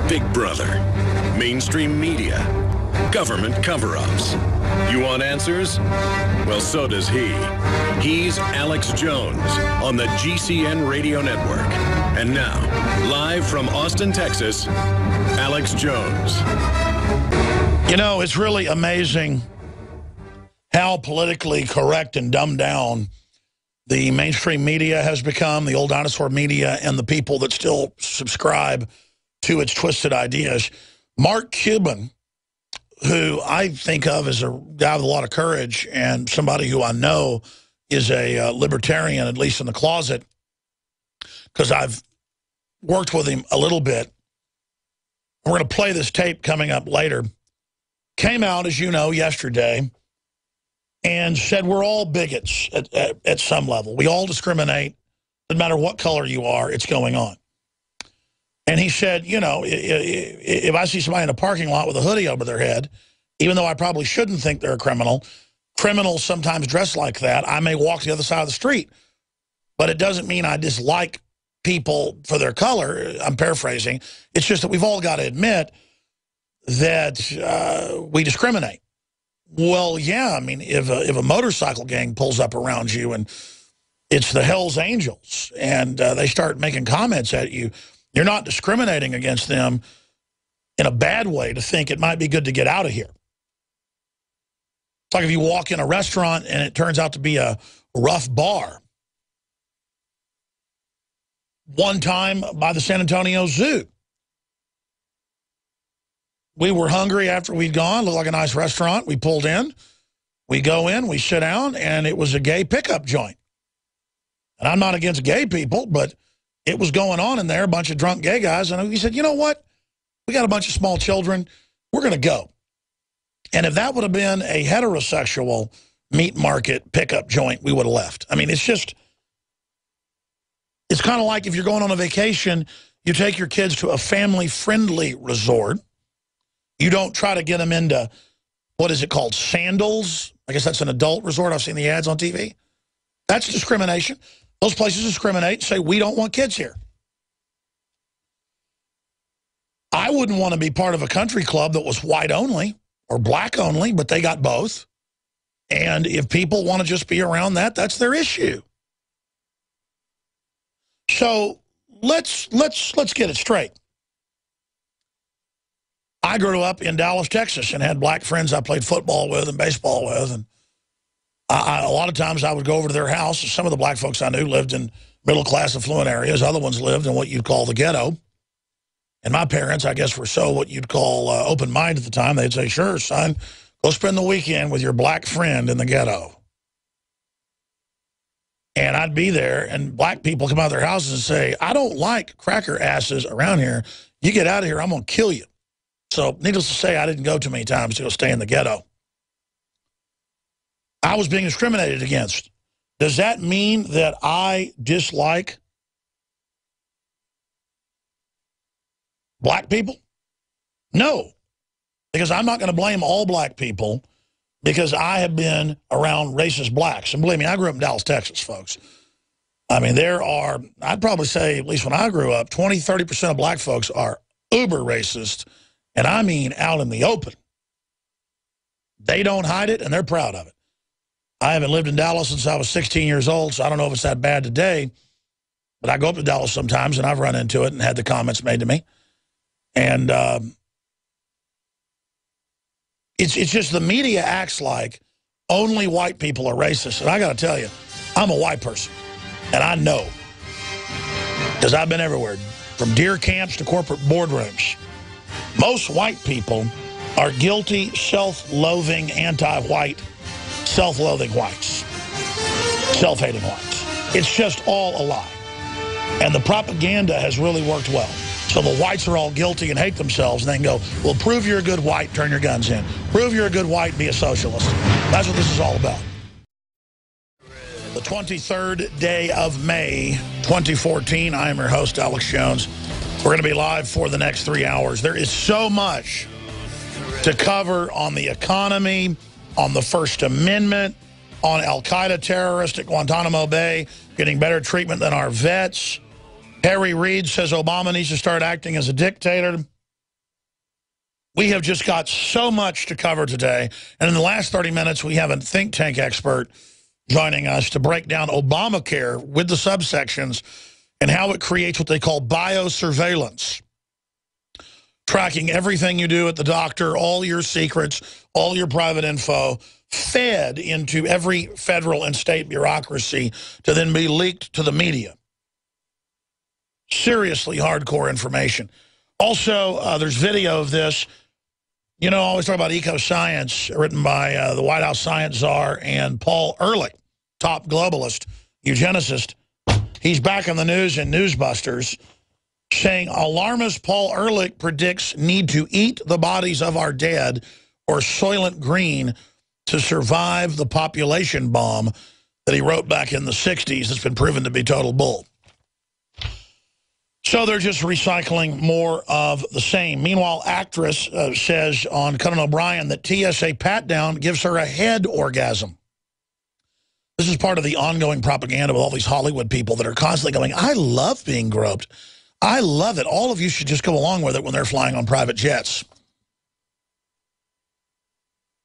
Big Brother, mainstream media, government cover-ups. You want answers? Well, so does he. He's Alex Jones on the GCN Radio Network. And now, live from Austin, Texas, Alex Jones. You know, it's really amazing how politically correct and dumbed down the mainstream media has become, the old dinosaur media, and the people that still subscribe to its twisted ideas. Mark Cuban, who I think of as a guy with a lot of courage and somebody who I know is a libertarian, at least in the closet, because I've worked with him a little bit. We're going to play this tape coming up later. Came out, as you know, yesterday and said we're all bigots at some level. We all discriminate. No matter what color you are, it's going on. And he said, you know, if I see somebody in a parking lot with a hoodie over their head, even though I probably shouldn't think they're a criminal, criminals sometimes dress like that. I may walk the other side of the street, but it doesn't mean I dislike people for their color. I'm paraphrasing. It's just that we've all got to admit that we discriminate. Well, yeah, I mean, if a motorcycle gang pulls up around you and it's the Hells Angels and they start making comments at you, you're not discriminating against them in a bad way to think it might be good to get out of here. It's like if you walk in a restaurant and it turns out to be a rough bar. One time by the San Antonio Zoo, we were hungry after we'd gone. Looked like a nice restaurant. We pulled in. We go in. We sit down, and it was a gay pickup joint. And I'm not against gay people, but it was going on in there, a bunch of drunk gay guys. And we said, you know what? We got a bunch of small children. We're going to go. And if that would have been a heterosexual meat market pickup joint, we would have left. I mean, it's just, it's kind of like if you're going on a vacation, you take your kids to a family-friendly resort. You don't try to get them into, what is it called, Sandals? I guess that's an adult resort. I've seen the ads on TV. That's discrimination. Those places discriminate and say, we don't want kids here. I wouldn't want to be part of a country club that was white only or black only, but they got both. And if people want to just be around that, that's their issue. So let's get it straight. I grew up in Dallas, Texas, and had black friends I played football with and baseball with. And a lot of times I would go over to their house. Some of the black folks I knew lived in middle-class affluent areas. Other ones lived in what you'd call the ghetto. And my parents, I guess, were so what you'd call open-minded at the time. They'd say, sure, son, go spend the weekend with your black friend in the ghetto. And I'd be there, and black people come out of their houses and say, I don't like cracker asses around here. You get out of here, I'm going to kill you. So, needless to say, I didn't go too many times to go stay in the ghetto. I was being discriminated against. Does that mean that I dislike black people? No, because I'm not going to blame all black people because I have been around racist blacks. And believe me, I grew up in Dallas, Texas, folks. I mean, there are, I'd probably say, at least when I grew up, 20–30% of black folks are uber racist. And I mean out in the open. They don't hide it, and they're proud of it. I haven't lived in Dallas since I was 16 years old, so I don't know if it's that bad today. But I go up to Dallas sometimes, and I've run into it and had the comments made to me. And it's just the media acts like only white people are racist. And I got to tell you, I'm a white person, and I know. Because I've been everywhere, from deer camps to corporate boardrooms. Most white people are guilty, self-loathing, anti-white, self-loathing whites, self-hating whites. It's just all a lie. And the propaganda has really worked well. So the whites are all guilty and hate themselves, and then go, well, prove you're a good white, turn your guns in. Prove you're a good white, be a socialist. That's what this is all about. The 23rd day of May, 2014. I am your host, Alex Jones. We're going to be live for the next 3 hours. There is so much to cover on the economy, on the First Amendment, on al-Qaeda terrorists at Guantanamo Bay, getting better treatment than our vets. Harry Reid says Obama needs to start acting as a dictator. We have just got so much to cover today. And in the last 30 minutes, we have a think tank expert joining us to break down Obamacare with the subsections and how it creates what they call biosurveillance, tracking everything you do at the doctor, all your secrets, all your private info, fed into every federal and state bureaucracy to then be leaked to the media. Seriously hardcore information. Also, there's video of this. You know, I always talk about eco-science, written by the White House science czar and Paul Ehrlich, top globalist, eugenicist. He's back in the news in Newsbusters, saying alarmist Paul Ehrlich predicts need to eat the bodies of our dead or Soylent Green to survive the population bomb that he wrote back in the 60s that's been proven to be total bull. So they're just recycling more of the same. Meanwhile, actress says on Conan O'Brien that TSA pat-down gives her a head orgasm. This is part of the ongoing propaganda with all these Hollywood people that are constantly going, I love being groped. I love it. All of you should just go along with it when they're flying on private jets.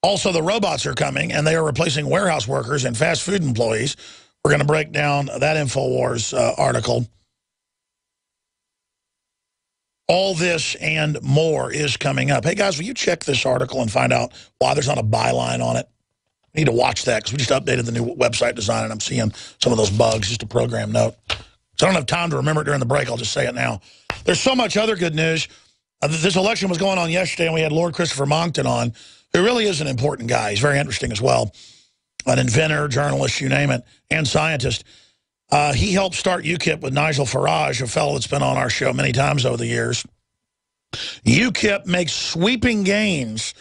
Also, the robots are coming, and they are replacing warehouse workers and fast food employees. We're going to break down that InfoWars article. All this and more is coming up. Hey, guys, will you check this article and find out why there's not a byline on it? I need to watch that because we just updated the new website design, and I'm seeing some of those bugs, just a program note. So I don't have time to remember it during the break. I'll just say it now. There's so much other good news. This election was going on yesterday, and we had Lord Christopher Monckton on, who really is an important guy. He's very interesting as well. An inventor, journalist, you name it, and scientist. He helped start UKIP with Nigel Farage, a fellow that's been on our show many times over the years. UKIP makes sweeping gains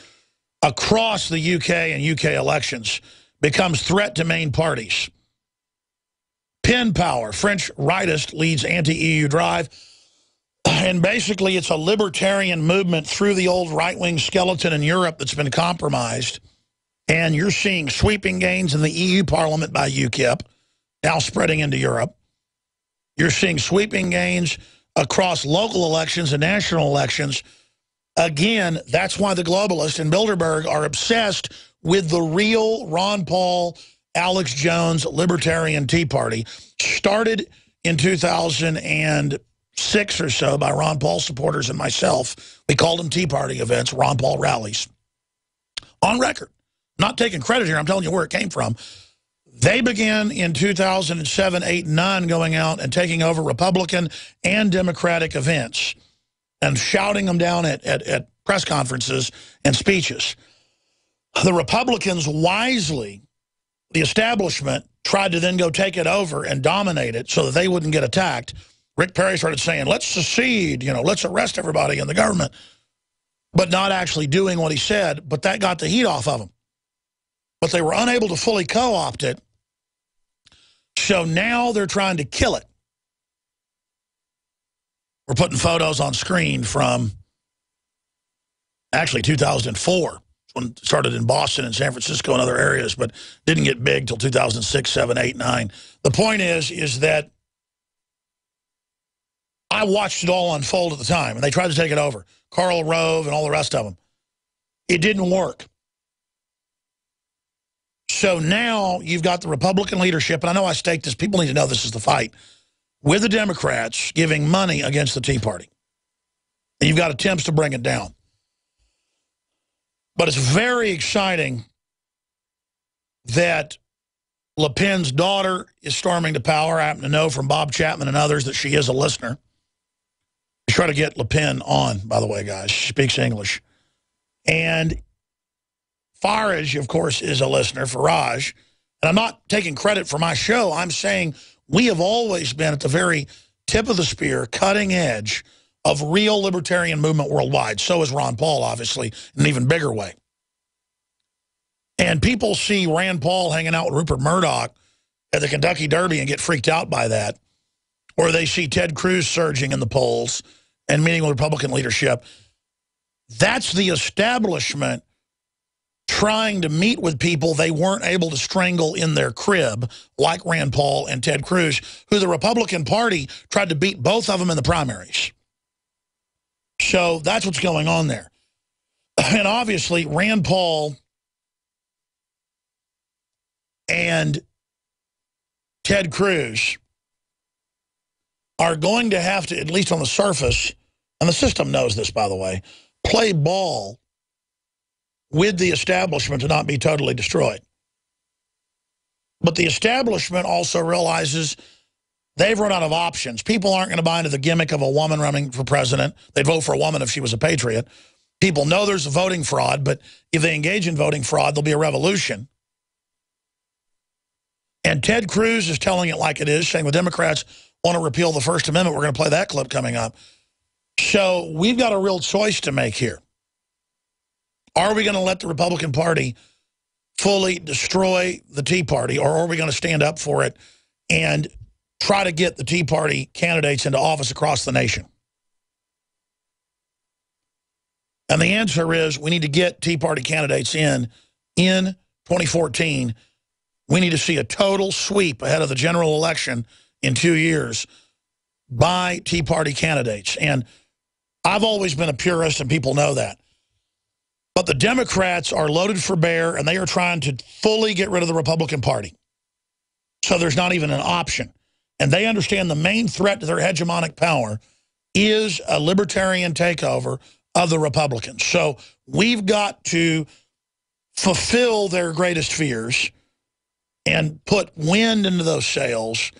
across the UK and UK elections, becomes threat to main parties. Pen Power, French rightist, leads anti-EU drive. And basically, it's a libertarian movement through the old right-wing skeleton in Europe that's been compromised. And you're seeing sweeping gains in the EU Parliament by UKIP, now spreading into Europe. You're seeing sweeping gains across local elections and national elections. Again, that's why the globalists in Bilderberg are obsessed with the real Ron Paul, Alex Jones, Libertarian Tea Party. Started in 2006 or so by Ron Paul supporters and myself. We called them Tea Party events, Ron Paul rallies. On record. Not taking credit here, I'm telling you where it came from. They began in 2007, 8, and 9 going out and taking over Republican and Democratic events and shouting them down at press conferences and speeches. The Republicans wisely, the establishment, tried to then go take it over and dominate it so that they wouldn't get attacked. Rick Perry started saying, let's secede, you know, let's arrest everybody in the government, but not actually doing what he said. But that got the heat off of them. But they were unable to fully co-opt it. So now they're trying to kill it. We're putting photos on screen from actually 2004, when it started in Boston and San Francisco and other areas, but didn't get big till 2006, 7, 8, 9. The point is that I watched it all unfold at the time, and they tried to take it over. Karl Rove and all the rest of them. It didn't work. So now you've got the Republican leadership, and I know I staked this. People need to know this is the fight, with the Democrats giving money against the Tea Party. And you've got attempts to bring it down. But it's very exciting that Le Pen's daughter is storming to power. I happen to know from Bob Chapman and others that she is a listener. We try to get Le Pen on, by the way, guys. She speaks English. And Farage, of course, is a listener, Farage. And I'm not taking credit for my show. I'm saying we have always been at the very tip of the spear, cutting edge of real libertarian movement worldwide. So is Ron Paul, obviously, in an even bigger way. And people see Rand Paul hanging out with Rupert Murdoch at the Kentucky Derby and get freaked out by that. Or they see Ted Cruz surging in the polls and meeting with Republican leadership. That's the establishment trying to meet with people they weren't able to strangle in their crib, like Rand Paul and Ted Cruz, who the Republican Party tried to beat both of them in the primaries. So that's what's going on there. And obviously, Rand Paul and Ted Cruz are going to have to, at least on the surface, and the system knows this, by the way, play ball with the establishment to not be totally destroyed. But the establishment also realizes they've run out of options. People aren't going to buy into the gimmick of a woman running for president. They'd vote for a woman if she was a patriot. People know there's a voting fraud, but if they engage in voting fraud, there'll be a revolution. And Ted Cruz is telling it like it is, saying the Democrats want to repeal the First Amendment. We're going to play that clip coming up. So we've got a real choice to make here. Are we going to let the Republican Party fully destroy the Tea Party, or are we going to stand up for it and try to get the Tea Party candidates into office across the nation? And the answer is we need to get Tea Party candidates in 2014. We need to see a total sweep ahead of the general election in 2 years by Tea Party candidates. And I've always been a purist, and people know that. But the Democrats are loaded for bear, and they are trying to fully get rid of the Republican Party. So there's not even an option. And they understand the main threat to their hegemonic power is a libertarian takeover of the Republicans. So we've got to fulfill their greatest fears and put wind into those sails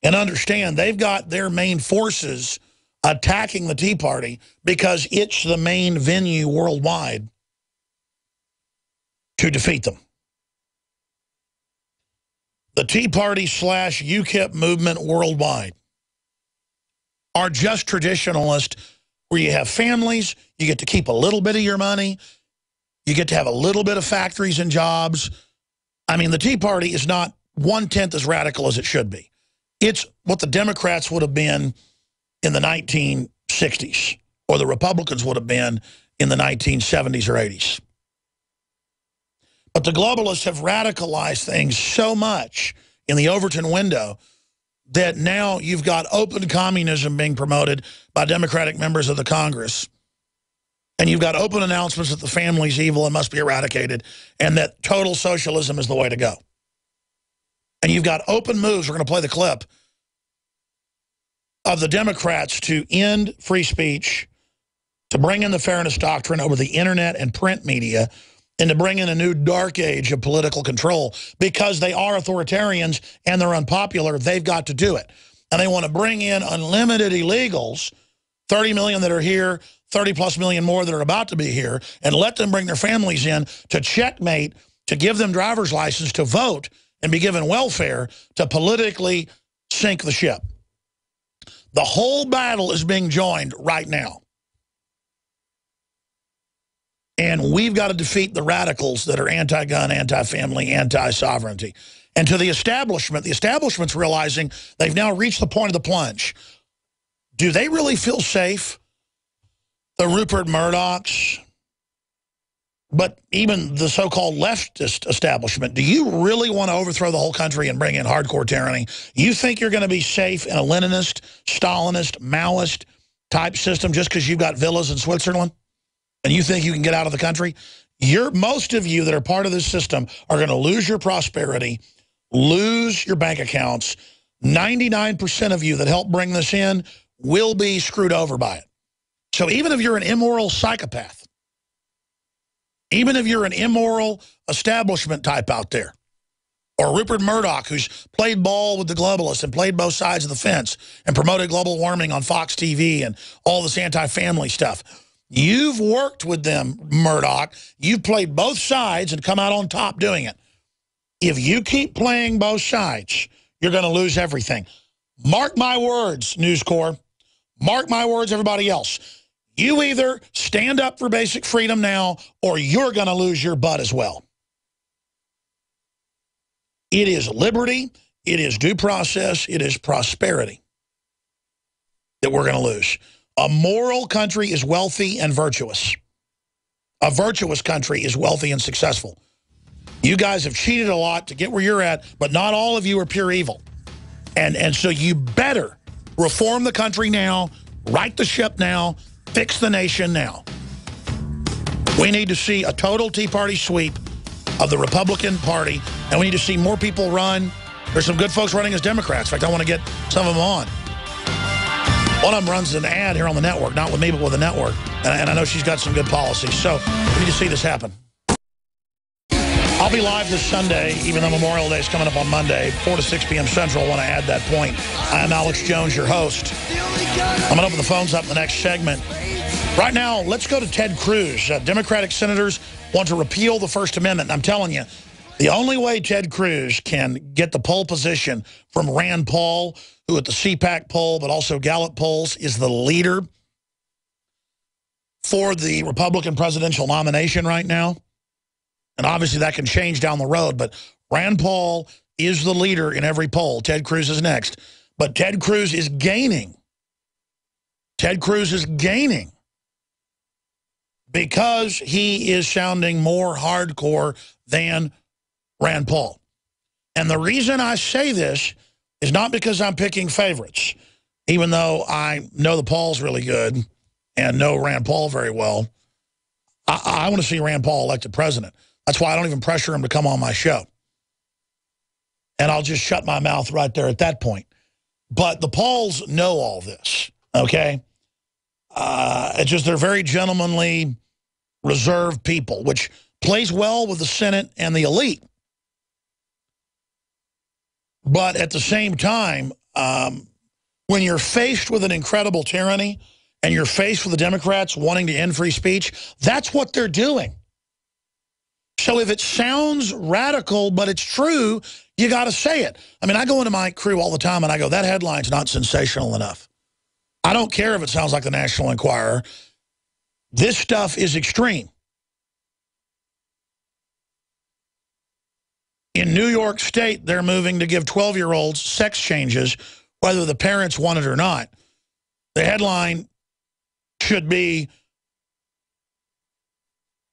and understand they've got their main forces attacking the Tea Party because it's the main venue worldwide to defeat them. The Tea Party / UKIP movement worldwide are just traditionalist, where you have families, you get to keep a little bit of your money, you get to have a little bit of factories and jobs. I mean, the Tea Party is not 1/10 as radical as it should be. It's what the Democrats would have been in the 1960s, or the Republicans would have been in the 1970s or 80s. But the globalists have radicalized things so much in the Overton window that now you've got open communism being promoted by Democratic members of the Congress. And you've got open announcements that the family's evil and must be eradicated, and that total socialism is the way to go. And you've got open moves, we're going to play the clip, of the Democrats to end free speech, to bring in the fairness doctrine over the internet and print media, and to bring in a new dark age of political control. Because they are authoritarians and they're unpopular, they've got to do it. And they want to bring in unlimited illegals, 30 million that are here, 30+ million more that are about to be here, and let them bring their families in to checkmate, to give them driver's license, to vote, and be given welfare to politically sink the ship. The whole battle is being joined right now. And we've got to defeat the radicals that are anti-gun, anti-family, anti-sovereignty. And to the establishment's realizing they've now reached the point of the plunge. Do they really feel safe? The Rupert Murdochs, but even the so-called leftist establishment, do you really want to overthrow the whole country and bring in hardcore tyranny? You think you're going to be safe in a Leninist, Stalinist, Maoist type system just because you've got villas in Switzerland? And you think you can get out of the country? Most of you that are part of this system are going to lose your prosperity, lose your bank accounts. 99% of you that helped bring this in will be screwed over by it. So even if you're an immoral psychopath, even if you're an immoral establishment type out there, or Rupert Murdoch, who's played ball with the globalists and played both sides of the fence and promoted global warming on Fox TV and all this anti-family stuff, you've worked with them, Murdoch. You've played both sides and come out on top doing it. If you keep playing both sides, you're going to lose everything. Mark my words, News Corps. Mark my words, everybody else. You either stand up for basic freedom now, or you're going to lose your butt as well. It is liberty, it is due process, it is prosperity that we're going to lose. A moral country is wealthy and virtuous. A virtuous country is wealthy and successful. You guys have cheated a lot to get where you're at, but not all of you are pure evil. And so you better reform the country now, right the ship now, fix the nation now. We need to see a total Tea Party sweep of the Republican Party, and we need to see more people run. There's some good folks running as Democrats. In fact, I want to get some of them on. One of them runs an ad here on the network, not with me, but with the network. And I know she's got some good policies. So we need to see this happen. I'll be live this Sunday, even though Memorial Day is coming up on Monday, 4 to 6 p.m. Central. I want to add that point. I am Alex Jones, your host. I'm going to open the phones up in the next segment. Right now, let's go to Ted Cruz. Democratic senators want to repeal the First Amendment. And I'm telling you, the only way Ted Cruz can get the poll position from Rand Paul, who at the CPAC poll, but also Gallup polls, is the leader for the Republican presidential nomination right now. And obviously that can change down the road, but Rand Paul is the leader in every poll. Ted Cruz is next. But Ted Cruz is gaining. Ted Cruz is gaining because he is sounding more hardcore than Rand Paul. And the reason I say this is not because I'm picking favorites, even though I know the Paul's really good and know Rand Paul very well. I want to see Rand Paul elected president. That's why I don't even pressure him to come on my show. And I'll just shut my mouth right there at that point. But the Pauls know all this, okay? It's just they're very gentlemanly, reserved people, which plays well with the Senate and the elite. But at the same time, when you're faced with an incredible tyranny and you're faced with the Democrats wanting to end free speech, that's what they're doing. So if it sounds radical, but it's true, you got to say it. I mean, I go into my crew all the time and I go, that headline's not sensational enough. I don't care if it sounds like the National Enquirer. This stuff is extreme. In New York State, they're moving to give 12-year-olds sex changes, whether the parents want it or not. The headline should be,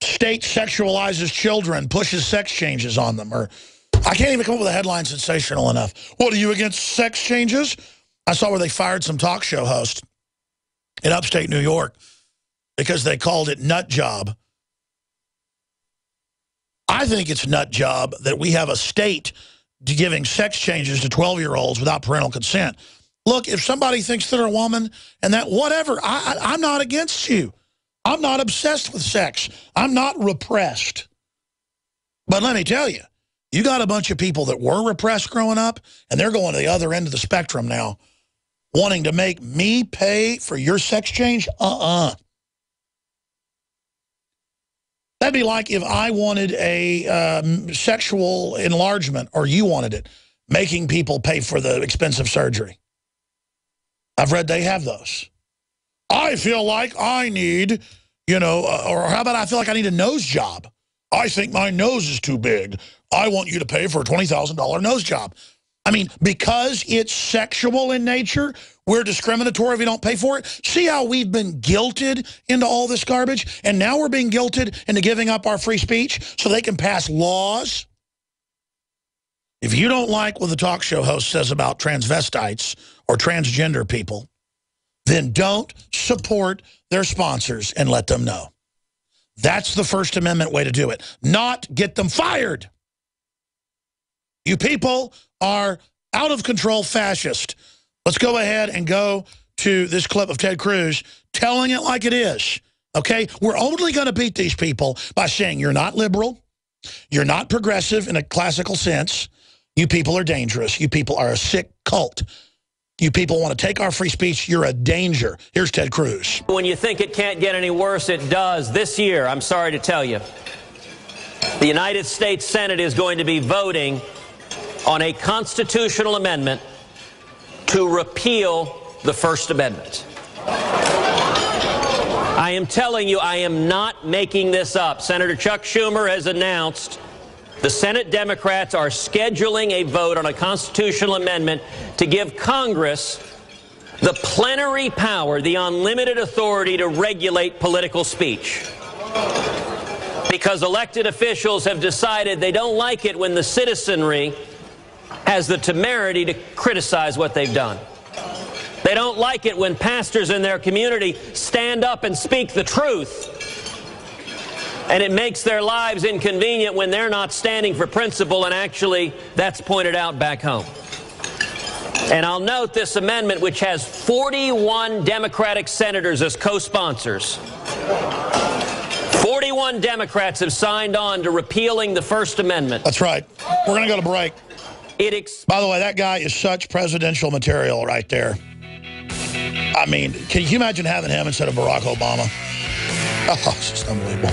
state sexualizes children, pushes sex changes on them. Or I can't even come up with a headline sensational enough. What, are you against sex changes? I saw where they fired some talk show host in upstate New York because they called it nut job. I think it's nut job that we have a state giving sex changes to 12-year-olds without parental consent. Look, if somebody thinks they're a woman and that, whatever, I'm not against you. I'm not obsessed with sex. I'm not repressed. But let me tell you, you got a bunch of people that were repressed growing up, and they're going to the other end of the spectrum now, wanting to make me pay for your sex change? That'd be like if I wanted a sexual enlargement, or you wanted it, making people pay for the expensive surgery. I've read they have those. I feel like I need, you know, or how about I feel like I need a nose job. I think my nose is too big. I want you to pay for a $20,000 nose job. I mean, because it's sexual in nature, we're discriminatory if we don't pay for it. See how we've been guilted into all this garbage? And now we're being guilted into giving up our free speech so they can pass laws? If you don't like what the talk show host says about transvestites or transgender people, then don't support their sponsors and let them know. That's the First Amendment way to do it, not get them fired. You people are out of control fascist. Let's go ahead and go to this clip of Ted Cruz telling it like it is, okay? We're only going to beat these people by saying you're not liberal, you're not progressive in a classical sense, you people are dangerous, you people are a sick cult. You people want to take our free speech, you're a danger. Here's Ted Cruz. When you think it can't get any worse, it does. This year, I'm sorry to tell you, the United States Senate is going to be voting on a constitutional amendment to repeal the First Amendment. I am telling you, I am not making this up. Senator Chuck Schumer has announced the Senate Democrats are scheduling a vote on a constitutional amendment to give Congress the plenary power, the unlimited authority to regulate political speech. Because elected officials have decided they don't like it when the citizenry has the temerity to criticize what they've done. They don't like it when pastors in their community stand up and speak the truth. And it makes their lives inconvenient when they're not standing for principle, and actually that's pointed out back home. And I'll note this amendment, which has 41 Democratic senators as co-sponsors. 41 Democrats have signed on to repealing the First Amendment. That's right. We're going to go to break. By the way, that guy is such presidential material right there. I mean, can you imagine having him instead of Barack Obama? Oh, it's just unbelievable.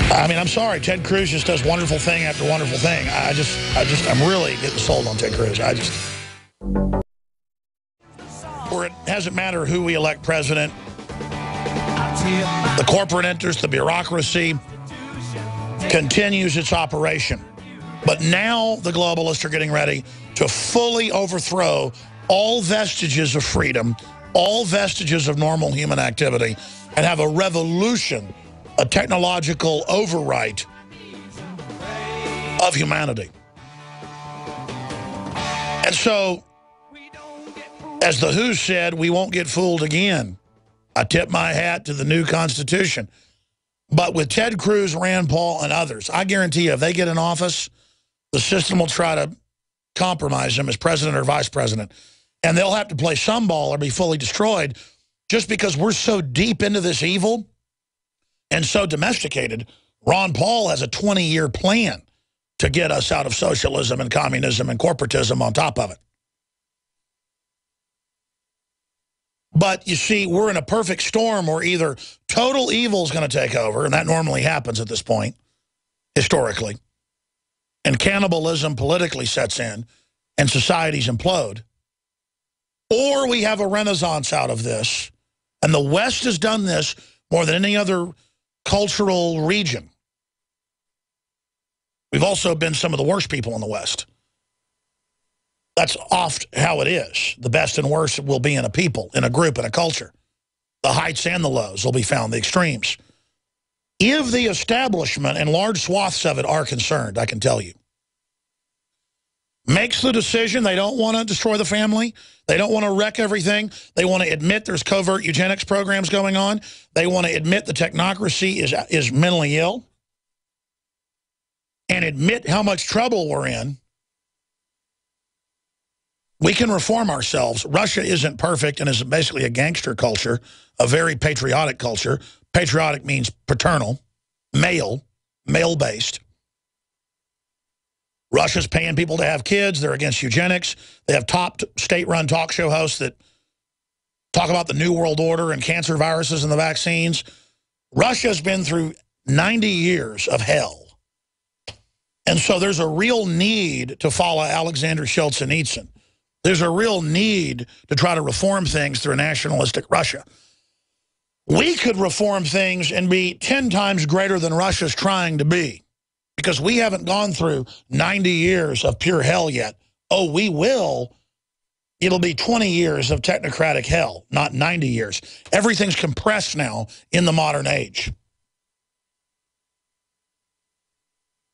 I mean, I'm sorry. Ted Cruz just does wonderful thing after wonderful thing. I'm really getting sold on Ted Cruz. Or it doesn't matter who we elect president. The corporate interest, the bureaucracy continues its operation. But now the globalists are getting ready to fully overthrow all vestiges of freedom, all vestiges of normal human activity, and have a revolution, a technological overwrite of humanity. And so, as the Who said, we won't get fooled again. I tip my hat to the new Constitution. But with Ted Cruz, Rand Paul, and others, I guarantee you, if they get in office, the system will try to compromise them as president or vice president. And they'll have to play some ball or be fully destroyed just because we're so deep into this evil and so domesticated. Ron Paul has a 20-year plan to get us out of socialism and communism and corporatism on top of it. But you see, we're in a perfect storm where either total evil is going to take over, and that normally happens at this point, historically, and cannibalism politically sets in, and societies implode, or we have a renaissance out of this, and the West has done this more than any other cultural region. We've also been some of the worst people in the West. That's oft how it is. The best and worst will be in a people, in a group, in a culture. The heights and the lows will be found, the extremes. If the establishment, and large swaths of it are concerned, I can tell you, makes the decision they don't want to destroy the family, they don't want to wreck everything, they want to admit there's covert eugenics programs going on, they want to admit the technocracy is mentally ill, and admit how much trouble we're in, we can reform ourselves. Russia isn't perfect and is basically a gangster culture, a very patriotic culture. Patriotic means paternal, male-based. Russia's paying people to have kids. They're against eugenics. They have top state-run talk show hosts that talk about the New World Order and cancer viruses and the vaccines. Russia's been through 90 years of hell. And so there's a real need to follow Alexander Solzhenitsyn. There's a real need to try to reform things through a nationalistic Russia. We could reform things and be 10 times greater than Russia's trying to be because we haven't gone through 90 years of pure hell yet. Oh, we will. It'll be 20 years of technocratic hell, not 90 years. Everything's compressed now in the modern age.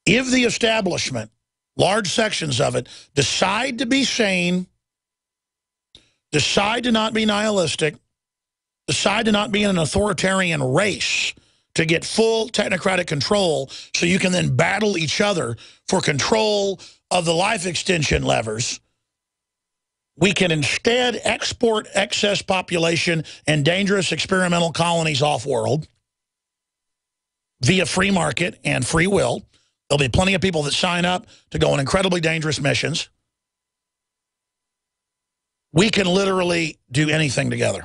If the establishment, large sections of it, decide to be sane, decide to not be nihilistic, decide to not be in an authoritarian race to get full technocratic control so you can then battle each other for control of the life extension levers, we can instead export excess population and dangerous experimental colonies off-world via free market and free will. There'll be plenty of people that sign up to go on incredibly dangerous missions. We can literally do anything together.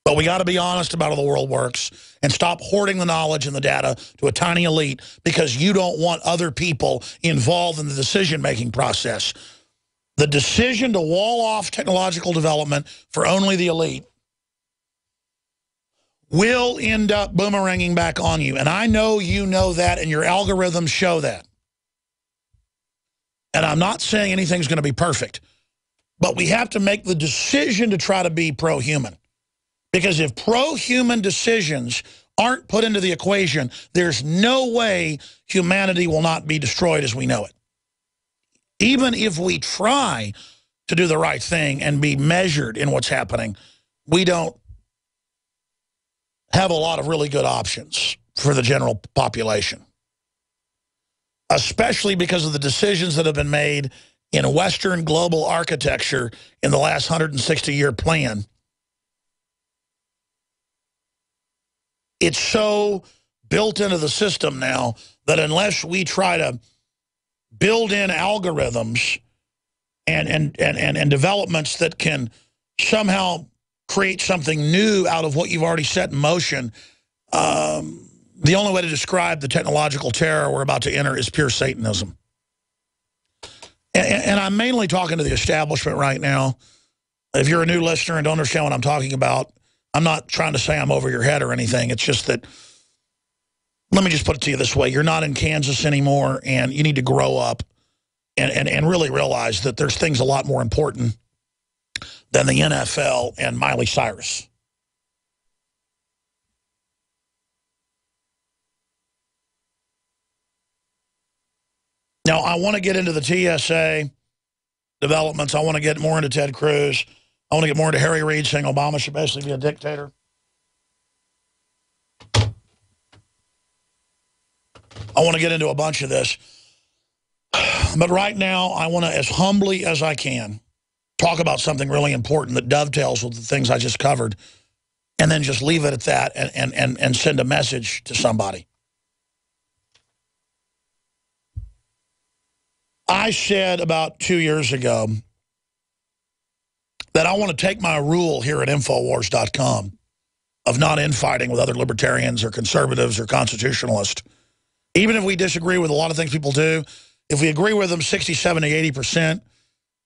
But we got to be honest about how the world works and stop hoarding the knowledge and the data to a tiny elite because you don't want other people involved in the decision-making process. The decision to wall off technological development for only the elite will end up boomeranging back on you. And I know you know that, and your algorithms show that. And I'm not saying anything's going to be perfect, but we have to make the decision to try to be pro-human. Because if pro-human decisions aren't put into the equation, there's no way humanity will not be destroyed as we know it. Even if we try to do the right thing and be measured in what's happening, we don't have a lot of really good options for the general population, especially because of the decisions that have been made in Western global architecture in the last 160-year plan. It's so built into the system now that unless we try to build in algorithms and developments that can somehow create something new out of what you've already set in motion, the only way to describe the technological terror we're about to enter is pure Satanism. And I'm mainly talking to the establishment right now. If you're a new listener and don't understand what I'm talking about, I'm not trying to say I'm over your head or anything. It's just that, let me just put it to you this way. You're not in Kansas anymore, and you need to grow up and really realize that there's things a lot more important than the NFL and Miley Cyrus. Now, I want to get into the TSA developments. I want to get more into Ted Cruz. I want to get more into Harry Reid saying Obama should basically be a dictator. I want to get into a bunch of this. But right now, I want to, as humbly as I can, talk about something really important that dovetails with the things I just covered, and then just leave it at that and send a message to somebody. I said about 2 years ago that I want to take my rule here at Infowars.com of not infighting with other libertarians or conservatives or constitutionalists. Even if we disagree with a lot of things people do, if we agree with them 60, 70, 80%,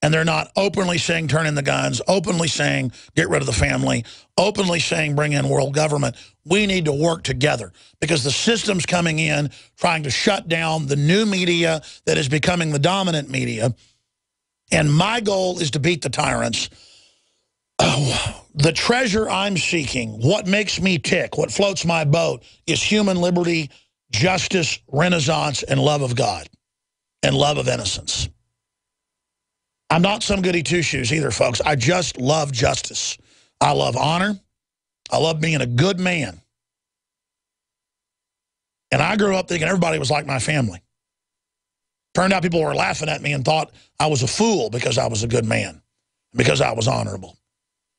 and they're not openly saying turn in the guns, openly saying get rid of the family, openly saying bring in world government, we need to work together because the system's coming in trying to shut down the new media that is becoming the dominant media. And my goal is to beat the tyrants. The treasure I'm seeking, what makes me tick, what floats my boat, is human liberty, justice, renaissance, and love of God, and love of innocence. I'm not some goody two-shoes either, folks. I just love justice. I love honor. I love being a good man. And I grew up thinking everybody was like my family. Turned out people were laughing at me and thought I was a fool because I was a good man, because I was honorable.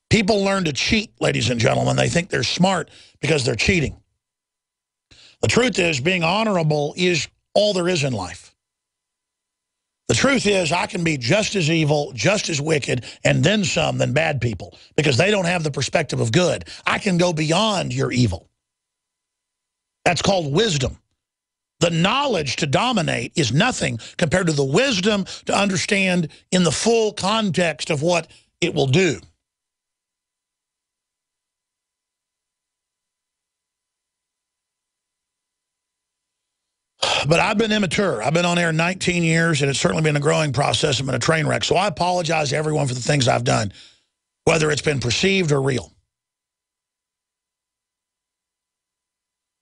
People learn to cheat, ladies and gentlemen. They think they're smart because they're cheating. The truth is, being honorable is all there is in life. The truth is, I can be just as evil, just as wicked, and then some than bad people because they don't have the perspective of good. I can go beyond your evil. That's called wisdom. The knowledge to dominate is nothing compared to the wisdom to understand in the full context of what it will do. But I've been immature. I've been on air 19 years, and it's certainly been a growing process. I've been a train wreck. So I apologize to everyone for the things I've done, whether it's been perceived or real.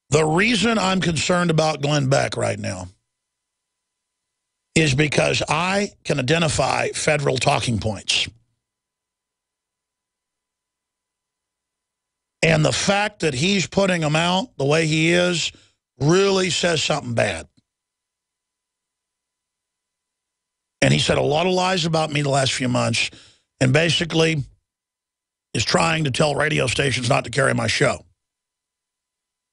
The reason I'm concerned about Glenn Beck right now is because I can identify federal talking points. And the fact that he's putting them out the way he is really says something bad. And he said a lot of lies about me the last few months and basically is trying to tell radio stations not to carry my show.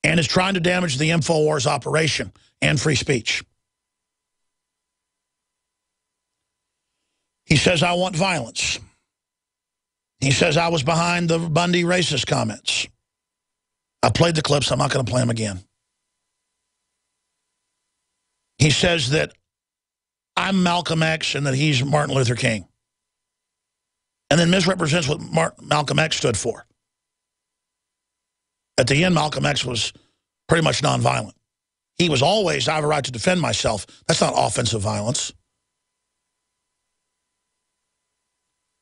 And is trying to damage the InfoWars operation and free speech. He says I want violence. He says I was behind the Bundy racist comments. I played the clips. I'm not going to play them again. He says that I'm Malcolm X and that he's Martin Luther King. And then misrepresents what Malcolm X stood for. At the end, Malcolm X was pretty much nonviolent. He was always, I have a right to defend myself. That's not offensive violence.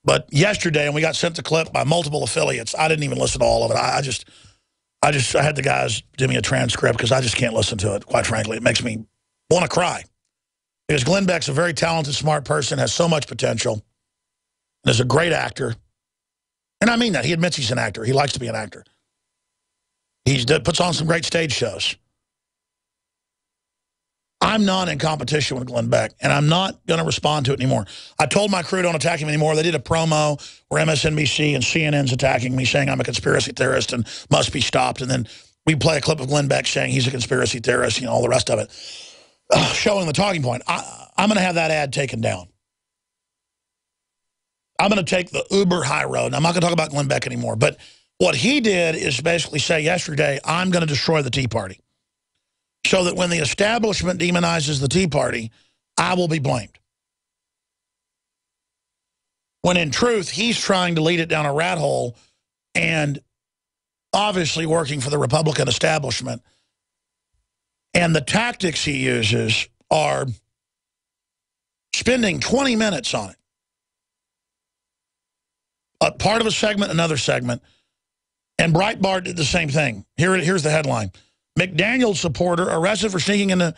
But yesterday, and we got sent the clip by multiple affiliates, I didn't even listen to all of it. I had the guys do me a transcript because I just can't listen to it, quite frankly. It makes me want to cry. Because Glenn Beck's a very talented, smart person, has so much potential, and is a great actor. And I mean that. He admits he's an actor. He likes to be an actor. He puts on some great stage shows. I'm not in competition with Glenn Beck, and I'm not going to respond to it anymore. I told my crew don't attack him anymore. They did a promo where MSNBC and CNN's attacking me, saying I'm a conspiracy theorist and must be stopped. And then we play a clip of Glenn Beck saying he's a conspiracy theorist, you know, all the rest of it, showing the talking point. I'm going to have that ad taken down. I'm going to take the uber high road. And I'm not going to talk about Glenn Beck anymore. But what he did is basically say yesterday, I'm going to destroy the Tea Party. So that when the establishment demonizes the Tea Party, I will be blamed. When in truth, he's trying to lead it down a rat hole and obviously working for the Republican establishment. And the tactics he uses are spending 20 minutes on it. A part of a segment, another segment. And Breitbart did the same thing. Here's the headline. McDaniel supporter arrested for sneaking into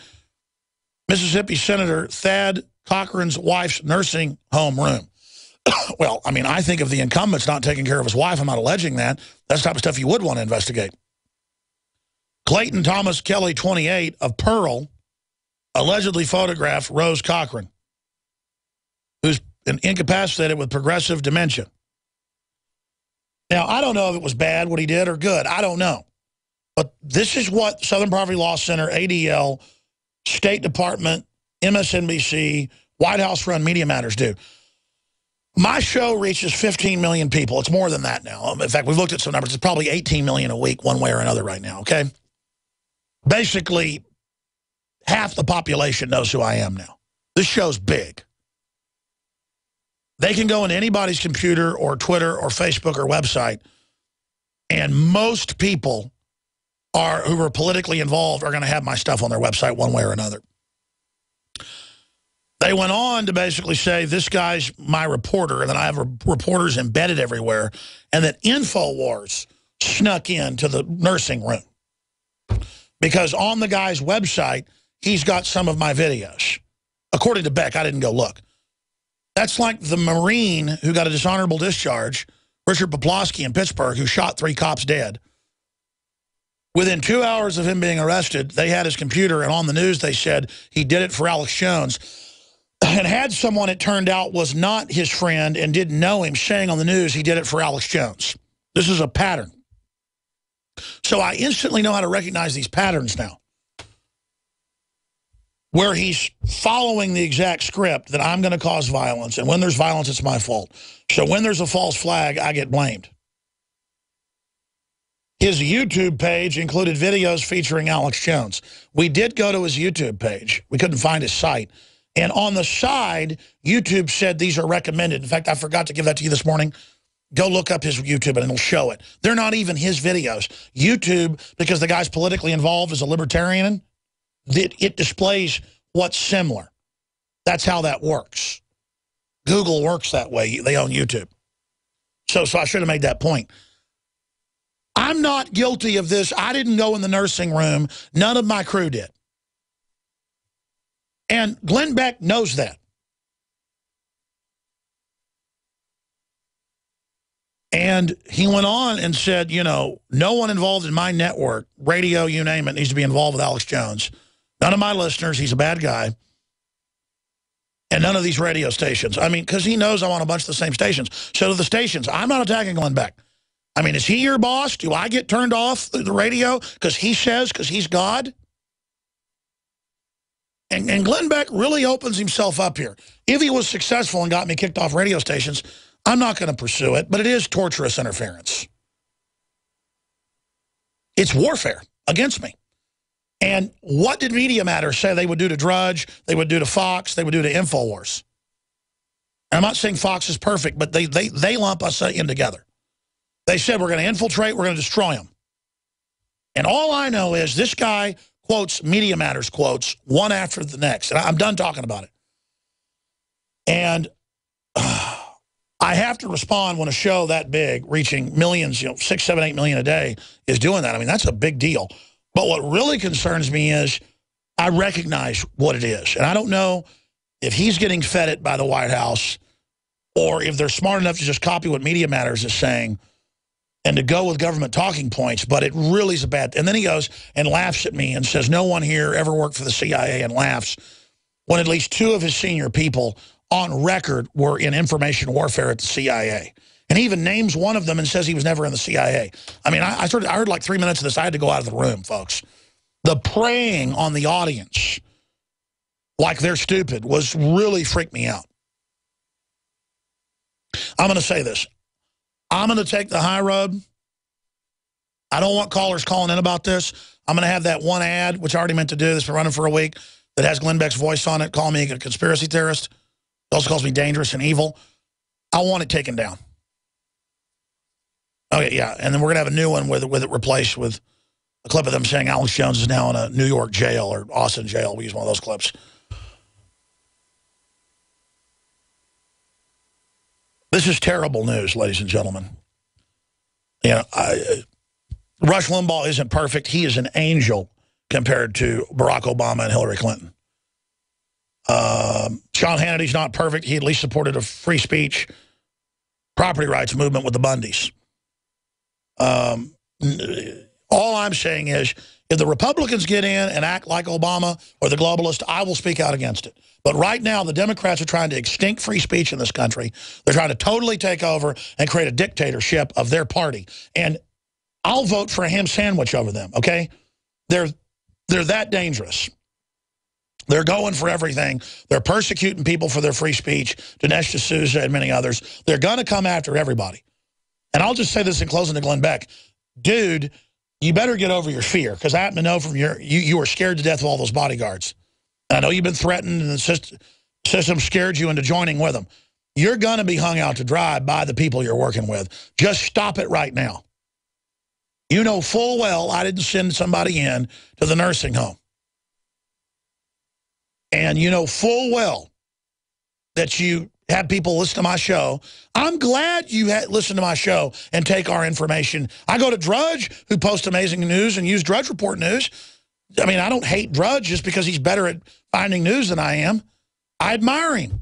Mississippi Senator Thad Cochran's wife's nursing home room. Well, I mean, I think if the incumbent's not taking care of his wife, I'm not alleging that. That's the type of stuff you would want to investigate. Clayton Thomas Kelly, 28, of Pearl, allegedly photographed Rose Cochran, who's incapacitated with progressive dementia. Now, I don't know if it was bad what he did or good. I don't know. But this is what Southern Poverty Law Center, ADL, State Department, MSNBC, White House-run Media Matters do. My show reaches 15 million people. It's more than that now. In fact, we've looked at some numbers. It's probably 18 million a week one way or another right now, okay? Basically, half the population knows who I am now. This show's big. They can go into anybody's computer or Twitter or Facebook or website, and most people who are politically involved are going to have my stuff on their website one way or another. They went on to basically say, this guy's my reporter, and then I have reporters embedded everywhere, and that InfoWars snuck into the nursing room. Because on the guy's website, he's got some of my videos. According to Beck, I didn't go look. That's like the Marine who got a dishonorable discharge, Richard Poplawski in Pittsburgh, who shot 3 cops dead. Within 2 hours of him being arrested, they had his computer, and on the news they said he did it for Alex Jones. And had someone, it turned out, was not his friend and didn't know him, saying on the news he did it for Alex Jones. This is a pattern. So I instantly know how to recognize these patterns now, where he's following the exact script that I'm going to cause violence, and when there's violence, it's my fault. So when there's a false flag, I get blamed. His YouTube page included videos featuring Alex Jones. We did go to his YouTube page. We couldn't find his site. And on the side, YouTube said these are recommended. In fact, I forgot to give that to you this morning. Go look up his YouTube and it'll show it. They're not even his videos. YouTube, because the guy's politically involved as a libertarian, it displays what's similar. That's how that works. Google works that way. They own YouTube. So I should have made that point. I'm not guilty of this. I didn't go in the nursing room. None of my crew did. And Glenn Beck knows that. And he went on and said, you know, no one involved in my network, radio, you name it, needs to be involved with Alex Jones. None of my listeners, he's a bad guy. And none of these radio stations. I mean, because he knows I'm on a bunch of the same stations. So to the stations, I'm not attacking Glenn Beck. I mean, is he your boss? Do I get turned off the radio because he says, because he's God? And Glenn Beck really opens himself up here. If he was successful and got me kicked off radio stations, I'm not going to pursue it, but it is torturous interference. It's warfare against me. And what did Media Matters say they would do to Drudge, they would do to Fox, they would do to InfoWars? And I'm not saying Fox is perfect, but they lump us in together. They said, we're going to infiltrate, we're going to destroy them. And all I know is this guy quotes Media Matters quotes one after the next. And I'm done talking about it. And I have to respond when a show that big, reaching millions, 6, 7, 8 million a day, is doing that. I mean, that's a big deal. But what really concerns me is I recognize what it is. And I don't know if he's getting fed it by the White House or if they're smart enough to just copy what Media Matters is saying. and to go with government talking points, but it really is a bad. And then he goes and laughs at me and says, no one here ever worked for the CIA, and laughs when at least 2 of his senior people on record were in information warfare at the CIA. And he even names one of them and says he was never in the CIA. I mean, I heard like 3 minutes of this. I had to go out of the room, folks. The preying on the audience like they're stupid was really freaked me out. I'm going to say this. I'm going to take the high road. I don't want callers calling in about this. I'm going to have that one ad, which I already meant to do. That's been running for a week, that has Glenn Beck's voice on it, calling me a conspiracy theorist. It also calls me dangerous and evil. I want it taken down. Okay, yeah, and then we're going to have a new one with it replaced with a clip of them saying Alex Jones is now in a New York jail or Austin jail. We use one of those clips. This is terrible news, ladies and gentlemen. You know, Rush Limbaugh isn't perfect. He is an angel compared to Barack Obama and Hillary Clinton. Sean Hannity's not perfect. He at least supported a free speech, property rights movement with the Bundys. All I'm saying is, if the Republicans get in and act like Obama or the globalists, I will speak out against it. But right now, the Democrats are trying to extinct free speech in this country. They're trying to totally take over and create a dictatorship of their party. And I'll vote for a ham sandwich over them, okay? They're that dangerous. They're going for everything. They're persecuting people for their free speech, Dinesh D'Souza and many others. They're going to come after everybody. And I'll just say this in closing to Glenn Beck. Dude, you better get over your fear, because I happen to know from you were scared to death of all those bodyguards. And I know you've been threatened, and the system scared you into joining with them. You're going to be hung out to dry by the people you're working with. Just stop it right now. You know full well I didn't send somebody in to the nursing home. And you know full well that you have people listen to my show. I'm glad you listen to my show and take our information. I go to Drudge, who posts amazing news, and use Drudge Report News. I mean, I don't hate Drudge just because he's better at finding news than I am. I admire him.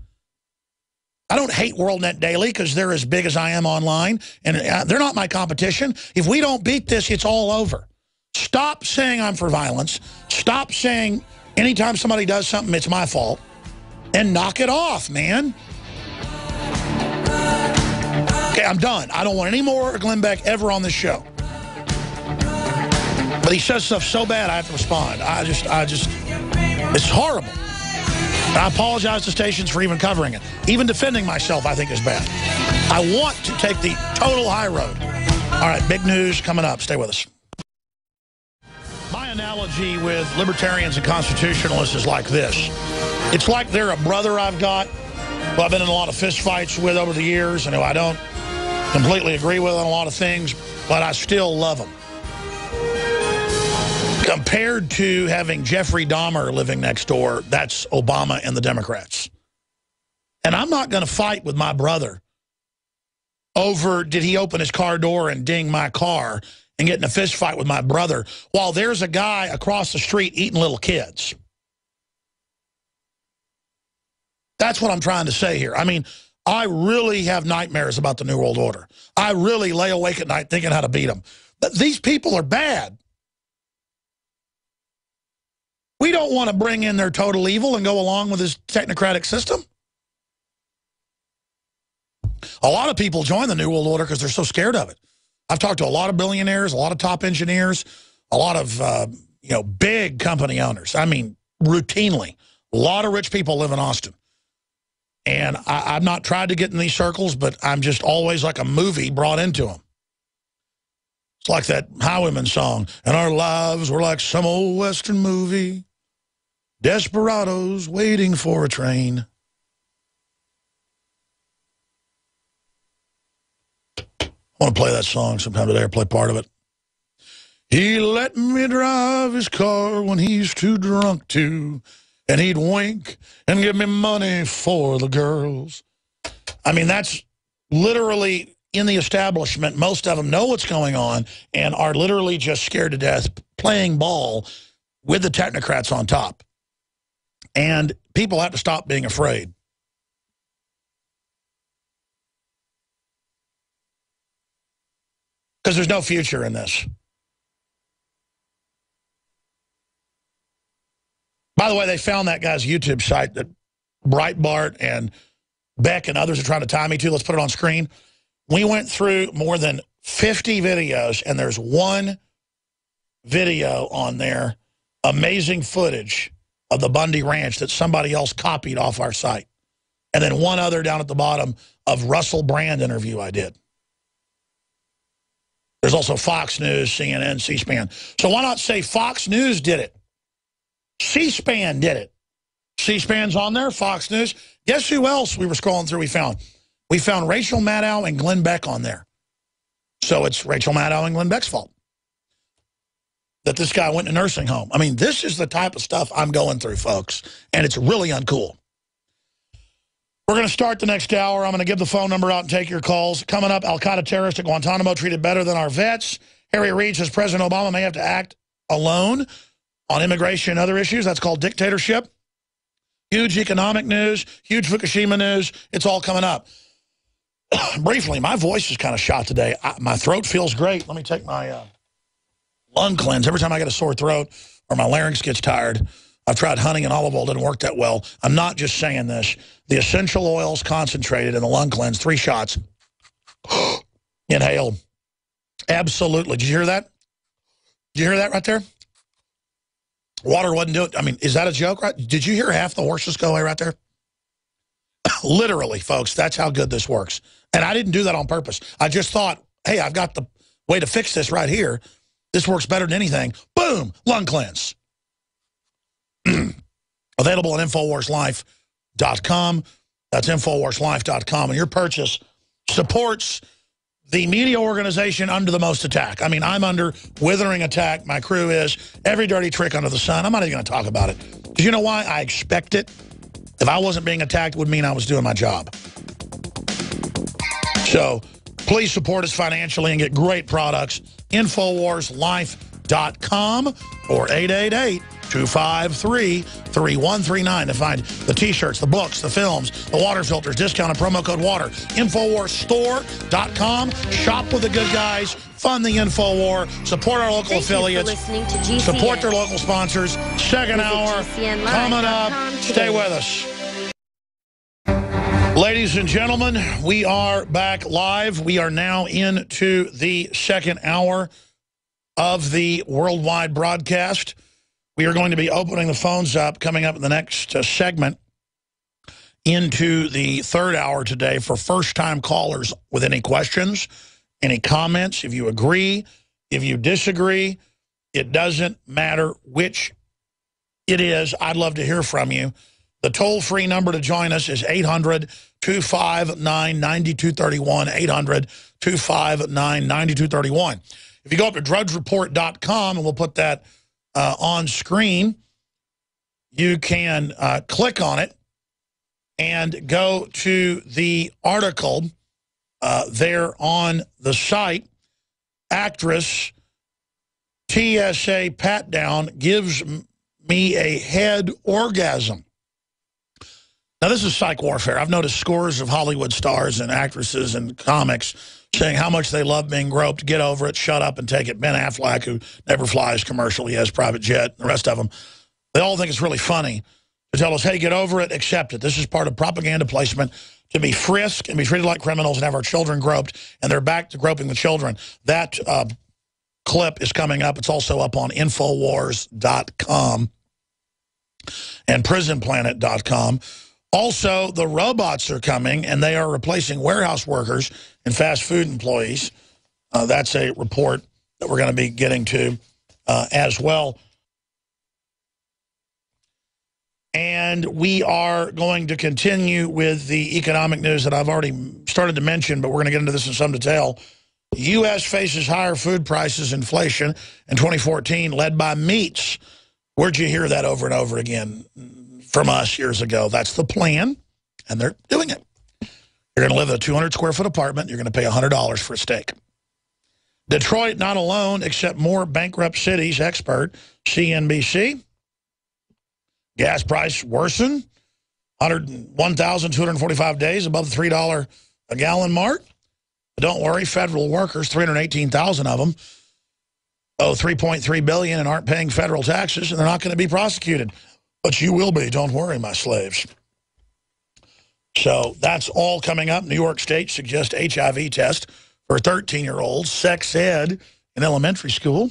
I don't hate WorldNet Daily because they're as big as I am online, and they're not my competition. If we don't beat this, it's all over. Stop saying I'm for violence. Stop saying anytime somebody does something, it's my fault. And knock it off, man. Okay, I'm done. I don't want any more Glenn Beck ever on this show. But he says stuff so bad I have to respond. I just, it's horrible. And I apologize to stations for even covering it. Even defending myself, I think, is bad. I want to take the total high road. All right, big news coming up. Stay with us. My analogy with libertarians and constitutionalists is like this. It's like they're a brother I've got, who I've been in a lot of fist fights with over the years, and who I don't completely agree with on a lot of things, but I still love them. Compared to having Jeffrey Dahmer living next door, that's Obama and the Democrats. And I'm not going to fight with my brother over did he open his car door and ding my car and get in a fist fight with my brother while there's a guy across the street eating little kids. That's what I'm trying to say here. I mean, I really have nightmares about the New World Order. I really lay awake at night thinking how to beat them. But these people are bad. We don't want to bring in their total evil and go along with this technocratic system. A lot of people join the New World Order because they're so scared of it. I've talked to a lot of billionaires, a lot of top engineers, a lot of big company owners. I mean, routinely. A lot of rich people live in Austin. And I've not tried to get in these circles, but I'm just always like a movie brought into them. It's like that Highwayman song, and our lives were like some old Western movie. Desperados waiting for a train. I want to play that song sometime today or play part of it. He let me drive his car when he's too drunk to, and he'd wink and give me money for the girls. I mean, that's literally in the establishment. Most of them know what's going on and are literally just scared to death playing ball with the technocrats on top. And people have to stop being afraid. because there's no future in this. By the way, they found that guy's YouTube site that Breitbart and Beck and others are trying to tie me to. Let's put it on screen. We went through more than 50 videos, and there's one video on there, amazing footage of the Bundy Ranch that somebody else copied off our site. And then one other down at the bottom of Russell Brand interview I did. There's also Fox News, CNN, C-SPAN. So why not say Fox News did it? C-SPAN did it. C-SPAN's on there, Fox News. Guess who else we were scrolling through we found? We found Rachel Maddow and Glenn Beck on there. So it's Rachel Maddow and Glenn Beck's fault that this guy went to nursing home. I mean, this is the type of stuff I'm going through, folks, and it's really uncool. We're going to start the next hour. I'm going to give the phone number out and take your calls. Coming up, Al-Qaeda terrorists at Guantanamo treated better than our vets. Harry Reid says President Obama may have to act alone on immigration and other issues. That's called dictatorship. Huge economic news, huge Fukushima news. It's all coming up. Briefly, my voice is kind of shot today. My throat feels great. Let me take my lung cleanse. Every time I get a sore throat or my larynx gets tired, I've tried honey and olive oil. Didn't work that well. I'm not just saying this. The essential oils concentrated in the lung cleanse, 3 shots. Inhaled. Absolutely. Did you hear that? Did you hear that right there? Water wasn't doing it. I mean, is that a joke? Right? Did you hear half the horses go away right there? Literally, folks, that's how good this works. And I didn't do that on purpose. I just thought, hey, I've got the way to fix this right here. This works better than anything. Boom, lung cleanse. Available at InfoWarsLife.com. That's InfoWarsLife.com. And your purchase supports the media organization under the most attack. I mean, I'm under withering attack. My crew is. Every dirty trick under the sun. I'm not even going to talk about it. Because you know why? I expect it. If I wasn't being attacked, it would mean I was doing my job. So please support us financially and get great products. InfoWarsLife.com or 888-253-3139 to find the T-shirts, the books, the films, the water filters, discount and promo code WATER. InfoWarsStore.com. Shop with the good guys. Fund the InfoWar. Support our local affiliates. Support their local sponsors. Second hour coming up. Stay with us. Ladies and gentlemen, we are back live. We are now into the second hour of the worldwide broadcast. We are going to be opening the phones up coming up in the next segment into the third hour today for first-time callers with any questions, any comments. If you agree, if you disagree, it doesn't matter which it is. I'd love to hear from you. The toll-free number to join us is 800-259-9231, 800-259-9231. If you go up to drudgereport.com, and we'll put that on screen, you can click on it and go to the article there on the site. Actress TSA pat-down gives me a head orgasm. Now, this is psych warfare. I've noticed scores of Hollywood stars and actresses and comics saying how much they love being groped. Get over it, shut up, and take it. Ben Affleck, who never flies commercial, he has private jet, the rest of them, they all think it's really funny to tell us, hey, get over it, accept it. This is part of propaganda placement to be frisked and be treated like criminals and have our children groped, and they're back to groping the children. That clip is coming up. It's also up on Infowars.com and PrisonPlanet.com. Also, the robots are coming, and they are replacing warehouse workers and fast food employees. That's a report that we're going to be getting to as well. And we are going to continue with the economic news that I've already started to mention, but we're going to get into this in some detail. The U.S. faces higher food prices, inflation in 2014, led by meats. Where'd you hear that over and over again from us years ago? That's the plan, and they're doing it. You're going to live in a 200-square-foot apartment. You're going to pay $100 for a steak. Detroit not alone, except more bankrupt cities, expert CNBC. Gas price worsen, 101,245 days above the $3 a gallon mark. But don't worry, federal workers, 318,000 of them, owe $3.3 billion and aren't paying federal taxes, and they're not going to be prosecuted. But you will be, don't worry, my slaves. So that's all coming up. New York State suggests HIV test for 13-year-olds, sex ed in elementary school.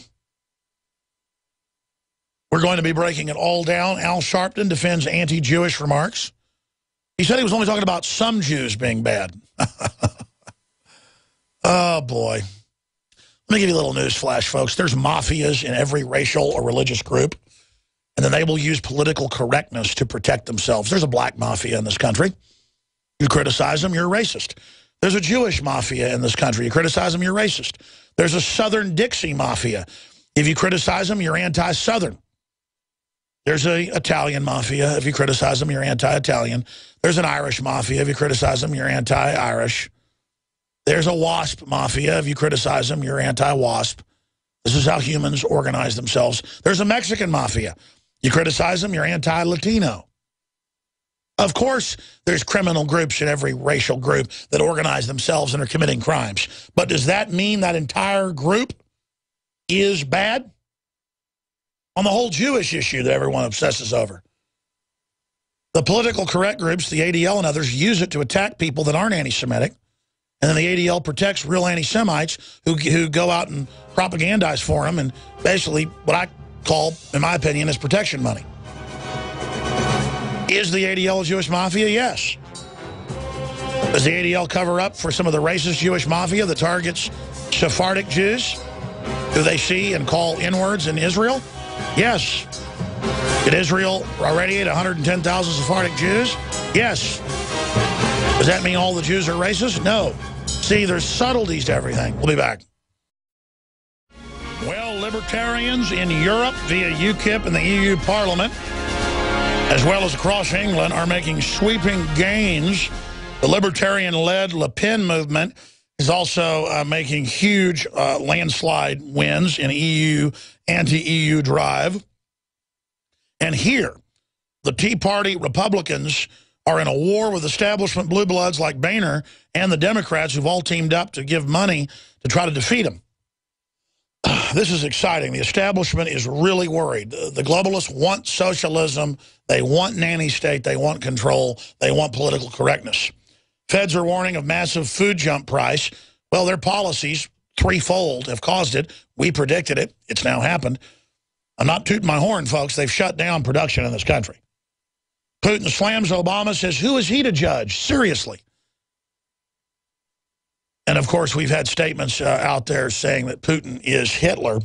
We're going to be breaking it all down. Al Sharpton defends anti-Jewish remarks. He said he was only talking about some Jews being bad. Oh, boy. Let me give you a little news flash, folks. There's mafias in every racial or religious group, and then they will use political correctness to protect themselves. There's a black mafia in this country. You criticize them, you're racist. There's a Jewish mafia in this country. You criticize them, you're racist. There's a Southern Dixie mafia. If you criticize them, you're anti-Southern. There's an Italian mafia. If you criticize them, you're anti-Italian. There's an Irish mafia. If you criticize them, you're anti-Irish. There's a WASP mafia. If you criticize them, you're anti-WASP. This is how humans organize themselves. There's a Mexican mafia. You criticize them, you're anti-Latino. Of course, there's criminal groups in every racial group that organize themselves and are committing crimes. But does that mean that entire group is bad? On the whole Jewish issue that everyone obsesses over. The political correct groups, the ADL and others, use it to attack people that aren't anti-Semitic. And then the ADL protects real anti-Semites who go out and propagandize for them, and basically what I call, in my opinion, is protection money. Is the ADL a Jewish mafia? Yes. Does the ADL cover up for some of the racist Jewish mafia that targets Sephardic Jews who they see and call N-words in Israel? Yes. Did Israel irradiate 110,000 Sephardic Jews? Yes. Does that mean all the Jews are racist? No. See, there's subtleties to everything. We'll be back. Well, libertarians in Europe via UKIP and the EU Parliament, as well as across England, are making sweeping gains. The libertarian-led Le Pen movement is also making huge landslide wins in EU, anti-EU drive. And here, the Tea Party Republicans are in a war with establishment blue bloods like Boehner and the Democrats who've all teamed up to give money to try to defeat them. This is exciting. The establishment is really worried. The globalists want socialism. They want nanny state. They want control. They want political correctness. Feds are warning of massive food jump price. Well, their policies, threefold, have caused it. We predicted it. It's now happened. I'm not tooting my horn, folks. They've shut down production in this country. Putin slams Obama, says, who is he to judge? Seriously. And, of course, we've had statements out there saying that Putin is Hitler.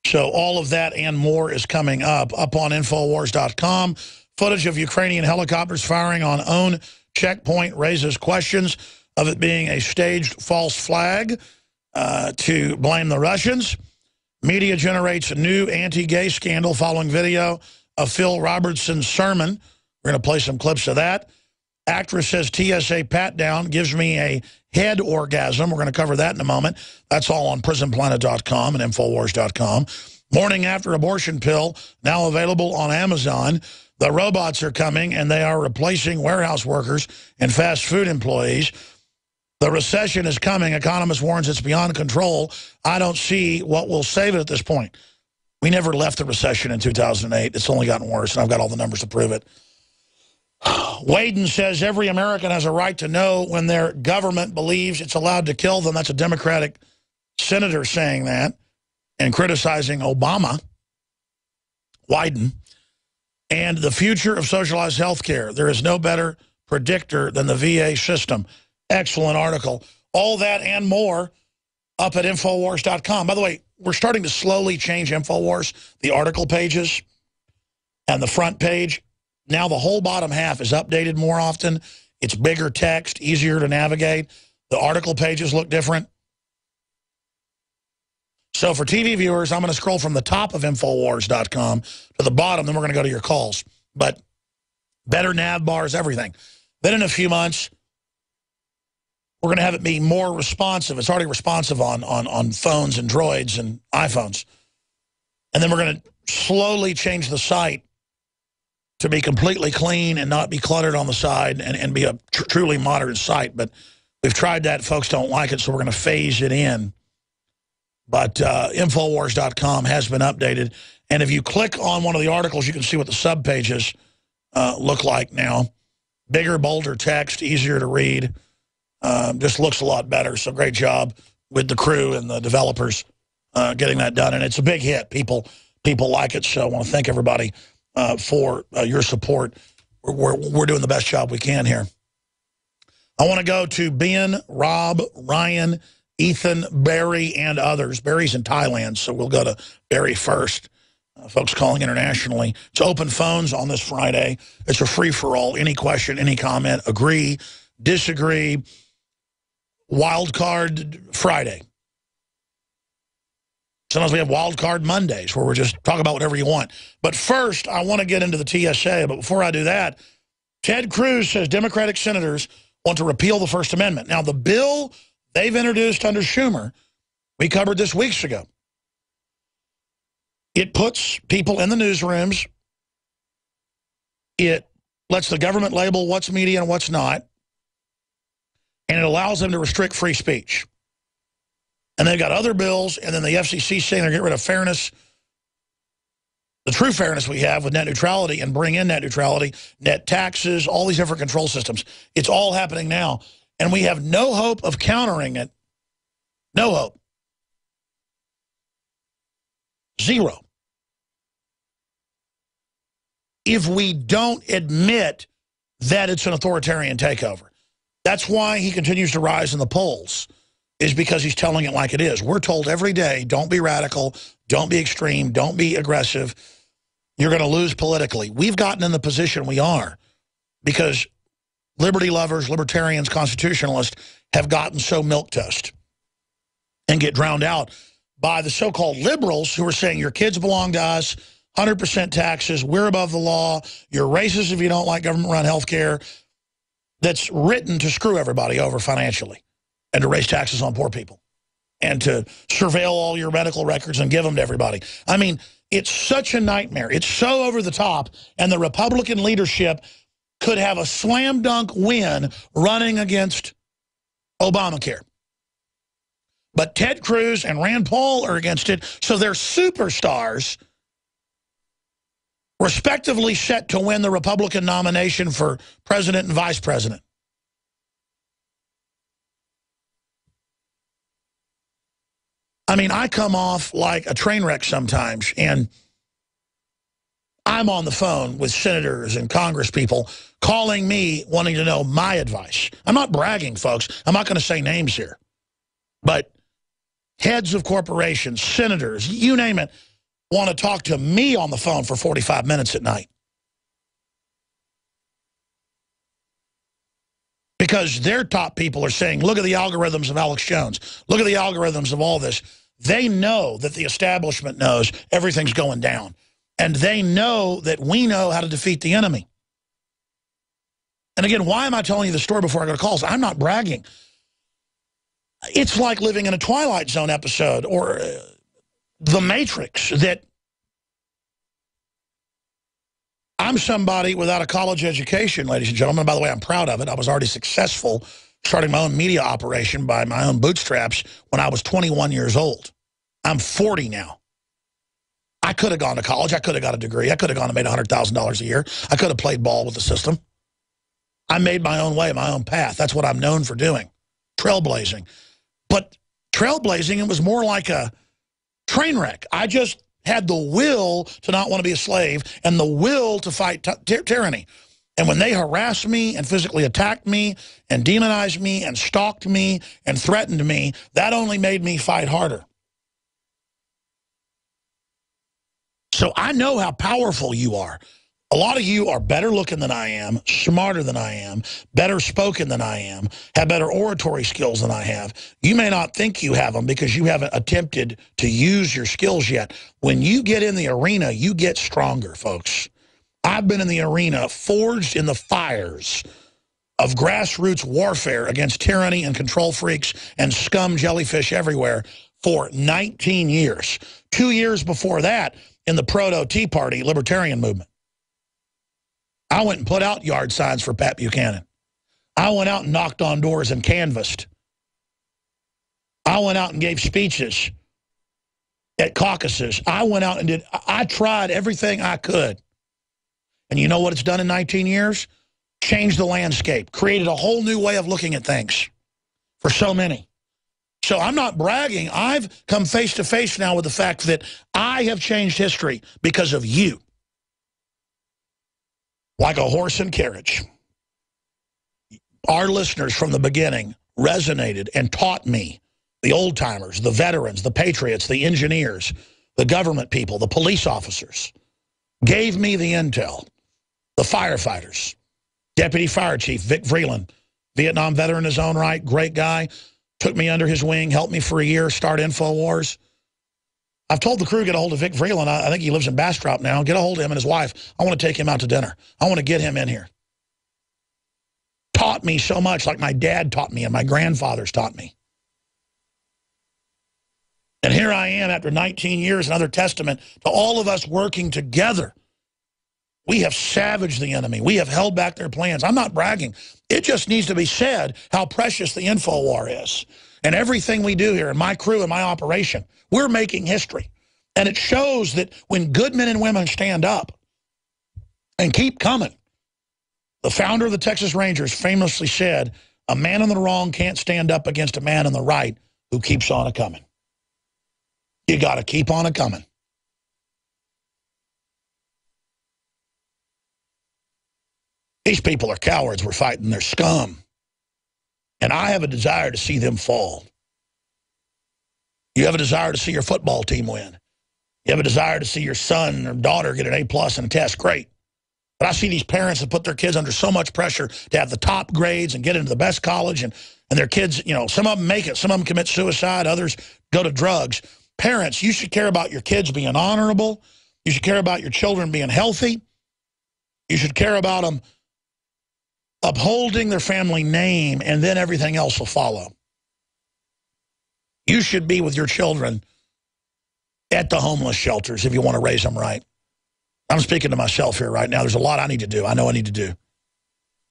So all of that and more is coming up on Infowars.com. Footage of Ukrainian helicopters firing on own checkpoint raises questions of it being a staged false flag to blame the Russians. Media generates a new anti-gay scandal following video of Phil Robertson's sermon. We're going to play some clips of that. Actress says TSA pat-down gives me a head orgasm. We're going to cover that in a moment. That's all on PrisonPlanet.com and Infowars.com. Morning after abortion pill, now available on Amazon. The robots are coming, and they are replacing warehouse workers and fast food employees. The recession is coming. Economist warns it's beyond control. I don't see what will save it at this point. We never left the recession in 2008. It's only gotten worse, and I've got all the numbers to prove it. Waden says every American has a right to know when their government believes it's allowed to kill them. That's a Democratic senator saying that and criticizing Obama. Wyden. And the future of socialized health care. There is no better predictor than the VA system. Excellent article. All that and more up at Infowars.com. By the way, we're starting to slowly change Infowars, the article pages and the front page. Now the whole bottom half is updated more often. It's bigger text, easier to navigate. The article pages look different. So for TV viewers, I'm going to scroll from the top of Infowars.com to the bottom, then we're going to go to your calls. But better nav bars, everything. Then in a few months, we're going to have it be more responsive. It's already responsive on phones and Droids and iPhones. And then we're going to slowly change the site to be completely clean and not be cluttered on the side and be a truly modern site. But We've tried that. Folks don't like it, so we're going to phase it in. But Infowars.com has been updated. And if you click on one of the articles, you can see what the subpages look like now. Bigger, bolder text, easier to read. Just looks a lot better. So great job with the crew and the developers getting that done. And it's a big hit. People like it. So I want to thank everybody for your support. We're doing the best job we can here. I want to go to Ben, Rob, Ryan, Ethan, Barry, and others. Barry's in Thailand, so we'll go to Barry first. Folks calling internationally. It's open phones on this Friday. It's a free-for-all. Any question, any comment, agree, disagree. Wild card Friday. Sometimes we have wild card Mondays where we're just talking about whatever you want. But first, I want to get into the TSA. But before I do that, Ted Cruz says Democratic senators want to repeal the First Amendment. Now, the bill they've introduced under Schumer, we covered this weeks ago. It puts people in the newsrooms. It lets the government label what's media and what's not. And it allows them to restrict free speech. And they've got other bills, and then the FCC saying they're getting rid of fairness, the true fairness we have with net neutrality, and bring in net neutrality, net taxes, all these different control systems. It's all happening now. And we have no hope of countering it. No hope. Zero. If we don't admit that it's an authoritarian takeover. That's why he continues to rise in the polls, is because he's telling it like it is. We're told every day, don't be radical, don't be extreme, don't be aggressive. You're going to lose politically. We've gotten in the position we are because liberty lovers, libertarians, constitutionalists have gotten so milquetoast and get drowned out by the so-called liberals who are saying your kids belong to us, 100% taxes, we're above the law, you're racist if you don't like government-run health care. That's written to screw everybody over financially and to raise taxes on poor people and to surveil all your medical records and give them to everybody. I mean, it's such a nightmare. It's so over the top, and the Republican leadership could have a slam dunk win running against Obamacare. But Ted Cruz and Rand Paul are against it, so they're superstars respectively set to win the Republican nomination for president and vice president. I mean, I come off like a train wreck sometimes, and I'm on the phone with senators and congresspeople calling me wanting to know my advice. I'm not bragging, folks. I'm not going to say names here. But heads of corporations, senators, you name it, want to talk to me on the phone for 45 minutes at night. Because their top people are saying, look at the algorithms of Alex Jones. Look at the algorithms of all this. They know that the establishment knows everything's going down. And they know that we know how to defeat the enemy. And again, why am I telling you the story before I go to calls? I'm not bragging. It's like living in a Twilight Zone episode or The Matrix, that I'm somebody without a college education, ladies and gentlemen. By the way, I'm proud of it. I was already successful starting my own media operation by my own bootstraps when I was 21 years old. I'm 40 now. I could have gone to college. I could have got a degree. I could have gone and made $100,000 a year. I could have played ball with the system. I made my own way, my own path. That's what I'm known for doing, trailblazing. But trailblazing, it was more like a train wreck. I just had the will to not want to be a slave and the will to fight tyranny. And when they harassed me and physically attacked me and demonized me and stalked me and threatened me, that only made me fight harder. So I know how powerful you are. A lot of you are better looking than I am, smarter than I am, better spoken than I am, have better oratory skills than I have. You may not think you have them because you haven't attempted to use your skills yet. When you get in the arena, you get stronger, folks. I've been in the arena, forged in the fires of grassroots warfare against tyranny and control freaks and scum jellyfish everywhere for 19 years. 2 years before that, in the proto-Tea Party libertarian movement. I went and put out yard signs for Pat Buchanan. I went out and knocked on doors and canvassed. I went out and gave speeches at caucuses. I went out and I tried everything I could. And you know what it's done in 19 years? Changed the landscape, created a whole new way of looking at things for so many. So I'm not bragging. I've come face to face now with the fact that I have changed history because of you. Like a horse and carriage. Our listeners from the beginning resonated and taught me, the old-timers, the veterans, the patriots, the engineers, the government people, the police officers, gave me the intel, the firefighters, Deputy Fire Chief Vic Vreeland, Vietnam veteran in his own right, great guy, took me under his wing, helped me for a year, start InfoWars. I've told the crew, get a hold of Vic Vreeland. I think he lives in Bastrop now. Get a hold of him and his wife. I want to take him out to dinner. I want to get him in here. Taught me so much like my dad taught me and my grandfathers taught me. And here I am after 19 years, another testament to all of us working together. We have savaged the enemy. We have held back their plans. I'm not bragging. It just needs to be said how precious the InfoWar is. And everything we do here, and my crew and my operation, we're making history. And it shows that when good men and women stand up and keep coming, the founder of the Texas Rangers famously said, a man in the wrong can't stand up against a man in the right who keeps on a-coming. You got to keep on a-coming. These people are cowards we're fighting. They're scum. And I have a desire to see them fall. You have a desire to see your football team win. You have a desire to see your son or daughter get an A+ in a test. Great. But I see these parents that put their kids under so much pressure to have the top grades and get into the best college. And their kids, you know, some of them make it. Some of them commit suicide. Others go to drugs. Parents, you should care about your kids being honorable. You should care about your children being healthy. You should care about them upholding their family name, and then everything else will follow. You should be with your children at the homeless shelters if you want to raise them right. I'm speaking to myself here right now. There's a lot I need to do. I know I need to do.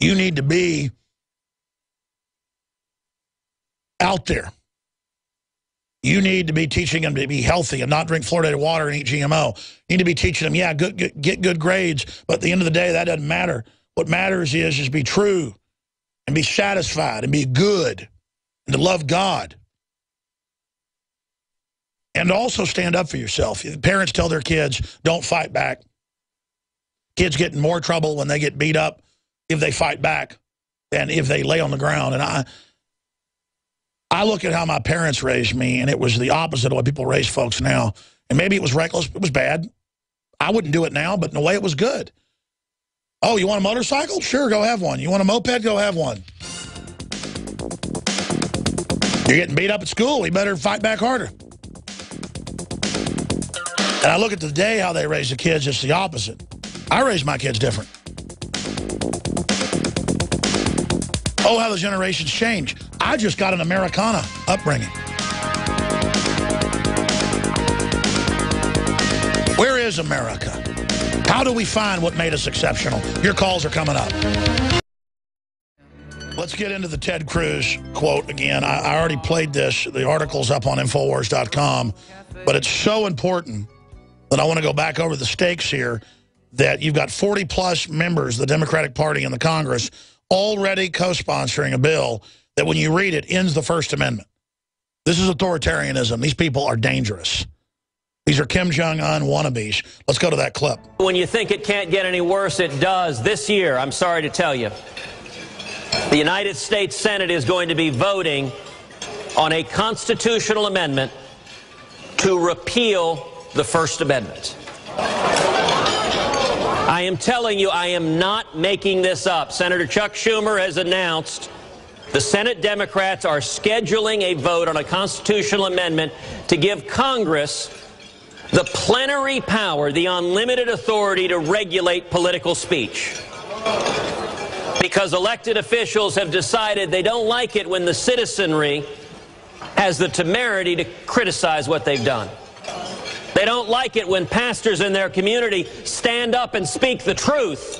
You need to be out there. You need to be teaching them to be healthy and not drink fluoridated water and eat GMO. You need to be teaching them, yeah, get good grades, but at the end of the day, that doesn't matter. What matters is be true and be satisfied and be good and to love God. And to also stand up for yourself. Parents tell their kids, don't fight back. Kids get in more trouble when they get beat up if they fight back than if they lay on the ground. And I look at how my parents raised me, and it was the opposite of what people raise folks now. And maybe it was reckless. It was bad. I wouldn't do it now, but in a way it was good. Oh, you want a motorcycle? Sure, go have one. You want a moped? Go have one. You're getting beat up at school. We better fight back harder. And I look at today how they raise the kids. It's the opposite. I raised my kids different. Oh, how the generations change. I just got an Americana upbringing. Where is America? How do we find what made us exceptional? Your calls are coming up. Let's get into the Ted Cruz quote again. I already played this. The article's up on Infowars.com. But it's so important that I want to go back over the stakes here, that you've got 40-plus members of the Democratic Party in the Congress already co-sponsoring a bill that, when you read it, ends the First Amendment. This is authoritarianism. These people are dangerous. These are Kim Jong-un wannabes. Let's go to that clip. When you think it can't get any worse, it does. This year, I'm sorry to tell you, the United States Senate is going to be voting on a constitutional amendment to repeal the First Amendment. I am telling you, I am not making this up. Senator Chuck Schumer has announced the Senate Democrats are scheduling a vote on a constitutional amendment to give Congress the plenary power, the unlimited authority to regulate political speech. Because elected officials have decided they don't like it when the citizenry has the temerity to criticize what they've done. They don't like it when pastors in their community stand up and speak the truth.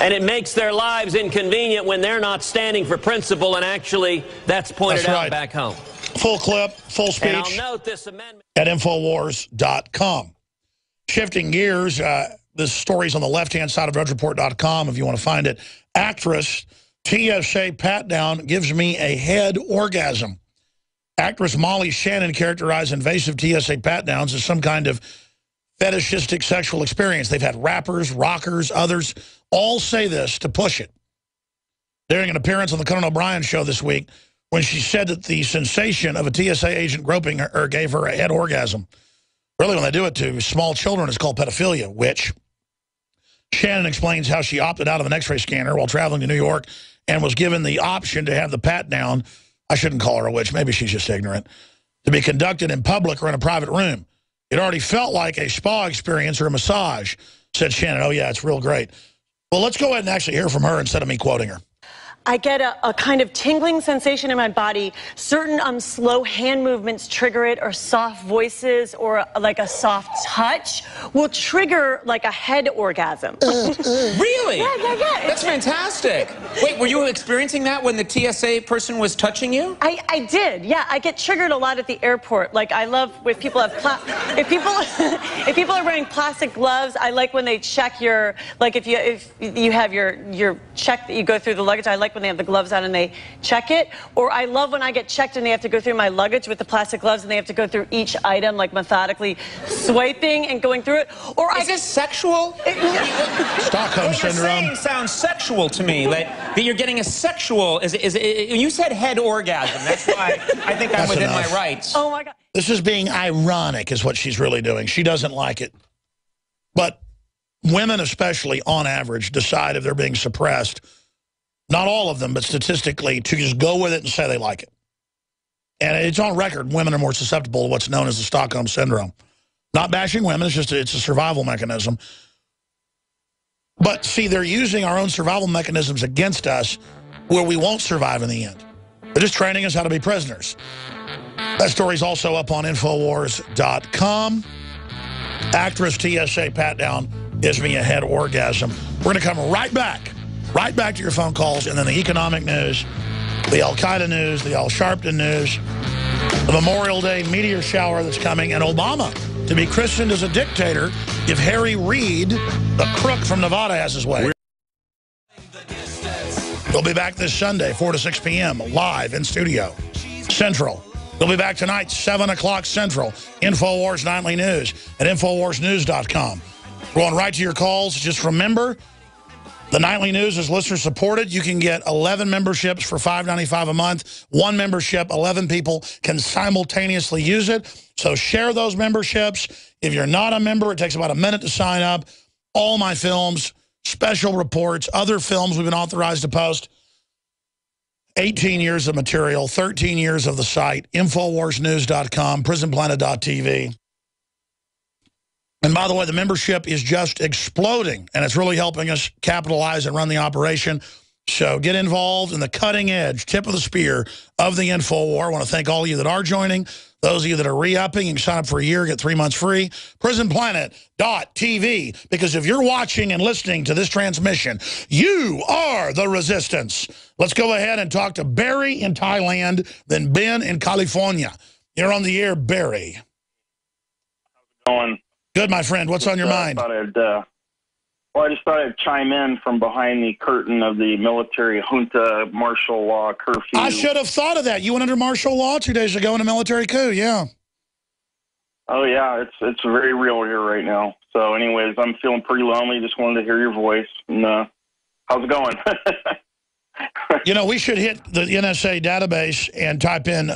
And it makes their lives inconvenient when they're not standing for principle, and actually that's pointed out back home. Full clip, full speech. And I'll note this amendment at Infowars.com. Shifting gears, this story's on the left-hand side of DrudgeReport.com if you want to find it. Actress TSA pat-down gives me a head orgasm. Actress Molly Shannon characterized invasive TSA pat-downs as some kind of fetishistic sexual experience. They've had rappers, rockers, others all say this to push it. During an appearance on the Conan O'Brien show this week, when she said that the sensation of a TSA agent groping her gave her a head orgasm. Really, when they do it to small children, it's called pedophilia, which Shannon explains how she opted out of an X-ray scanner while traveling to New York and was given the option to have the pat-down, I shouldn't call her a witch, maybe she's just ignorant, to be conducted in public or in a private room. It already felt like a spa experience or a massage, said Shannon. Oh, yeah, it's real great. Well, let's go ahead and actually hear from her instead of me quoting her. I get a kind of tingling sensation in my body. Certain slow hand movements trigger it, or soft voices, or like a soft touch will trigger like a head orgasm. Really? Yeah. That's fantastic. Wait, were you experiencing that when the TSA person was touching you? I did. Yeah, I get triggered a lot at the airport. Like, I love when people have if people are wearing plastic gloves. I like when they check your, like, if you have your check that you go through the luggage. I like when they have the gloves on and they check it. Or I love when I get checked and they have to go through my luggage with the plastic gloves and they have to go through each item, like methodically swiping and going through it. Or Is this sexual? Stockholm What you're syndrome. saying sounds sexual to me. Like, that you're getting a sexual. You said head orgasm. That's why I think I'm within my rights. Oh my God. This is being ironic is what she's really doing. She doesn't like it. But women especially, on average, decide if they're being suppressed. Not all of them, but statistically, to just go with it and say they like it. And it's on record, women are more susceptible to what's known as the Stockholm Syndrome. Not bashing women, it's a survival mechanism. But see, they're using our own survival mechanisms against us where we won't survive in the end. They're just training us how to be prisoners. That story's also up on Infowars.com. Actress TSA pat-down gives me a head orgasm. We're going to come right back to your phone calls, and then the economic news, the Al-Qaeda news, the Al-Sharpton news, the Memorial Day meteor shower that's coming, and Obama to be christened as a dictator if Harry Reid, the crook from Nevada, has his way. We'll be back this Sunday, 4 to 6 p.m., live in studio, Central. We'll be back tonight, 7 o'clock Central, InfoWars Nightly News at InfoWarsNews.com. Going right to your calls. Just remember, the Nightly News is listener-supported. You can get 11 memberships for $5.95 a month. One membership, 11 people can simultaneously use it. So share those memberships. If you're not a member, it takes about a minute to sign up. All my films, special reports, other films we've been authorized to post. 18 years of material, 13 years of the site, InfoWarsNews.com, PrisonPlanet.tv. And by the way, the membership is just exploding, and it's really helping us capitalize and run the operation. So get involved in the cutting edge, tip of the spear of the InfoWar. I want to thank all of you that are joining. Those of you that are re-upping, you can sign up for a year, get 3 months free. PrisonPlanet.tv, because if you're watching and listening to this transmission, you are the resistance. Let's go ahead and talk to Barry in Thailand, then Ben in California. You're on the air, Barry. How's it going? Good, my friend. What's on your mind? I just thought I'd chime in from behind the curtain of the military junta martial law curfew. I should have thought of that. You went under martial law 2 days ago in a military coup, yeah. Oh, yeah, it's very real here right now. So anyways, I'm feeling pretty lonely. Just wanted to hear your voice. And how's it going? You know, we should hit the NSA database and type in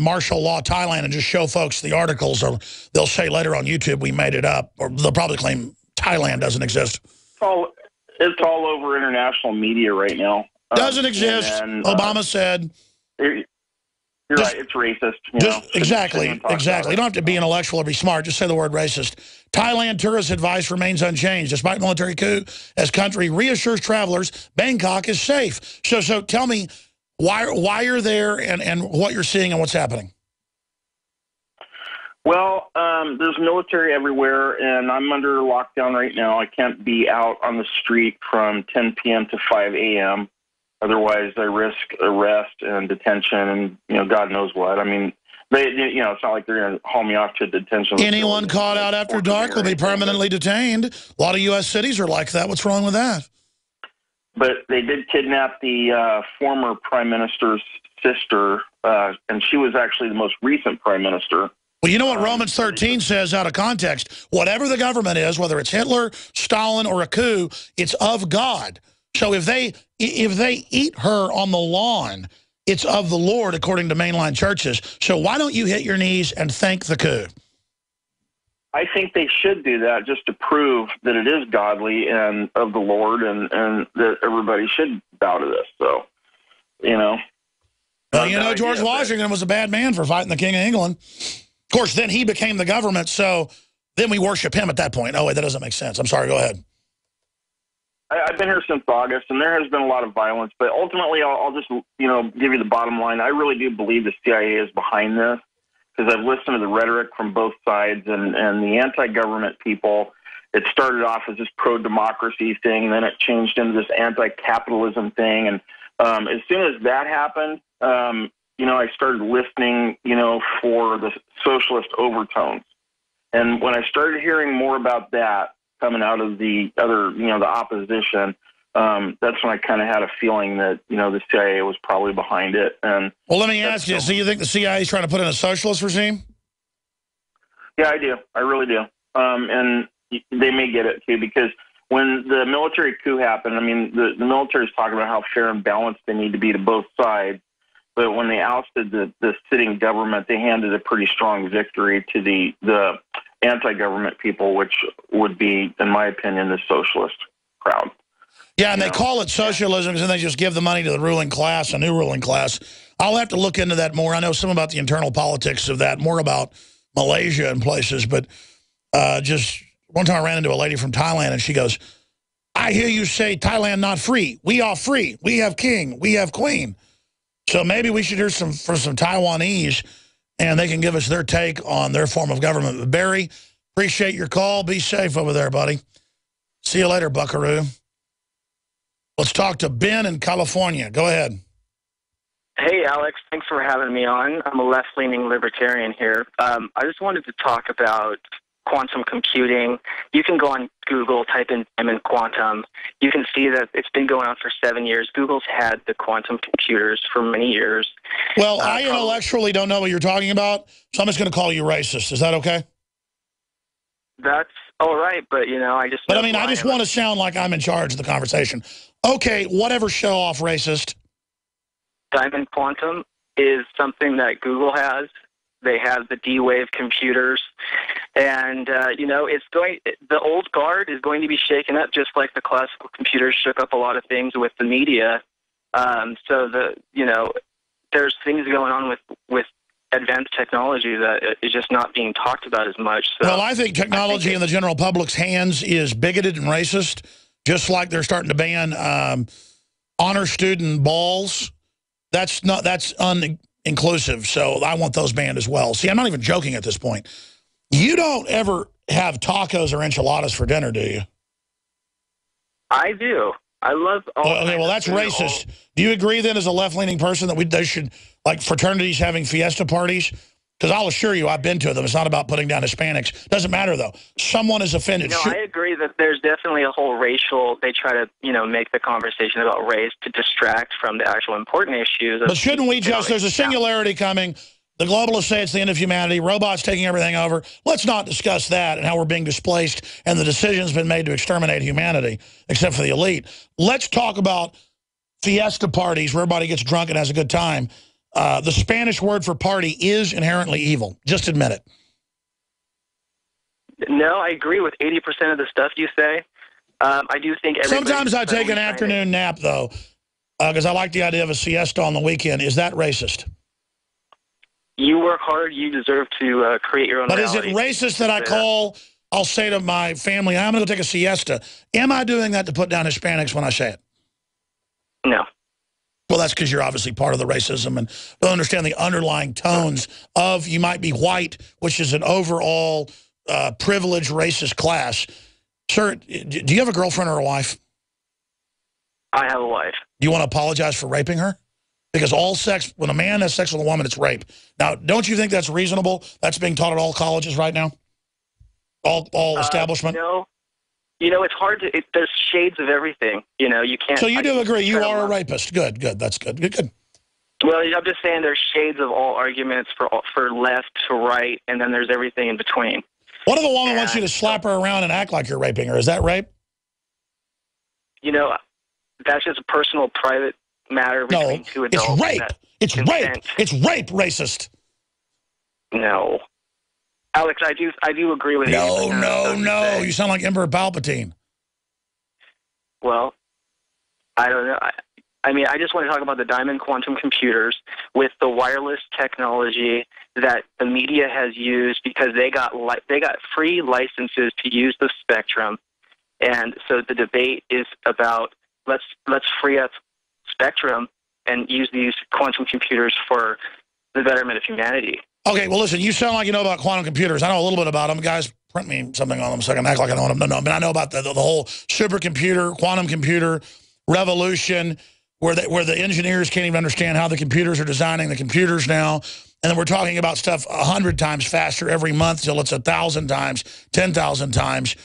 martial law Thailand and just show folks the articles, or they'll say later on YouTube we made it up, or they'll probably claim Thailand doesn't exist. It's all over international media right now. Doesn't exist. And, Obama said. You're right, it's racist. Exactly. You don't have to be intellectual or be smart. Just say the word racist. Thailand tourist advice remains unchanged. Despite military coup, as country reassures travelers, Bangkok is safe. So tell me why you're there and what you're seeing and what's happening. Well, there's military everywhere, and I'm under lockdown right now. I can't be out on the street from 10 p.m. to 5 a.m. Otherwise, I risk arrest and detention, and God knows what. I mean, it's not like they're going to haul me off to detention. Anyone caught out after dark will be permanently detained. A lot of U.S. cities are like that. What's wrong with that? But they did kidnap the former prime minister's sister, and she was actually the most recent prime minister. Well, you know what Romans 13 says out of context? Whatever the government is, whether it's Hitler, Stalin, or a coup, it's of God. So if they eat her on the lawn, it's of the Lord, according to mainline churches. So why don't you hit your knees and thank the coup? I think they should do that just to prove that it is godly and of the Lord, and that everybody should bow to this. So, Well, George Washington was a bad man for fighting the King of England. Of course, then he became the government, so then we worship him at that point. Oh, wait, that doesn't make sense. I'm sorry, go ahead. I've been here since August, and there has been a lot of violence. But ultimately, I'll just, give you the bottom line. I really do believe the CIA is behind this, because I've listened to the rhetoric from both sides, and the anti-government people. It started off as this pro-democracy thing, and then it changed into this anti-capitalism thing. And as soon as that happened, I started listening, for the socialist overtones. And when I started hearing more about that coming out of the other, the opposition, that's when I kind of had a feeling that, the CIA was probably behind it. And well, let me ask you, so you think the CIA is trying to put in a socialist regime? Yeah, I do. I really do. And they may get it, too, because when the military coup happened, I mean, the military is talking about how fair and balanced they need to be to both sides. But when they ousted the sitting government, they handed a pretty strong victory to the anti-government people, which would be, in my opinion, the socialist crowd. Yeah, and they call it socialism, and they just give the money to the ruling class, a new ruling class. I'll have to look into that more. I know some about the internal politics of that, more about Malaysia and places. But just one time I ran into a lady from Thailand, and she goes, I hear you say Thailand not free. We are free. We have king. We have queen. So maybe we should hear from some Taiwanese, and they can give us their take on their form of government. But Barry, appreciate your call. Be safe over there, buddy. See you later, buckaroo. Let's talk to Ben in California. Go ahead. Hey, Alex. Thanks for having me on. I'm a left-leaning libertarian here. I just wanted to talk about quantum computing. You can go on Google, type in diamond quantum. You can see that it's been going on for 7 years. Google's had the quantum computers for many years. Well, I intellectually don't know what you're talking about, so I'm just going to call you racist. Is that okay? That's all right, but, I just... But, I mean, I just want to sound like I'm in charge of the conversation. Okay, whatever, show off, racist. Diamond quantum is something that Google has. They have the D-Wave computers. And, the old guard is going to be shaken up just like the classical computers shook up a lot of things with the media. There's things going on with advanced technology that is just not being talked about as much. So well, I think technology in the general public's hands is bigoted and racist, just like they're starting to ban honor student balls. That's uninclusive, so I want those banned as well. See, I'm not even joking at this point. You don't ever have tacos or enchiladas for dinner, do you? I do. I love all... Okay, well, that's racist. Do you agree, then, as a left-leaning person, that they should, like, fraternities having fiesta parties? Because I'll assure you, I've been to them. It's not about putting down Hispanics. Doesn't matter, though. Someone is offended. I agree that there's definitely a whole racial... They try to, make the conversation about race to distract from the actual important issues. But shouldn't we just... There's a singularity coming. The globalists say it's the end of humanity. Robots taking everything over. Let's not discuss that and how we're being displaced and the decision's been made to exterminate humanity, except for the elite. Let's talk about fiesta parties where everybody gets drunk and has a good time. The Spanish word for party is inherently evil. Just admit it. No, I agree with 80% of the stuff you say. I do think... Sometimes I take an afternoon nap, though, because I like the idea of a siesta on the weekend. Is that racist? You work hard, you deserve to create your own reality. But is it racist that I'll say to my family, I'm going to go take a siesta? Am I doing that to put down Hispanics when I say it? No. Well, that's because you're obviously part of the racism and don't understand the underlying tones of, you might be white, which is an overall privileged racist class. Sir, do you have a girlfriend or a wife? I have a wife. Do you want to apologize for raping her? Because all sex, when a man has sex with a woman, it's rape. Now, don't you think that's reasonable? That's being taught at all colleges right now? All establishment? You know, it's hard to, there's shades of everything. You know, you can't. So you do agree you are a rapist. Good, that's good. Good. Well, I'm just saying there's shades of all arguments for left to right, and then there's everything in between. What if a woman wants you to slap her around and act like you're raping her? Is that rape? You know, that's just a personal, private matter between two adults. It's rape. It's rape. It's rape, racist. No. Alex, I do agree with you. No. You sound like Emperor Palpatine. Well, I don't know. I mean, I just want to talk about the diamond quantum computers with the wireless technology that the media has used because they got free licenses to use the spectrum, and so the debate is about let's free up spectrum and use these quantum computers for the betterment of humanity. Okay, well, listen, you sound like you know about quantum computers. I know a little bit about them. Guys, print me something on them so I can act like I know them. No, but I know about the whole supercomputer, quantum computer revolution, where the engineers can't even understand how the computers are designing the computers now. And then we're talking about stuff 100 times faster every month till it's 1,000 times, 10,000 times.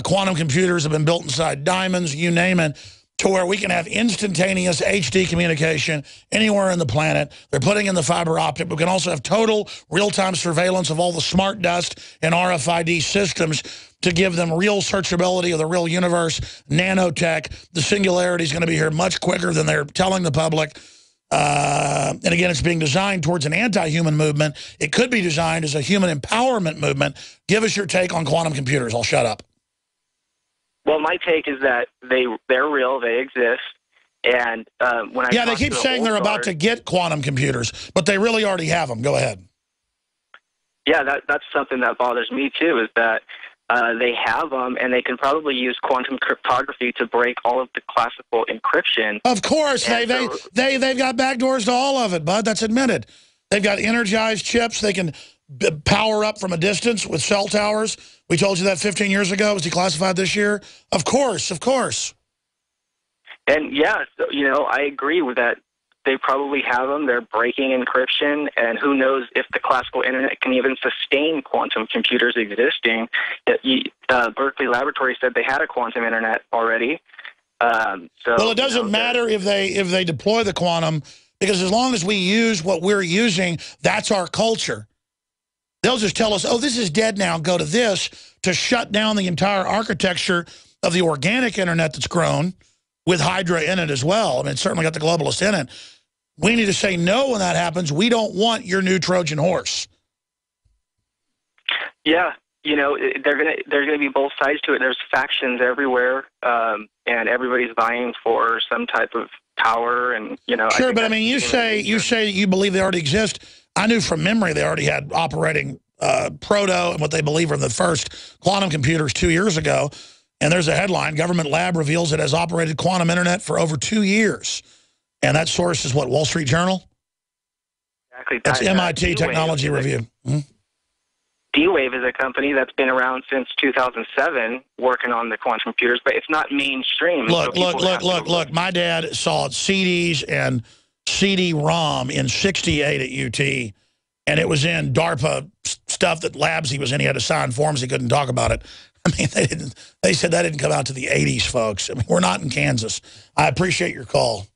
Quantum computers have been built inside diamonds, you name it, to where we can have instantaneous HD communication anywhere in the planet. They're putting in the fiber optic. We can also have total real-time surveillance of all the smart dust and RFID systems to give them real searchability of the real universe, nanotech. The singularity is going to be here much quicker than they're telling the public. And again, it's being designed towards an anti-human movement. It could be designed as a human empowerment movement. Give us your take on quantum computers. I'll shut up. Well, my take is that they're real, they exist, and when they keep saying they're about to get quantum computers, but they really already have them. Go ahead. Yeah, that's something that bothers me too. Is that they have them, and they can probably use quantum cryptography to break all of the classical encryption. Of course, they've got backdoors to all of it, bud. That's admitted. They've got energized chips. They can power up from a distance with cell towers. We told you that 15 years ago. It was declassified this year. Of course. And yeah, so, you know, I agree with that. They probably have them. They're breaking encryption, and who knows if the classical internet can even sustain quantum computers existing. Berkeley Laboratory said they had a quantum internet already. Well, it doesn't matter if they deploy the quantum, because as long as we use what we're using, that's our culture. They'll just tell us, oh, this is dead now, go to this, to shut down the entire architecture of the organic internet that's grown, with Hydra in it as well. I mean, it's certainly got the globalists in it. We need to say no when that happens. We don't want your new Trojan horse. Yeah, you know, they're gonna be both sides to it. There's factions everywhere, and everybody's vying for some type of power. And you know, sure, but I mean, you say you believe they already exist. I knew from memory they already had operating proto and what they believe are the first quantum computers 2 years ago. And there's a headline: government lab reveals it has operated quantum internet for over 2 years. And that source is what, Wall Street Journal? Exactly. That's MIT Technology Review. D-Wave is a company that's been around since 2007 working on the quantum computers, but it's not mainstream. Look. My dad saw CDs and CD-ROM in '68 at UT, and it was in DARPA stuff that labs he was in. He had to sign forms. He couldn't talk about it. I mean, they said that didn't come out to the 80s, folks. I mean, we're not in Kansas. I appreciate your call.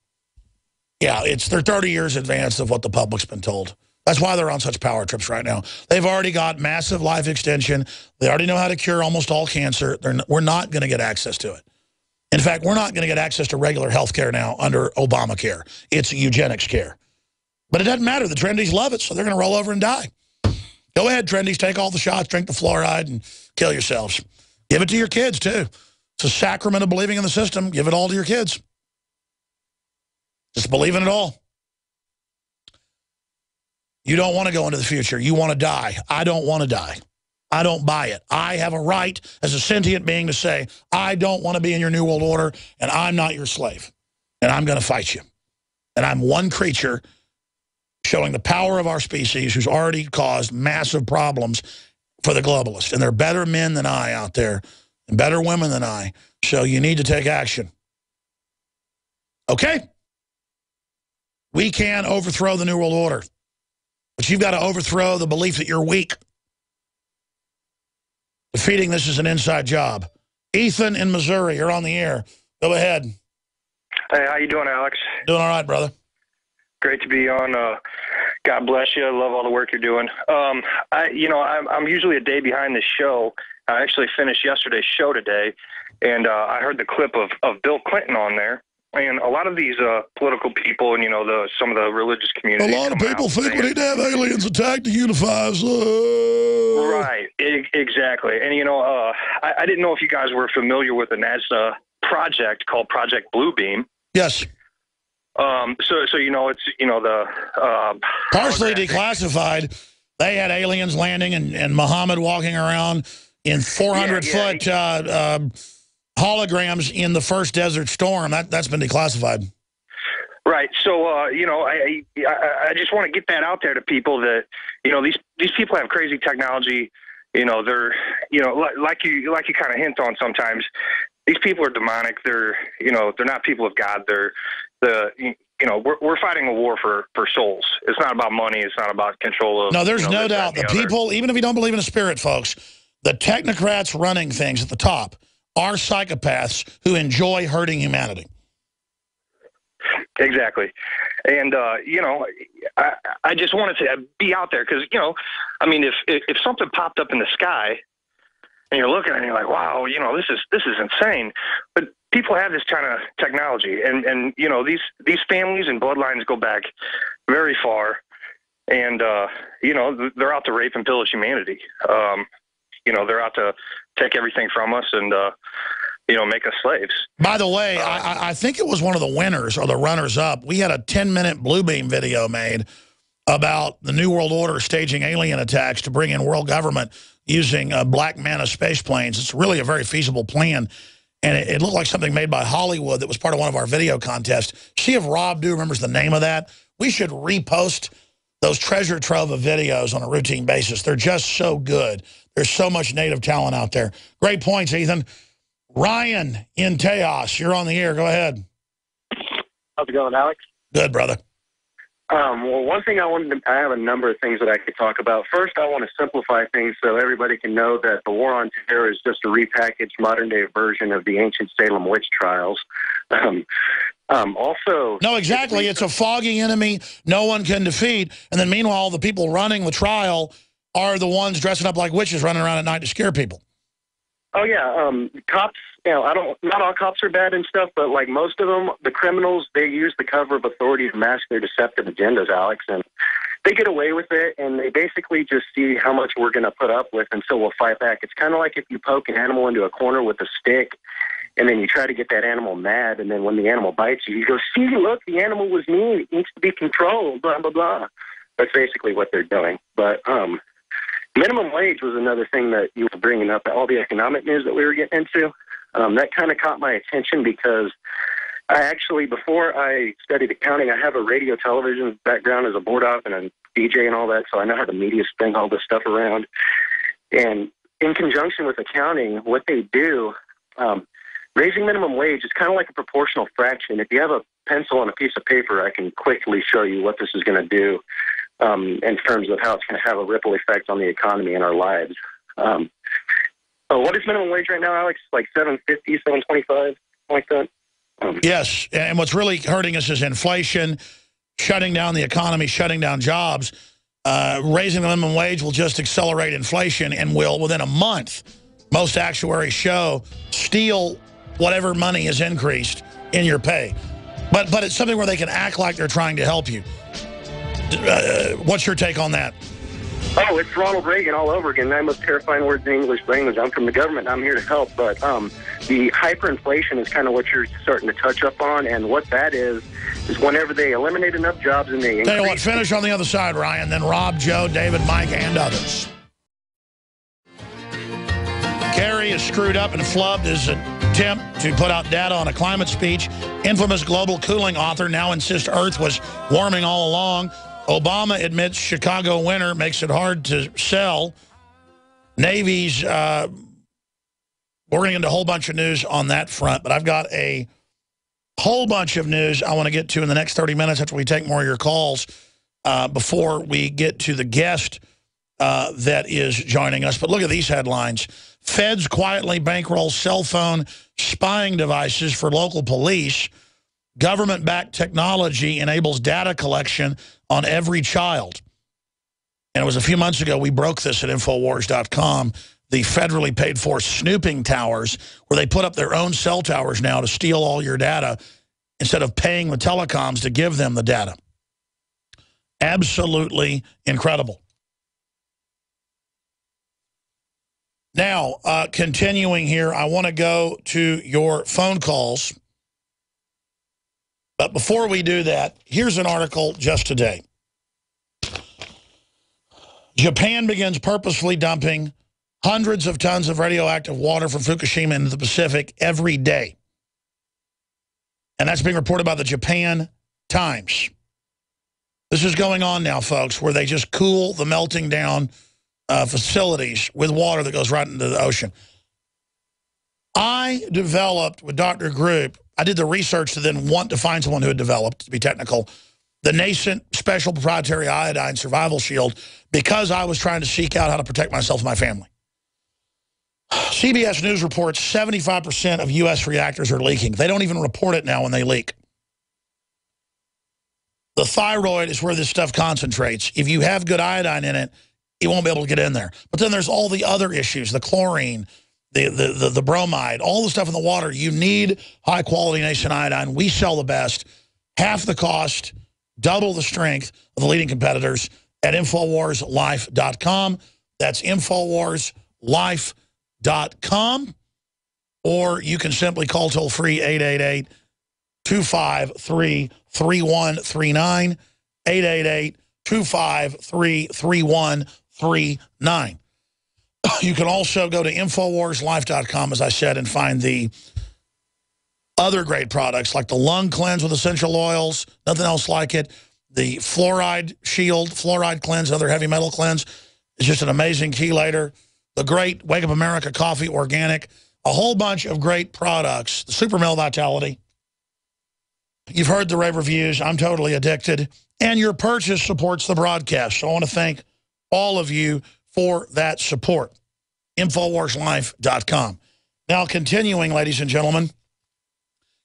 Yeah, they're 30 years advanced of what the public's been told. That's why they're on such power trips right now. They've already got massive life extension. They already know how to cure almost all cancer. We're not going to get access to it. In fact, we're not going to get access to regular health care now under Obamacare. It's eugenics care. But it doesn't matter. The trendies love it, so they're going to roll over and die. Go ahead, trendies. Take all the shots, drink the fluoride, and kill yourselves. Give it to your kids, too. It's a sacrament of believing in the system. Give it all to your kids. Just believe in it all. You don't want to go into the future. You want to die. I don't want to die. I don't buy it. I have a right as a sentient being to say, I don't want to be in your New World Order, and I'm not your slave. And I'm going to fight you. And I'm one creature showing the power of our species who's already caused massive problems for the globalists. And there are better men than I out there and better women than I. So you need to take action. Okay? We can overthrow the New World Order. But you've got to overthrow the belief that you're weak. Defeating this is an inside job. Ethan in Missouri, you're on the air. Go ahead. Hey, how you doing, Alex? Doing all right, brother. Great to be on. God bless you. I love all the work you're doing. I'm usually a day behind the show. I actually finished yesterday's show today, and I heard the clip of Bill Clinton on there. And a lot of these political people and, some of the religious communities. A lot of people think we need to have aliens attack to unify us. Right, exactly. And, I didn't know if you guys were familiar with the NASA project called Project Bluebeam. Yes. So it's, the... partially declassified. They had aliens landing and Muhammad walking around in 400-foot... holograms in the first Desert Storm. That's been declassified. Right. So, I just want to get that out there to people that, these people have crazy technology. They're, like you kind of hint on sometimes, these people are demonic. They're not people of God. We're fighting a war for souls. It's not about money. It's not about control of... No, there's no doubt. The people, even if you don't believe in a spirit, folks, the technocrats running things at the top are psychopaths who enjoy hurting humanity. Exactly. And, I just wanted to be out there because, if something popped up in the sky and you're looking at it and you're like, wow, this is insane. But people have this kind of technology and these families and bloodlines go back very far. And, they're out to rape and pillage humanity. They're out to take everything from us and, make us slaves. By the way, I think it was one of the winners or the runners-up. We had a 10-minute Bluebeam video made about the New World Order staging alien attacks to bring in world government using Black Manta space planes. It's really a very feasible plan. And it looked like something made by Hollywood that was part of one of our video contests. See if Rob Dew remembers the name of that. We should repost those treasure trove of videos on a routine basis. They're just so good. There's so much native talent out there. Great points, Ethan. Ryan in Tejas, you're on the air. Go ahead. How's it going, Alex? Good, brother. Well, one thing I have a number of things that I could talk about. First, I want to simplify things so everybody can know that the War on Terror is just a repackaged modern-day version of the ancient Salem witch trials. Also... No, exactly. It's a foggy enemy no one can defeat. And then meanwhile, the people running the trial are the ones dressing up like witches running around at night to scare people. Oh, yeah. Cops, not all cops are bad and stuff, but like most of them, the criminals, they use the cover of authority to mask their deceptive agendas, Alex, and they get away with it, and they basically just see how much we're going to put up with, and so we'll fight back. It's kind of like if you poke an animal into a corner with a stick, and then you try to get that animal mad, and then when the animal bites you, you go, see, look, the animal was mean. It needs to be controlled, blah, blah, blah. That's basically what they're doing. But minimum wage was another thing that you were bringing up, all the economic news that we were getting into. That kind of caught my attention because I actually, before I studied accounting, I have a radio television background as a board op and a DJ and all that, so I know how the media spins all this stuff around. And in conjunction with accounting, what they do, raising minimum wage is kind of like a proportional fraction. If you have a pencil and a piece of paper, I can quickly show you what this is going to do in terms of how it's going to have a ripple effect on the economy and our lives. What is minimum wage right now, Alex? Like $7.50, $7.25, like that? Yes, and what's really hurting us is inflation, shutting down the economy, shutting down jobs. Raising the minimum wage will just accelerate inflation and will, within a month, most actuaries show, steal whatever money is increased in your pay. But it's something where they can act like they're trying to help you. What's your take on that? Oh, it's Ronald Reagan all over again. The most terrifying words in the English language. I'm from the government. I'm here to help. But the hyperinflation is kind of what you're starting to touch up on. And what that is whenever they eliminate enough jobs and they increase... Tell you what, finish on the other side, Ryan. Then Rob, Joe, David, Mike, and others. Kerry is screwed up and flubbed his attempt to put out data on a climate speech. Infamous global cooling author now insists Earth was warming all along. Obama admits Chicago winter makes it hard to sell. Navy's, we're going to get into a whole bunch of news on that front, but I've got a whole bunch of news I want to get to in the next 30 minutes after we take more of your calls before we get to the guest that is joining us. But look at these headlines. Feds quietly bankroll cell phone spying devices for local police. Government-backed technology enables data collection on every child. And it was a few months ago we broke this at Infowars.com, the federally paid-for snooping towers, where they put up their own cell towers now to steal all your data instead of paying the telecoms to give them the data. Absolutely incredible. Now, continuing here, I want to go to your phone calls. But before we do that, here's an article just today. Japan begins purposefully dumping hundreds of tons of radioactive water from Fukushima into the Pacific every day. And that's being reported by the Japan Times. This is going on now, folks, where they just cool the melting down facilities with water that goes right into the ocean. I developed with Dr. Group, I did the research to then want to find someone who had developed, to be technical, the nascent special proprietary iodine survival shield because I was trying to seek out how to protect myself and my family. CBS News reports 75% of U.S. reactors are leaking. They don't even report it now when they leak. The thyroid is where this stuff concentrates. If you have good iodine in it, it won't be able to get in there. But then there's all the other issues, the chlorine, the bromide, all the stuff in the water. You need high-quality nascent iodine. We sell the best, half the cost, double the strength of the leading competitors at InfoWarsLife.com. That's InfoWarsLife.com. Or you can simply call toll-free 888-253-3139, 888-253-3139. You can also go to InfoWarsLife.com, as I said, and find the other great products like the lung cleanse with essential oils, nothing else like it. The fluoride shield, fluoride cleanse, other heavy metal cleanse is just an amazing chelator. The great Wake Up America coffee, organic, a whole bunch of great products. The Super Male Vitality. You've heard the rave reviews. I'm totally addicted. And your purchase supports the broadcast. So I want to thank all of you for that support. InfoWarsLife.com. Now, continuing, ladies and gentlemen,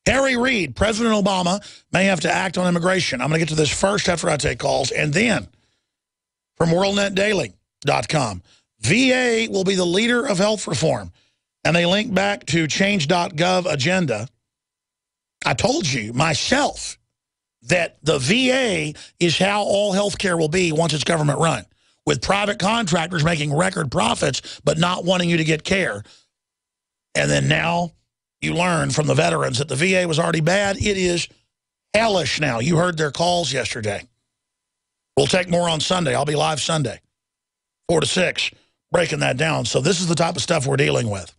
Harry Reid, President Obama, may have to act on immigration. I'm going to get to this first after I take calls. And then, from WorldNetDaily.com, VA will be the leader of health reform. And they link back to Change.gov agenda. I told you, myself, that the VA is how all health care will be once it's government run, with private contractors making record profits but not wanting you to get care. And then now you learn from the veterans that the VA was already bad. It is hellish now. You heard their calls yesterday. We'll take more on Sunday. I'll be live Sunday, 4 to 6, breaking that down. So this is the type of stuff we're dealing with.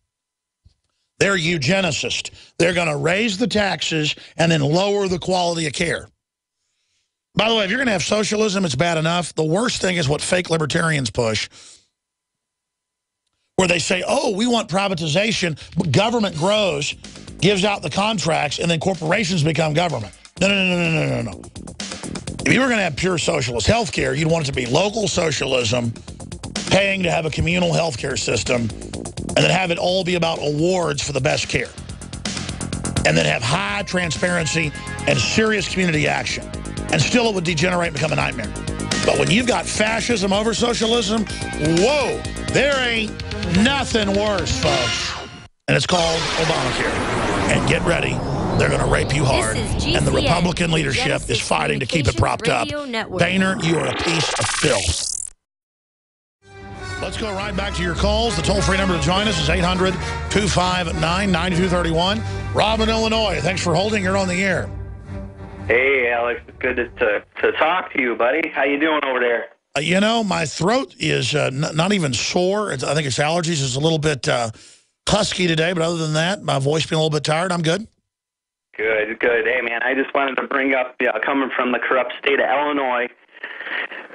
They're eugenicists. They're going to raise the taxes and then lower the quality of care. By the way, if you're going to have socialism, it's bad enough. The worst thing is what fake libertarians push, where they say, oh, we want privatization, but government grows, gives out the contracts, and then corporations become government. No. If you were going to have pure socialist health care, you'd want it to be local socialism, paying to have a communal health care system, and then have it all be about awards for the best care. And then have high transparency and serious community action. And still it would degenerate and become a nightmare. But when you've got fascism over socialism, whoa, there ain't nothing worse, folks. And it's called Obamacare. And get ready, they're going to rape you hard. And the Republican leadership is fighting to keep it propped up. Boehner, you are a piece of filth. Let's go right back to your calls. The toll-free number to join us is 800-259-9231. Rob in Illinois, thanks for holding. You're on the air. Hey, Alex. It's good to talk to you, buddy. How you doing over there? You know, my throat is not even sore. I think it's allergies. It's a little bit husky today, but other than that, my voice being a little bit tired, I'm good. Good, good. Hey, man, I just wanted to bring up, coming from the corrupt state of Illinois,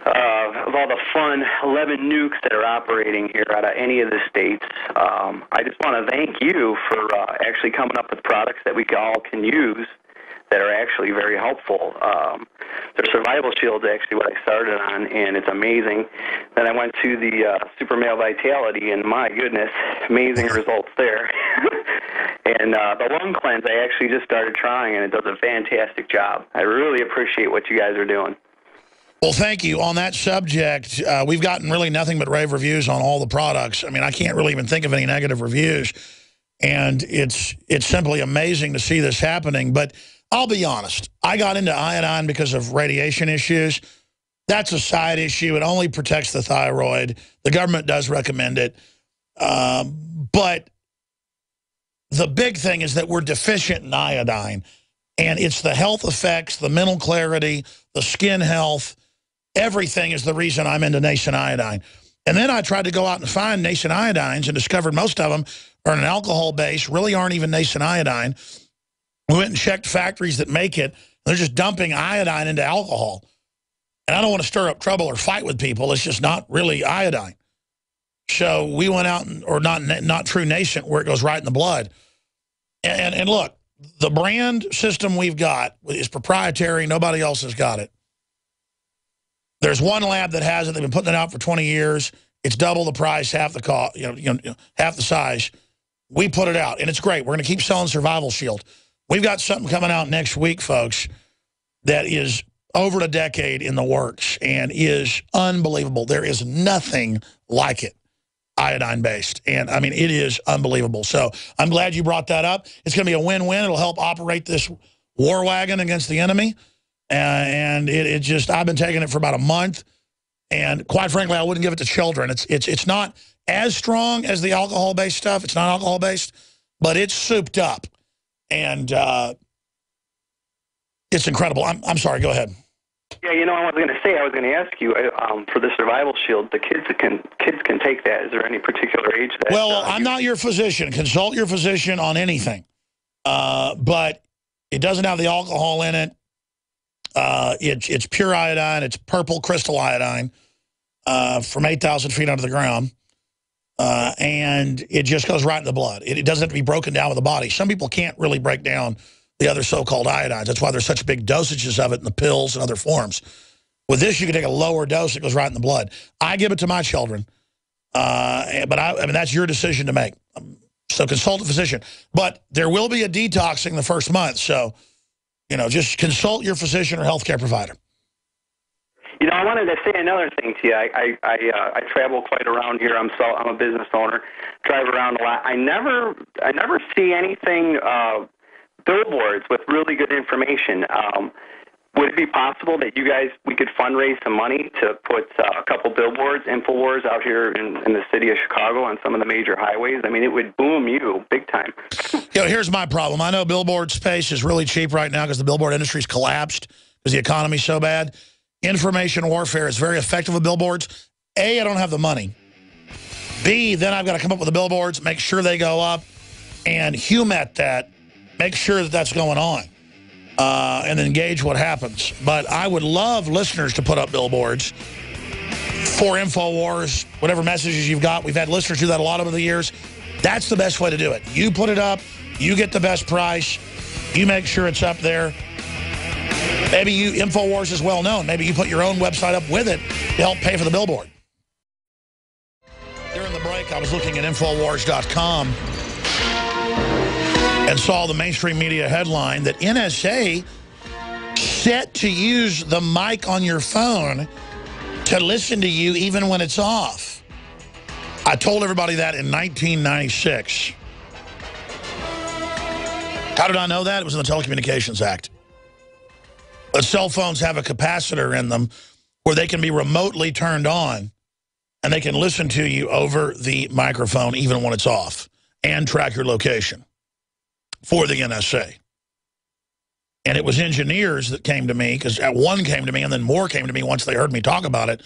of all the fun 11 nukes that are operating here out of any of the states, I just want to thank you for actually coming up with products that we all can use that are actually very helpful. Their survival shield is actually what I started on, and it's amazing. Then I went to the Super Male Vitality, and my goodness, amazing results there. And the lung cleanse, I actually just started trying, and it does a fantastic job. I really appreciate what you guys are doing. Well, thank you. On that subject, we've gotten really nothing but rave reviews on all the products. I mean, I can't really even think of any negative reviews, and it's simply amazing to see this happening. But I'll be honest, I got into iodine because of radiation issues. That's a side issue. It only protects the thyroid. The government does recommend it. But the big thing is that we're deficient in iodine, and it's the health effects, the mental clarity, the skin health, everything is the reason I'm into nascent iodine. And then I tried to go out and find nascent iodines and discovered most of them are an alcohol base, really aren't even nascent iodine. We went and checked factories that make it. They're just dumping iodine into alcohol. And I don't want to stir up trouble or fight with people. It's just not really iodine. So we went out, or not true nascent, where it goes right in the blood. And look, the brand system we've got is proprietary. Nobody else has got it. There's one lab that has it. They've been putting it out for 20 years. It's double the price, half the cost, half the size. We put it out, and it's great. We're going to keep selling Survival Shield. We've got something coming out next week, folks, that is over a decade in the works and is unbelievable. There is nothing like it, iodine-based. And, I mean, it is unbelievable. So I'm glad you brought that up. It's going to be a win-win. It'll help operate this war wagon against the enemy. And it just, I've been taking it for about a month. And quite frankly, I wouldn't give it to children. It's not as strong as the alcohol-based stuff. It's not alcohol-based, but it's souped up. And it's incredible. I'm sorry, go ahead. Yeah, I was going to say, I was going to ask you, for the Survival Shield, the kids can take that. Is there any particular age that... Well, I'm not your physician. Consult your physician on anything. But it doesn't have the alcohol in it. It's pure iodine. It's purple crystal iodine from 8,000 feet under the ground. And it just goes right in the blood. It doesn't have to be broken down with the body. Some people can't really break down the other so-called iodines. That's why there's such big dosages of it in the pills and other forms. With this, you can take a lower dose. It goes right in the blood. I give it to my children. But I mean, that's your decision to make. So consult a physician. But there will be a detoxing the first month. So, just consult your physician or healthcare provider. I wanted to say another thing to you. I travel quite around here. I'm a business owner. Drive around a lot. I never see anything, billboards with really good information. Would it be possible that we could fundraise some money to put a couple billboards, InfoWars, out here in the city of Chicago on some of the major highways? I mean, it would boom you big time. Here's my problem. I know billboard space is really cheap right now because the billboard industry's collapsed because the economy's so bad. Information warfare is very effective with billboards. A, I don't have the money. B, then I've got to come up with the billboards, make sure they go up, and humet that, make sure that that's going on, and then gauge what happens. But I would love listeners to put up billboards for InfoWars, whatever messages you've got. We've had listeners do that a lot over the years. That's the best way to do it. You put it up, you get the best price, you make sure it's up there. Maybe InfoWars is well known. Maybe you put your own website up with it to help pay for the billboard. During the break, I was looking at Infowars.com and saw the mainstream media headline that NSA set to use the mic on your phone to listen to you even when it's off. I told everybody that in 1996. How did I know that? It was in the Telecommunications Act. But cell phones have a capacitor in them where they can be remotely turned on and they can listen to you over the microphone even when it's off and track your location for the NSA. And it was engineers that came to me, because one came to me and then more came to me once they heard me talk about it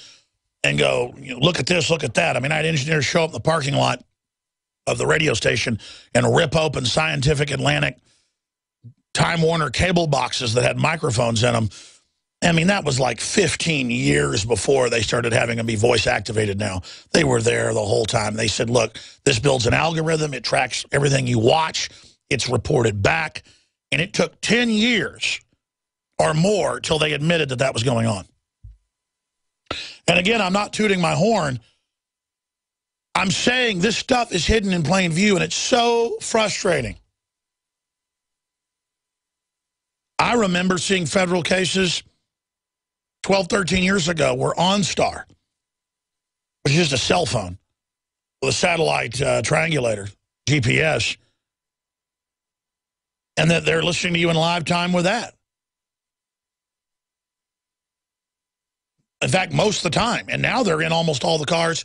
and go, look at this, look at that. I mean, I had engineers show up in the parking lot of the radio station and rip open Scientific Atlantic Time Warner cable boxes that had microphones in them. I mean, that was like 15 years before they started having them be voice activated now. They were there the whole time. They said, look, this builds an algorithm. It tracks everything you watch. It's reported back. And it took 10 years or more till they admitted that that was going on. And again, I'm not tooting my horn. I'm saying this stuff is hidden in plain view, and it's so frustrating. I remember seeing federal cases 12, 13 years ago where OnStar, which is just a cell phone with a satellite triangulator, GPS, and that they're listening to you in live time with that. In fact, most of the time. And now they're in almost all the cars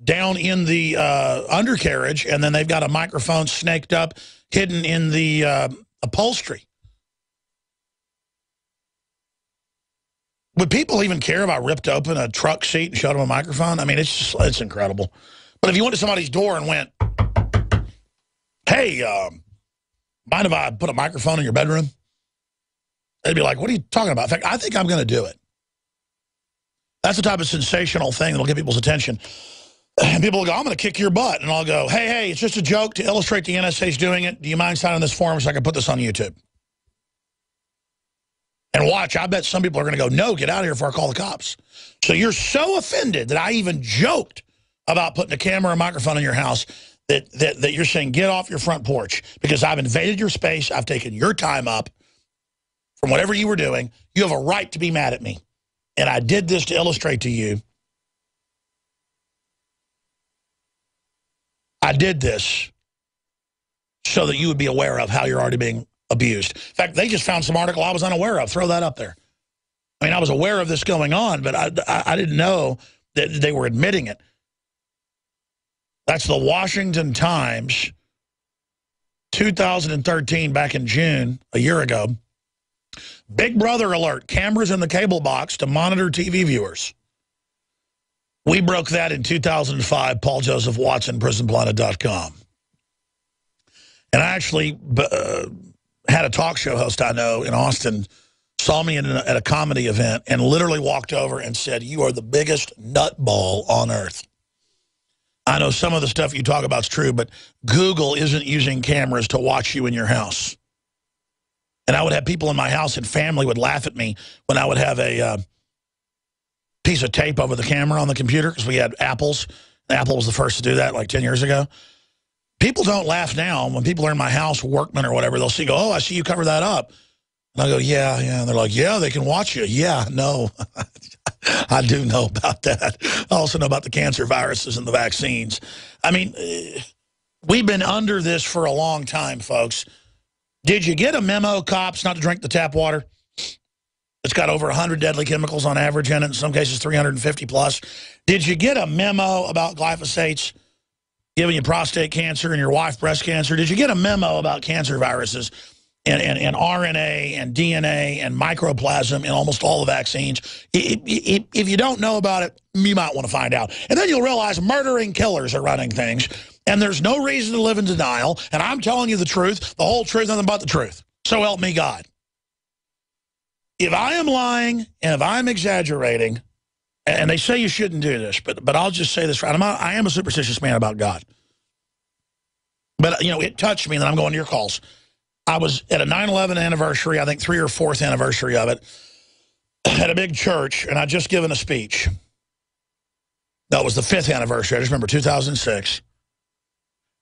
down in the undercarriage, and then they've got a microphone snaked up, hidden in the upholstery. Would people even care if I ripped open a truck seat and showed them a microphone? I mean, it's incredible. But if you went to somebody's door and went, hey, mind if I put a microphone in your bedroom? They'd be like, what are you talking about? In fact, I think I'm going to do it. That's the type of sensational thing that'll get people's attention. And people will go, I'm going to kick your butt. And I'll go, hey, it's just a joke to illustrate the NSA's doing it. Do you mind signing this form so I can put this on YouTube? And watch, I bet some people are going to go, no, get out of here before I call the cops. So you're so offended that I even joked about putting a camera or a microphone in your house that you're saying, get off your front porch because I've invaded your space. I've taken your time up from whatever you were doing. You have a right to be mad at me. And I did this to illustrate to you. I did this so that you would be aware of how you're already being abused. In fact, they just found some article I was unaware of. Throw that up there. I mean, I was aware of this going on, but I didn't know that they were admitting it. That's the Washington Times, 2013, back in June, a year ago. Big Brother alert, cameras in the cable box to monitor TV viewers. We broke that in 2005, Paul Joseph Watson, PrisonPlanet.com. And I actually had a talk show host I know in Austin, saw me at a comedy event and literally walked over and said, you are the biggest nutball on earth. I know some of the stuff you talk about is true, but Google isn't using cameras to watch you in your house. And I would have people in my house and family would laugh at me when I would have a piece of tape over the camera on the computer because we had Apples. Apple was the first to do that like 10 years ago. People don't laugh now. When people are in my house, workmen or whatever, they'll see, go, oh, I see you cover that up. And I go, yeah. And they're like, yeah, they can watch you. Yeah, no. I do know about that. I also know about the cancer viruses and the vaccines. I mean, we've been under this for a long time, folks. Did you get a memo, cops, not to drink the tap water? It's got over 100 deadly chemicals on average in it, in some cases 350 plus. Did you get a memo about glyphosates giving you prostate cancer and your wife breast cancer? Did you get a memo about cancer viruses and RNA and DNA and microplasm in almost all the vaccines? If you don't know about it, you might want to find out. And then you'll realize murdering killers are running things, and there's no reason to live in denial, and I'm telling you the truth, the whole truth, nothing but the truth. So help me God. If I am lying and if I'm exaggerating, and they say you shouldn't do this, but I'll just say this, I am a superstitious man about God. But, you know, it touched me, and then I'm going to your calls. I was at a 9/11 anniversary, I think 3rd or 4th anniversary of it, at a big church, and I'd just given a speech. That was the 5th anniversary. I just remember 2006.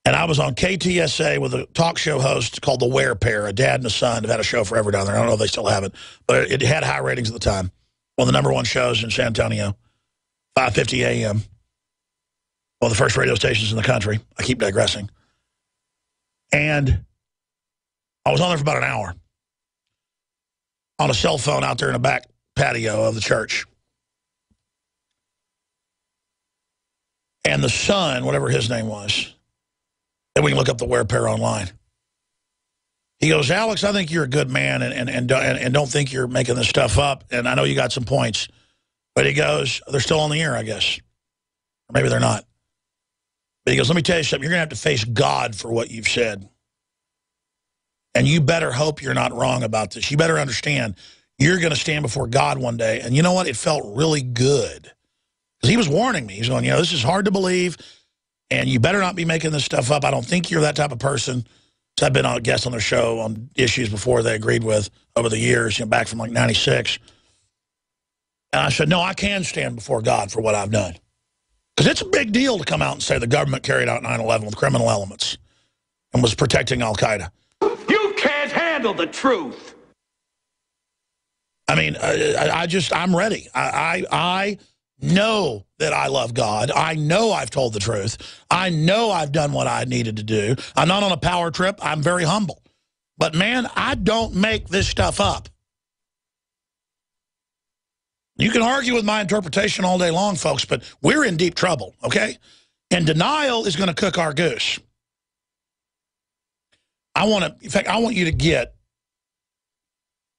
And I was on KTSA with a talk show host called The Ware Pair, a dad and a son. They've had a show forever down there. I don't know if they still have it, but it had high ratings at the time. One of the #1 shows in San Antonio, 5:50 a.m. One of the first radio stations in the country. I keep digressing. And I was on there for about an hour on a cell phone out there in the back patio of the church. And the son, whatever his name was, and we can look up the Ware Pair online. He goes, Alex, I think you're a good man and don't think you're making this stuff up. And I know you got some points. But he goes, they're still on the air, I guess. Or maybe they're not. But he goes, let me tell you something. You're going to have to face God for what you've said. And you better hope you're not wrong about this. You better understand you're going to stand before God one day. And you know what? It felt really good. Because he was warning me. He's going, you know, this is hard to believe. And you better not be making this stuff up. I don't think you're that type of person. So I've been on a guest on their show on issues before they agreed with over the years, you know, back from like 96. And I said, no, I can stand before God for what I've done. Because it's a big deal to come out and say the government carried out 9/11 with criminal elements and was protecting al-Qaeda. You can't handle the truth. I mean, I'm ready. I know that I love God. I know I've told the truth. I know I've done what I needed to do. I'm not on a power trip. I'm very humble. But, man, I don't make this stuff up. You can argue with my interpretation all day long, folks, but we're in deep trouble, okay? And denial is going to cook our goose. In fact, I want you to get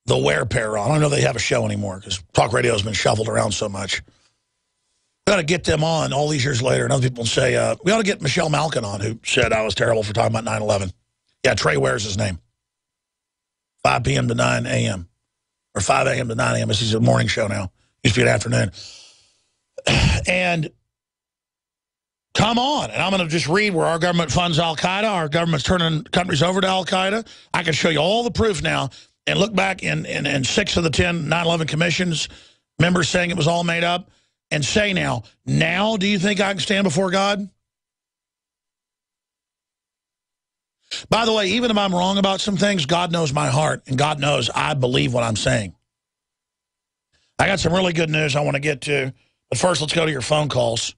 the Wear Pair on. I don't know if they have a show anymore because talk radio has been shuffled around so much. We got to get them on all these years later. And other people say, we ought to get Michelle Malkin on, who said I was terrible for talking about 9/11. Yeah, Trey Ware's his name. 5 p.m. to 9 a.m. Or 5 a.m. to 9 a.m. This is a morning show now. Used to be an afternoon. And come on. And I'm going to just read where our government funds al-Qaeda. Our government's turning countries over to al-Qaeda. I can show you all the proof now. And look back in 6 of the 10 9/11 commissions, members saying it was all made up. And say now do you think I can stand before God? By the way, even if I'm wrong about some things, God knows my heart. And God knows I believe what I'm saying. I got some really good news I want to get to. But first, let's go to your phone calls.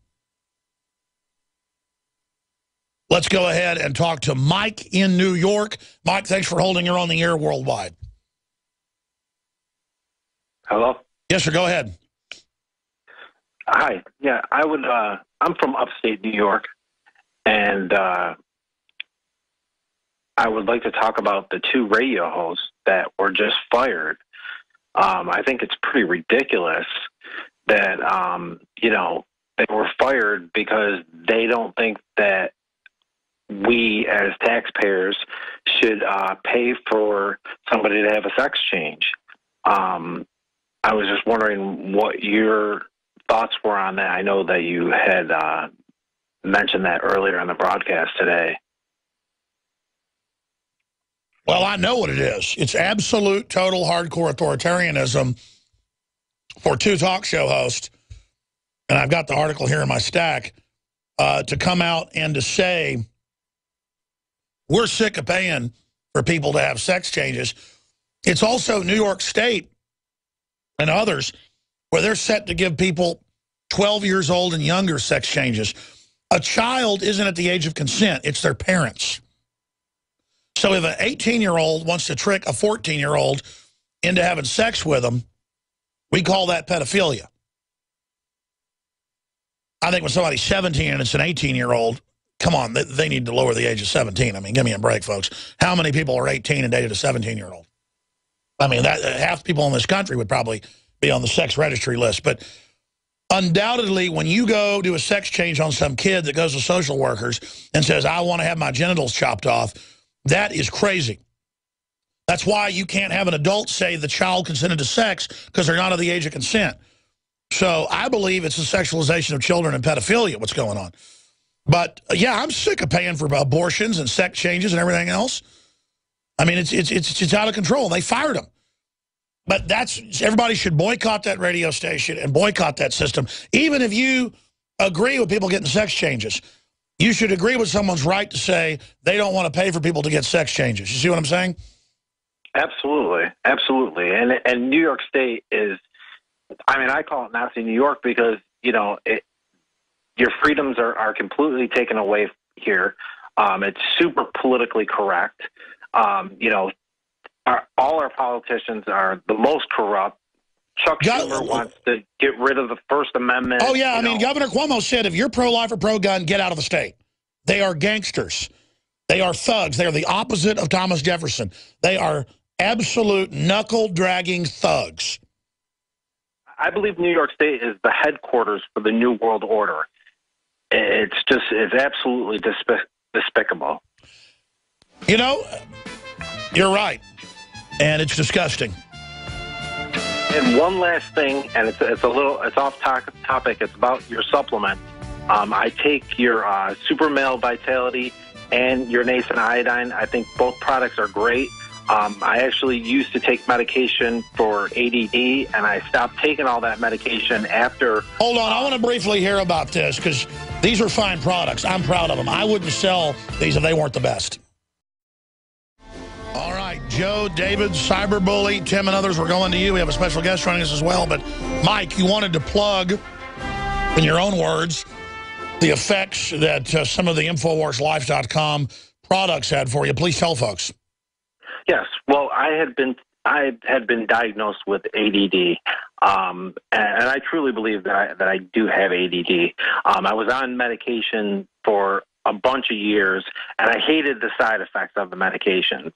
Let's go ahead and talk to Mike in New York. Mike, thanks for holding your on the air worldwide. Hello? Yes, sir. Go ahead. Hi. Yeah, I'm from upstate New York, and I would like to talk about the 2 radio hosts that were just fired. I think it's pretty ridiculous that, they were fired because they don't think that we as taxpayers should pay for somebody to have a sex change. I was just wondering what your thoughts were on that. I know that you had mentioned that earlier in the broadcast today. Well, I know what it is. It's absolute, total, hardcore authoritarianism for 2 talk show hosts, and I've got the article here in my stack, to come out and to say, we're sick of paying for people to have sex changes. It's also New York State and others where they're set to give people 12 years old and younger sex changes. A child isn't at the age of consent. It's their parents. So if an 18-year-old wants to trick a 14-year-old into having sex with them, we call that pedophilia. I think when somebody's 17 and it's an 18-year-old, come on, they need to lower the age of 17. I mean, give me a break, folks. How many people are 18 and dated a 17-year-old? I mean, half the people in this country would probably be on the sex registry list. But undoubtedly, when you go do a sex change on some kid that goes to social workers and says, I want to have my genitals chopped off, that is crazy. That's why you can't have an adult say the child consented to sex because they're not of the age of consent. So I believe it's the sexualization of children and pedophilia, what's going on. But, yeah, I'm sick of paying for abortions and sex changes and everything else. I mean, it's out of control. They fired them. But everybody should boycott that radio station and boycott that system. Even if you agree with people getting sex changes, you should agree with someone's right to say they don't want to pay for people to get sex changes. You see what I'm saying? Absolutely. Absolutely. And New York State is, I mean, I call it Nazi New York because, your freedoms are completely taken away here. It's super politically correct. All our politicians are the most corrupt. Chuck Schumer wants to get rid of the First Amendment. Oh, yeah. I mean, Governor Cuomo said, if you're pro-life or pro-gun, get out of the state. They are gangsters. They are thugs. They are the opposite of Thomas Jefferson. They are absolute knuckle-dragging thugs. I believe New York State is the headquarters for the New World Order. it's absolutely despicable. You know, you're right, and it's disgusting. And one last thing, and it's off topic. It's about your supplement. I take your Super Male Vitality and your Nascent Iodine. I think both products are great. I actually used to take medication for ADD, and I stopped taking all that medication after. Hold on, I want to briefly hear about this, because these are fine products. I'm proud of them. I wouldn't sell these if they weren't the best. All right, Joe, David, Cyberbully, Tim, and others, we're going to you. We have a special guest joining us as well. But, Mike, you wanted to plug, in your own words, the effects that some of the InfoWarsLife.com products had for you. Please tell folks. Yes. Well, I had been diagnosed with ADD, and I truly believe that I do have ADD. I was on medication for a bunch of years, and I hated the side effects of the medications.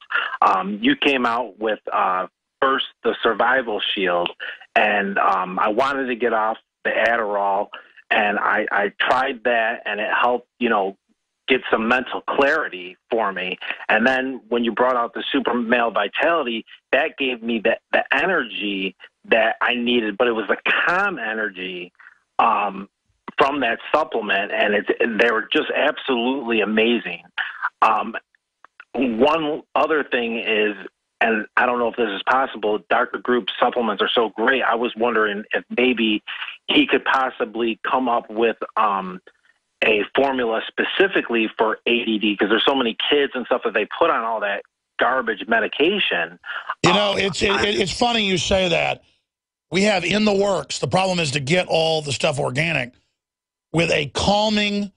You came out with first the Survival Shield, and I wanted to get off the Adderall, and I tried that, and it helped, get some mental clarity for me. And then when you brought out the Super Male Vitality, that gave me the energy that I needed, but it was the calm energy from that supplement, and they were just absolutely amazing. One other thing is, and I don't know if this is possible, Dr. Group's supplements are so great, I was wondering if maybe he could possibly come up with a formula specifically for ADD, because there's so many kids and stuff that they put on all that garbage medication. It's funny you say that. We have in the works, the problem is to get all the stuff organic, with a calming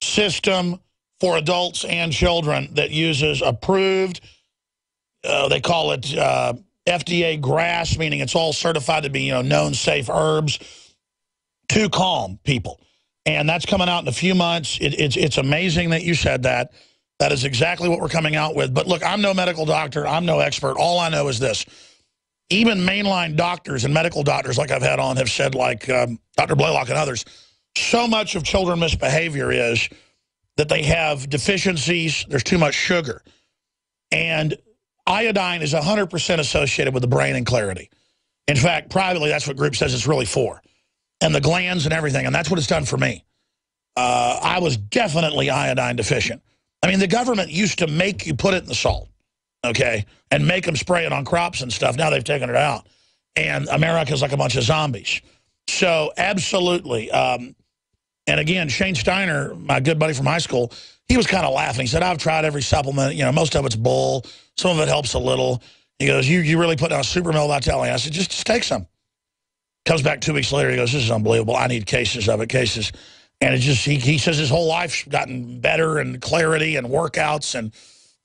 system for adults and children that uses approved, they call it FDA GRAS, meaning it's all certified to be, known safe herbs, to calm people. And that's coming out in a few months. It's amazing that you said that. That is exactly what we're coming out with. But look, I'm no medical doctor. I'm no expert. All I know is this. Even mainline doctors and medical doctors like I've had on have said, like Dr. Blaylock and others, so much of children misbehavior is that they have deficiencies. There's too much sugar. And iodine is 100% associated with the brain and clarity. In fact, privately, that's what Group says it's really for. And the glands and everything, and that's what it's done for me. I was definitely iodine deficient. I mean, the government used to make you put it in the salt, okay, and make them spray it on crops and stuff. Now they've taken it out. And America's like a bunch of zombies. So, absolutely. And again, Shane Steiner, my good buddy from high school, he was kind of laughing. He said, I've tried every supplement. Most of it's bull. Some of it helps a little. He goes, you really put down Super Male Vitality. I said, just take some. Comes back 2 weeks later, he goes, this is unbelievable. I need cases of it, cases. And it just, he says his whole life's gotten better, and clarity and workouts and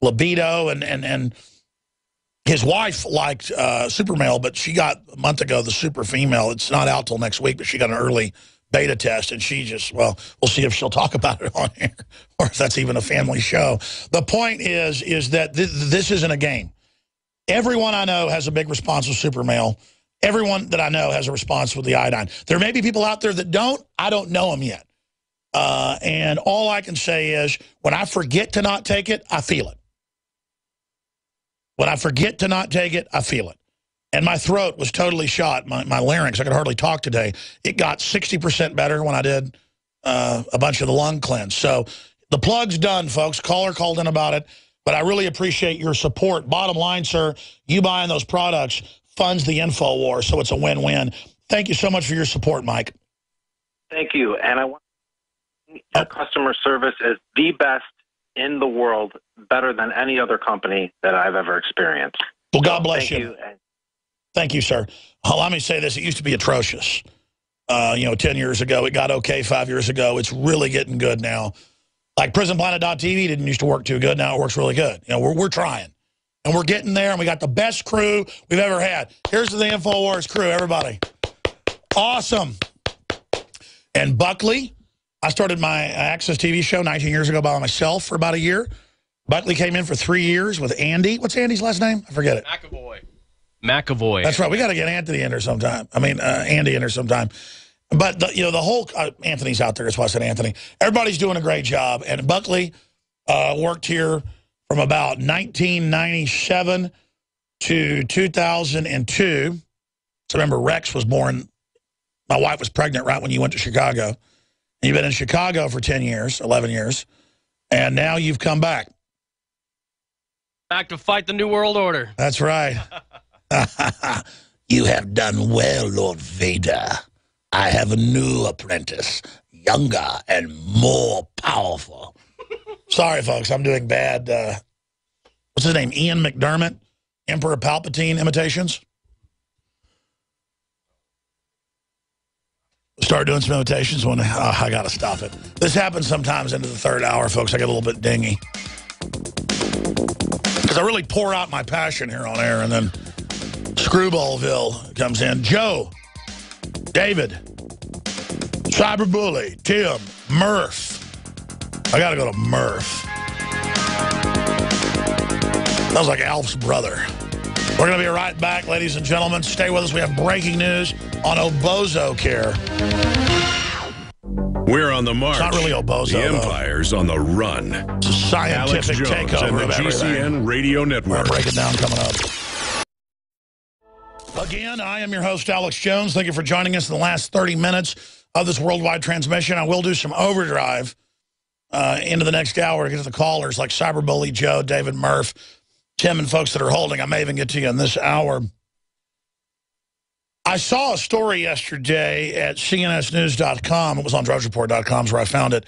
libido. And his wife liked Super Male, but she got a month ago the Super Female. It's not out till next week, but she got an early beta test, and she just, well, we'll see if she'll talk about it on here or if that's even a family show. The point is that this isn't a game. Everyone I know has a big response with Super Male. Everyone that I know has a response with the iodine. There may be people out there that don't. I don't know them yet. And all I can say is when I forget to not take it, I feel it. When I forget to not take it, I feel it. And my throat was totally shot. My larynx, I could hardly talk today. It got 60% better when I did a bunch of the lung cleanse. So the plug's done, folks. Caller called in about it. But I really appreciate your support. Bottom line, sir, you buying those products funds the InfoWars, so it's a win-win. Thank you so much for your support, Mike. Thank you. And I want your customer service is the best in the world, better than any other company that I've ever experienced. Well, God bless you. Thank you, sir. Let me say this. It used to be atrocious. 10 years ago. It got okay 5 years ago. It's really getting good now. Like PrisonPlanet.tv didn't used to work too good. Now it works really good. We're trying. And we're getting there, and we got the best crew we've ever had. Here's the InfoWars crew, everybody. Awesome. And Buckley, I started my Access TV show 19 years ago by myself for about a year. Buckley came in for 3 years with Andy. What's Andy's last name? I forget it. McAvoy. That's right. We got to get Anthony in there sometime. Andy in there sometime. But, the whole, Anthony's out there, that's why I said Anthony. Everybody's doing a great job. And Buckley worked here from about 1997 to 2002. So remember, Rex was born, my wife was pregnant right when you went to Chicago. And you've been in Chicago for 10 years, 11 years. And now you've come back. Back to fight the New World Order. That's right. You have done well, Lord Vader. I have a new apprentice, younger and more powerful. Sorry, folks, I'm doing bad. What's his name? Ian McDermott, Emperor Palpatine imitations. Start doing some imitations when I got to stop it. This happens sometimes into the third hour, folks. I get a little bit dingy. Because I really pour out my passion here on air, and then Screwballville comes in. Joe, David, Cyberbully, Tim, Murph. I got to go to Murph. Sounds like Alf's brother. We're going to be right back, ladies and gentlemen. Stay with us. We have breaking news on Obozo Care. We're on the march. It's not really Obozo, The Empire's on the run. It's a scientific takeover and the of everything. GCN Radio Network. We'll break it down coming up. Again, I am your host, Alex Jones. Thank you for joining us in the last 30 minutes of this worldwide transmission. I will do some overdrive into the next hour to get to the callers like Cyberbully, Joe, David, Murph, Tim, and folks that are holding. I may even get to you in this hour. I saw a story yesterday at cnsnews.com. It was on drugsreport.com, is where I found it,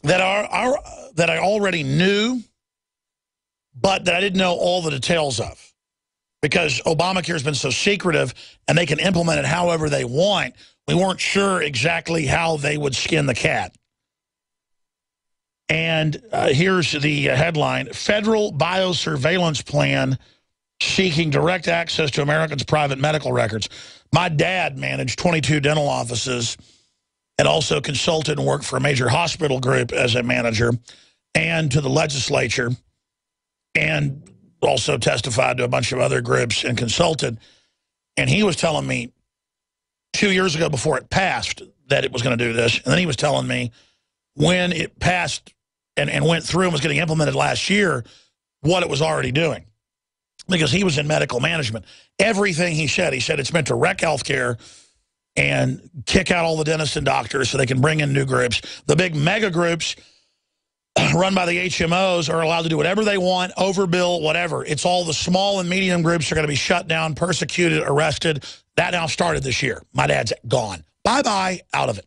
that I already knew, but that I didn't know all the details of. Because Obamacare has been so secretive and they can implement it however they want, we weren't sure exactly how they would skin the cat. And here's the headline: Federal Biosurveillance Plan seeking direct access to Americans' private medical records. My dad managed 22 dental offices and also consulted and worked for a major hospital group as a manager and to the legislature, and also testified to a bunch of other groups and consulted. And he was telling me 2 years ago before it passed that it was going to do this. And then he was telling me when it passed and went through and was getting implemented last year, what it was already doing. Because he was in medical management. Everything he said it's meant to wreck healthcare and kick out all the dentists and doctors so they can bring in new groups. The big mega groups run by the HMOs are allowed to do whatever they want, overbill, whatever. It's all the small and medium groups are going to be shut down, persecuted, arrested. That now started this year. My dad's gone. Bye-bye, out of it.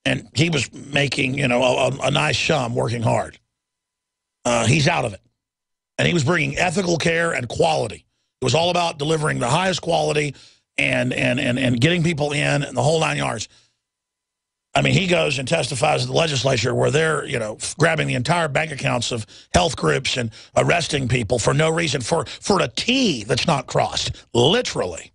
And he was making, a nice sum, working hard. He's out of it. And he was bringing ethical care and quality. It was all about delivering the highest quality and getting people in and the whole 9 yards. I mean, he goes and testifies at the legislature where they're, grabbing the entire bank accounts of health groups and arresting people for no reason, for a T that's not crossed, literally.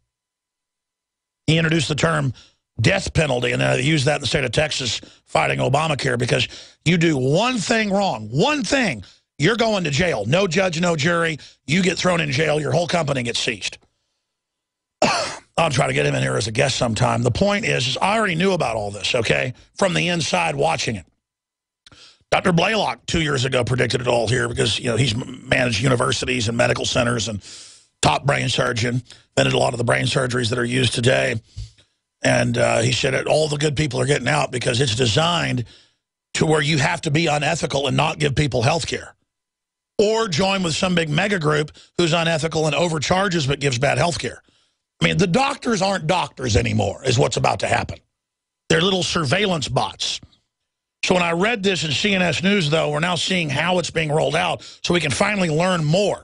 He introduced the term death penalty, and they used that in the state of Texas fighting Obamacare, because you do one thing wrong, one thing, you're going to jail. No judge, no jury. You get thrown in jail. Your whole company gets seized. I'll try to get him in here as a guest sometime. The point is I already knew about all this, okay, from the inside watching it. Dr. Blaylock 2 years ago predicted it all here because, he's managed universities and medical centers and top brain surgeon, invented a lot of the brain surgeries that are used today. And he said all the good people are getting out because it's designed to where you have to be unethical and not give people health care. Or join with some big mega group who's unethical and overcharges but gives bad health care. I mean, the doctors aren't doctors anymore, is what's about to happen. They're little surveillance bots. So when I read this in CNS News, though, we're now seeing how it's being rolled out so we can finally learn more.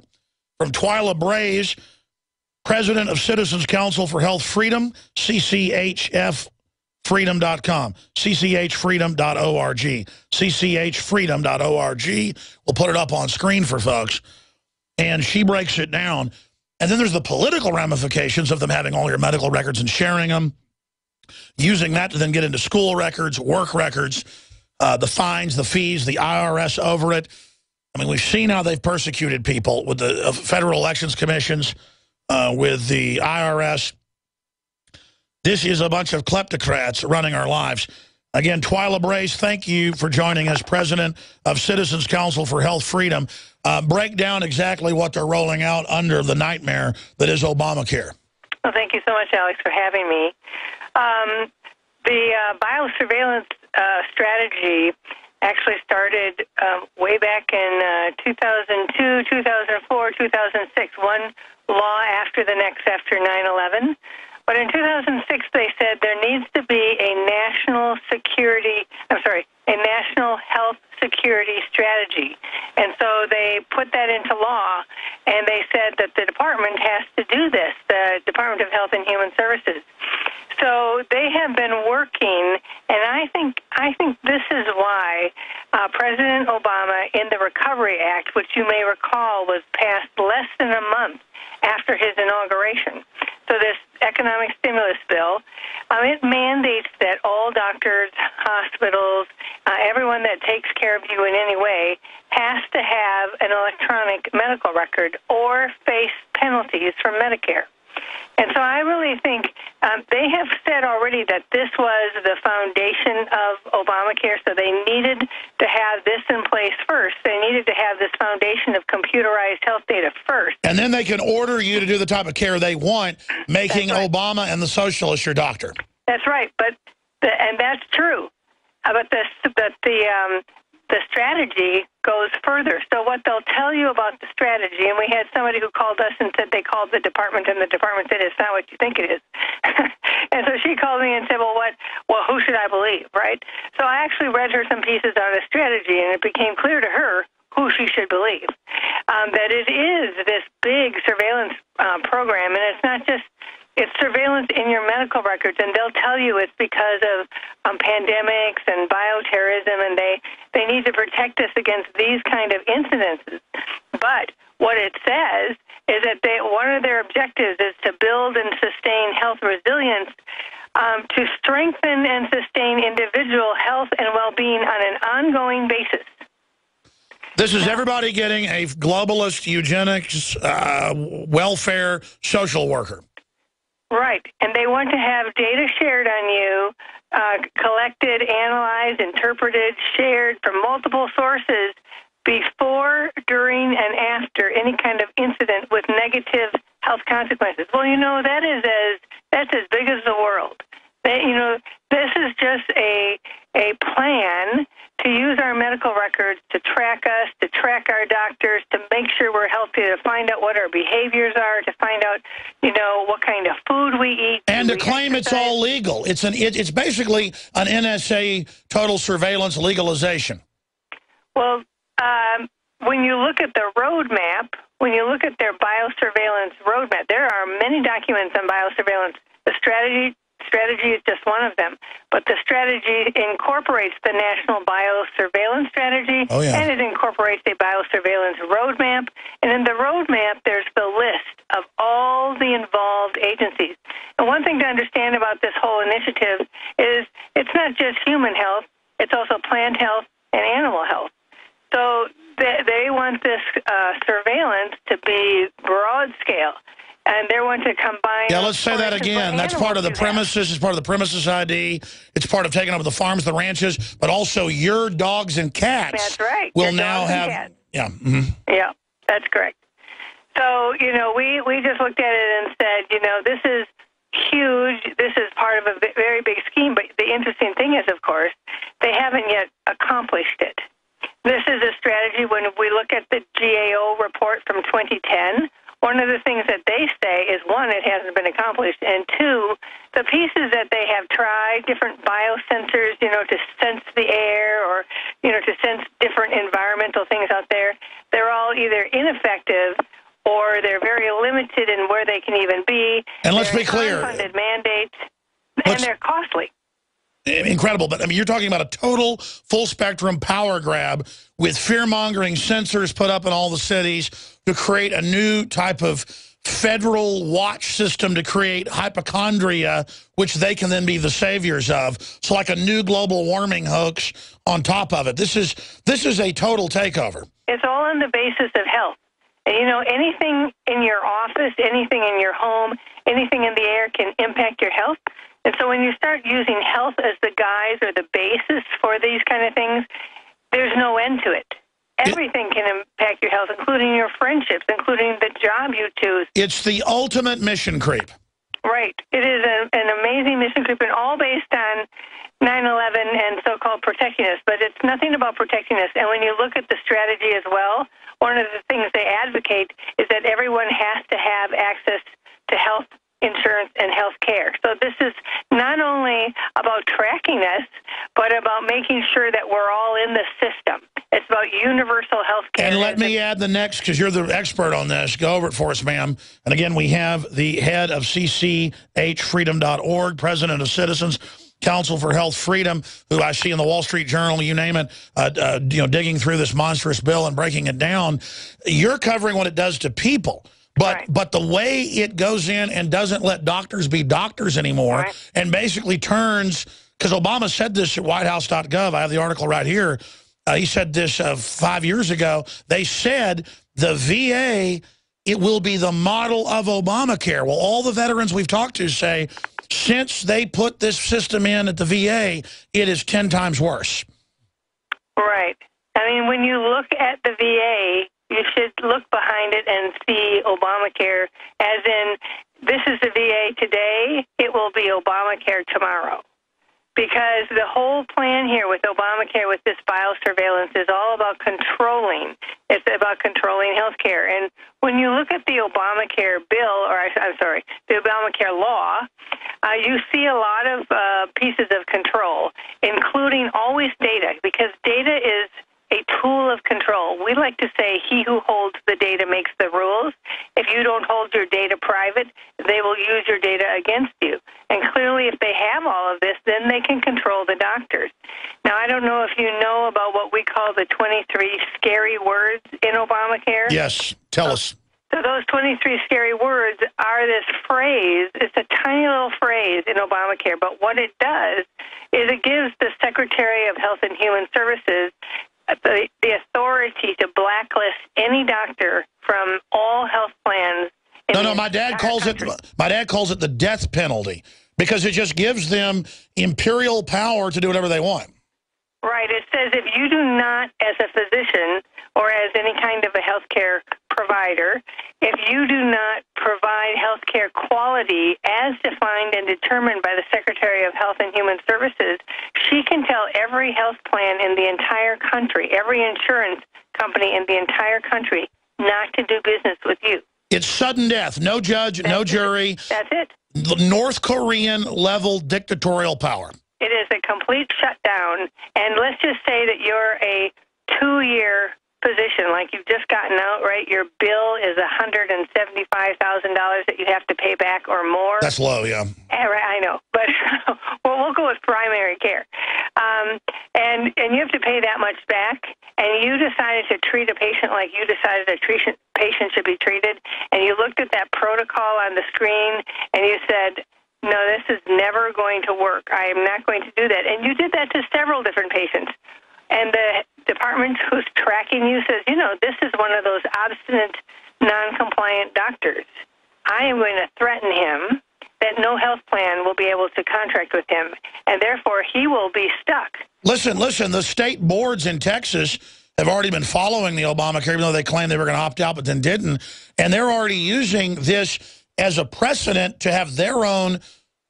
From Twila Brase, president of Citizens Council for Health Freedom, CCHFFreedom.com, CCHfreedom.org, CCHfreedom.org. We'll put it up on screen for folks. And she breaks it down. And then there's the political ramifications of them having all your medical records and sharing them, using that to then get into school records, work records, the fines, the fees, the IRS over it. I mean, we've seen how they've persecuted people with the federal elections commissions, with the IRS. This is a bunch of kleptocrats running our lives. Again, Twila Brase, thank you for joining us, president of Citizens Council for Health Freedom. Break down exactly what they're rolling out under the nightmare that is Obamacare. Well, thank you so much, Alex, for having me. The biosurveillance strategy actually started way back in 2002, 2004, 2006, one law after the next after 9/11. But in 2006, they said there needs to be a national health security strategy. And so they put that into law, and they said that the department has to do this, the Department of Health and Human Services. So they have been working, and I think this is why President Obama, in the Recovery Act, which you may recall was passed less than a month after his inauguration. So this economic stimulus bill, it mandates that all doctors, hospitals, everyone that takes care of you in any way has to have an electronic medical record or face penalties from Medicare. And so I really think they have said already that this was the foundation of Obamacare, so they needed to have this in place first. They needed to have this foundation of computerized health data first. And then they can order you to do the type of care they want, making That's right. Obama and the socialists your doctor. That's right, and that's true. But the strategy goes further. So what they'll tell you about the strategy, and we had somebody who called us and said they called the department, and the department said it's not what you think it is. And so she called me and said, well, who should I believe, right? So I actually read her some pieces on the strategy, and it became clear to her who she should believe. That it is this big surveillance program, and it's not just it's surveillance in your medical records, and they'll tell you it's because of pandemics and bioterrorism, and they need to protect us against these kind of incidences. But what it says is that one of their objectives is to build and sustain health resilience to strengthen and sustain individual health and well-being on an ongoing basis. This is everybody getting a globalist, eugenics, welfare, social worker. Right, and they want to have data shared on you, collected, analyzed, interpreted, shared from multiple sources before, during, and after any kind of incident with negative health consequences. Well, that's as big as the world. This is just a plan to use our medical records to track us, to track our doctors, to make sure we're healthy, to find out what our behaviors are, to find out, what kind of food we eat. And to claim it's all legal. It's basically an NSA total surveillance legalization. Well, when you look at the roadmap, when you look at their biosurveillance roadmap, there are many documents on biosurveillance. The strategy is just one of them. But the strategy incorporates the National Biosurveillance Strategy, and it incorporates a biosurveillance roadmap. And in the roadmap, there's the list of all the involved agencies. And one thing to understand about this whole initiative is it's not just human health, it's also plant health and animal health. So they want this surveillance to be broad scale. And they want to combine... Yeah, let's say that again. That's part of the premises. It's part of the premises ID. It's part of taking over the farms, the ranches, but also your dogs and cats. That's right. Will now have... Yeah. Mm-hmm. Yeah, that's correct. So, we just looked at it and said, this is huge. This is part of a very big scheme. But the interesting thing is, of course, they haven't yet accomplished it. This is a strategy. When we look at the GAO report from 2010, one of the things that they say is, one, it hasn't been accomplished, and two, the pieces that they have tried, different biosensors, to sense the air or, to sense different environmental things out there, they're all either ineffective or they're very limited in where they can even be. And let's be clear. Unfunded mandates, and they're costly. Incredible, but you're talking about a total full-spectrum power grab with fear-mongering sensors put up in all the cities to create a new type of federal watch system to create hypochondria, which they can then be the saviors of. So like a new global warming hoax on top of it. This is a total takeover. It's all on the basis of health. And, anything in your office, anything in your home, anything in the air can impact your health. And so when you start using health as the guise or the basis for these kind of things, there's no end to it. Everything can impact your health, including your friendships, including the job you choose. It's the ultimate mission creep. Right. It is an amazing mission creep, and all based on 9/11 and so-called protecting us. But it's nothing about protecting us. And when you look at the strategy as well, one of the things they advocate is that everyone has to have access to health insurance and health care. So this is not only about tracking us, but about making sure that we're all in the system. It's about universal health care. And let me add the next, because you're the expert on this. Go over it for us, ma'am. And again, we have the head of cchfreedom.org, president of Citizens Council for Health Freedom, who I see in the Wall Street Journal, you name it, digging through this monstrous bill and breaking it down. You're covering what it does to people. But the way it goes in and doesn't let doctors be doctors anymore and basically turns, because Obama said this at whitehouse.gov, I have the article right here, he said this 5 years ago, they said the VA, it will be the model of Obamacare. Well, all the veterans we've talked to say, since they put this system in at the VA, it is 10 times worse. Right. I mean, when you look at the VA, you should look behind it and see Obamacare as in, this is the VA today, it will be Obamacare tomorrow. Because the whole plan here with Obamacare, with this biosurveillance, is all about controlling. It's about controlling health care. And when you look at the Obamacare bill, or I'm sorry, the Obamacare law, you see a lot of pieces of control, including always data, because data is a tool of control. We like to say he who holds the data makes the rules. If you don't hold your data private, they will use your data against you. And clearly, if they have all of this, then they can control the doctors. Now, I don't know if you know about what we call the 23 scary words in Obamacare. Yes, tell us. So those 23 scary words are this phrase. It's a tiny little phrase in Obamacare, but what it does is it gives the Secretary of Health and Human Services the authority to blacklist any doctor from all health plans. No, my dad calls it the death penalty, because it just gives them imperial power to do whatever they want. Right. It says if you do not, as a physician or as any kind of a healthcare provider, if you do not provide healthcare quality as defined and determined by the Secretary of Health and Human Services, she can tell every health plan in the entire country, every insurance company in the entire country, not to do business with you. It's sudden death. No judge, no jury. That's it. North Korean level dictatorial power. It is a complete shutdown. And let's just say that you're a 2-year position, like you've just gotten out, right? Your bill is $175,000 that you have to pay back or more. That's low, yeah. I know, but well, we'll go with primary care. And you have to pay that much back, and you decided to treat a patient like you decided a patient should be treated, and you looked at that protocol on the screen, and you said, no, this is never going to work. I am not going to do that. And you did that to several different patients. And the department who's tracking you says, this is one of those obstinate, non-compliant doctors. I am going to threaten him that no health plan will be able to contract with him, and therefore he will be stuck. Listen, the state boards in Texas have already been following the Obamacare, even though they claimed they were going to opt out but then didn't, and they're already using this as a precedent to have their own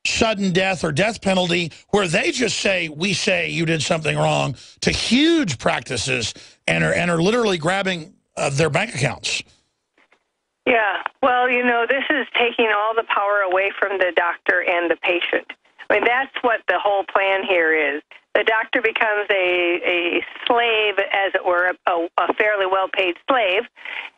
sudden death or death penalty, where they just say, we say you did something wrong, to huge practices and are literally grabbing their bank accounts. Yeah, well, this is taking all the power away from the doctor and the patient. I mean, that's what the whole plan here is. The doctor becomes a slave, as it were, a fairly well-paid slave,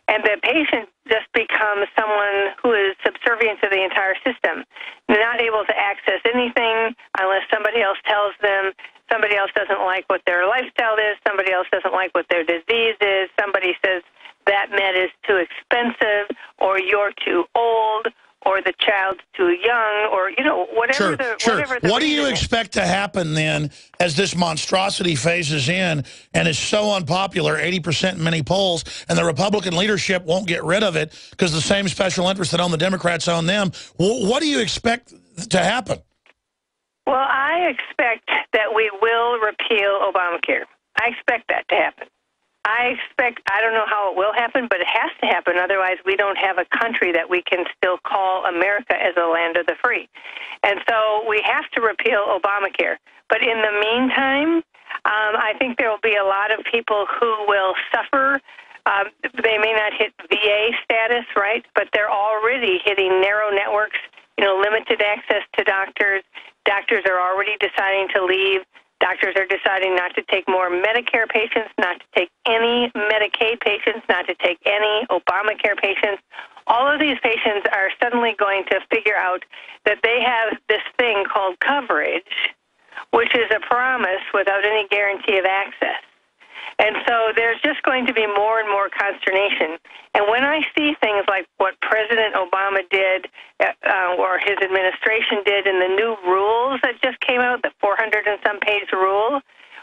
and the patient just becomes someone who is subservient to the entire system, not able to access anything unless somebody else tells them. Somebody else doesn't like what their lifestyle is. Somebody else doesn't like what their disease is. Somebody says that med is too expensive, or you're too old, or the child's too young, or, whatever the What do you expect to happen then as this monstrosity phases in and is so unpopular, 80% in many polls, and the Republican leadership won't get rid of it because the same special interests that own the Democrats own them? What do you expect to happen? Well, I expect that we will repeal Obamacare. I expect that to happen. I don't know how it will happen, but it has to happen. Otherwise, we don't have a country that we can still call America as a land of the free. And so we have to repeal Obamacare. But in the meantime, I think there will be a lot of people who will suffer. They may not hit VA status, right? But they're already hitting narrow networks, limited access to doctors. Doctors are already deciding to leave. Doctors are deciding not to take more Medicare patients, not to take any Medicaid patients, not to take any Obamacare patients. All of these patients are suddenly going to figure out that they have this thing called coverage, which is a promise without any guarantee of access. And so there's just going to be more and more consternation. And when I see things like what President Obama did or his administration did in the new rules that just came out, the 400 and some page rule,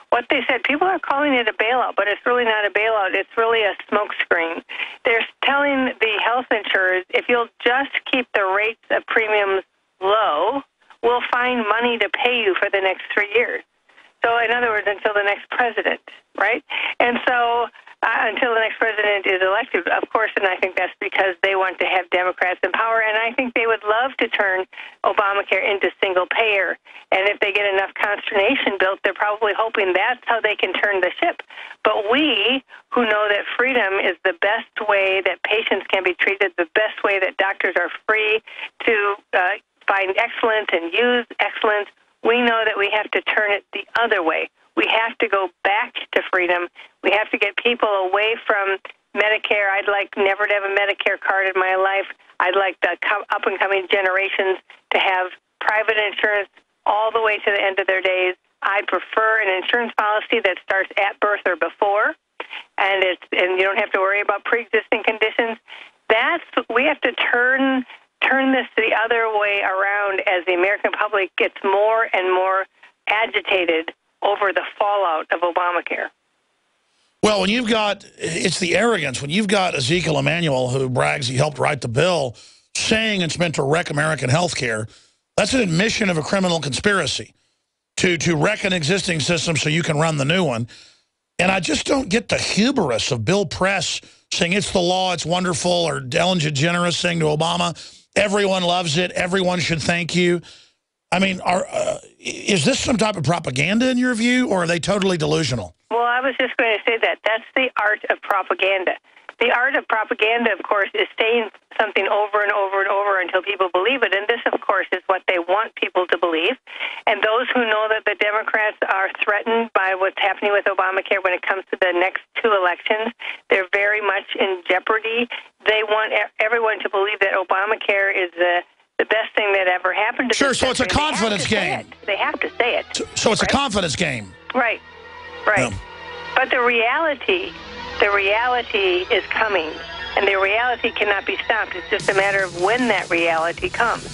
what they said, people are calling it a bailout, but it's really not a bailout. It's really a smokescreen. They're telling the health insurers, if you'll just keep the rates of premiums low, we'll find money to pay you for the next 3 years. So, in other words, until the next president, right? And so until the next president is elected, of course, and I think that's because they want to have Democrats in power, and I think they would love to turn Obamacare into single payer. And if they get enough consternation built, they're probably hoping that's how they can turn the ship. But we, who know that freedom is the best way that patients can be treated, the best way that doctors are free to find excellence and use excellence, we know that we have to turn it the other way. We have to go back to freedom. We have to get people away from Medicare. I'd like never to have a Medicare card in my life. I'd like the up-and-coming generations to have private insurance all the way to the end of their days. I'd prefer an insurance policy that starts at birth or before, and you don't have to worry about pre-existing conditions. We have to turn this the other way around as the American public gets more and more agitated over the fallout of Obamacare. Well, when you've got, it's the arrogance, when you've got Ezekiel Emanuel, who brags he helped write the bill, saying it's meant to wreck American health care, that's an admission of a criminal conspiracy to wreck an existing system so you can run the new one. And I just don't get the hubris of Bill Press saying it's the law, it's wonderful, or Ellen DeGeneres saying to Obama, everyone loves it, everyone should thank you. I mean, is this some type of propaganda in your view, or are they totally delusional? Well, I was just going to say that. That's the art of propaganda. The art of propaganda, of course, is saying something over and over and over until people believe it. And this, of course, is what they want people to believe. And those who know that the Democrats are threatened by what's happening with Obamacare when it comes to the next two elections, they're very much in jeopardy. They want everyone to believe that Obamacare is the best thing that ever happened to this so it's a confidence game. They have to say it. So it's a confidence game. Right. Yeah. But the reality is coming, and the reality cannot be stopped. It's just a matter of when that reality comes.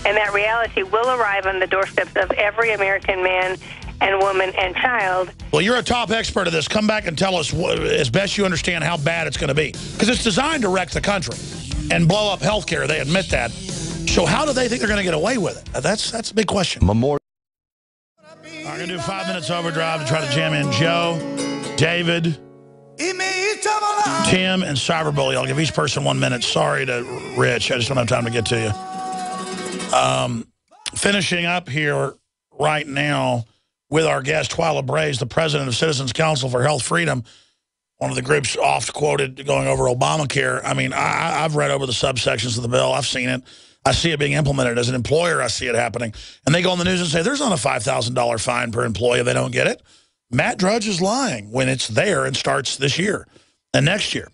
And that reality will arrive on the doorsteps of every American man and woman and child. Well, you're a top expert of this. Come back and tell us, as best you understand, how bad it's going to be. Because it's designed to wreck the country and blow up health care. They admit that. So how do they think they're going to get away with it? That's a big question. I'm going to do 5 minutes overdrive to try to jam in Joe, David, Tim, and Cyberbully. I'll give each person 1 minute. Sorry to Rich. I just don't have time to get to you. Finishing up here right now with our guest, Twila Brase, the president of Citizens Council for Health Freedom, one of the groups oft quoted going over Obamacare. I mean, I've read over the subsections of the bill. I've seen it. I see it being implemented. As an employer, I see it happening. And they go on the news and say, there's not a $5,000 fine per employee if they don't get it. Matt Drudge is lying when it's there and starts this year and next year.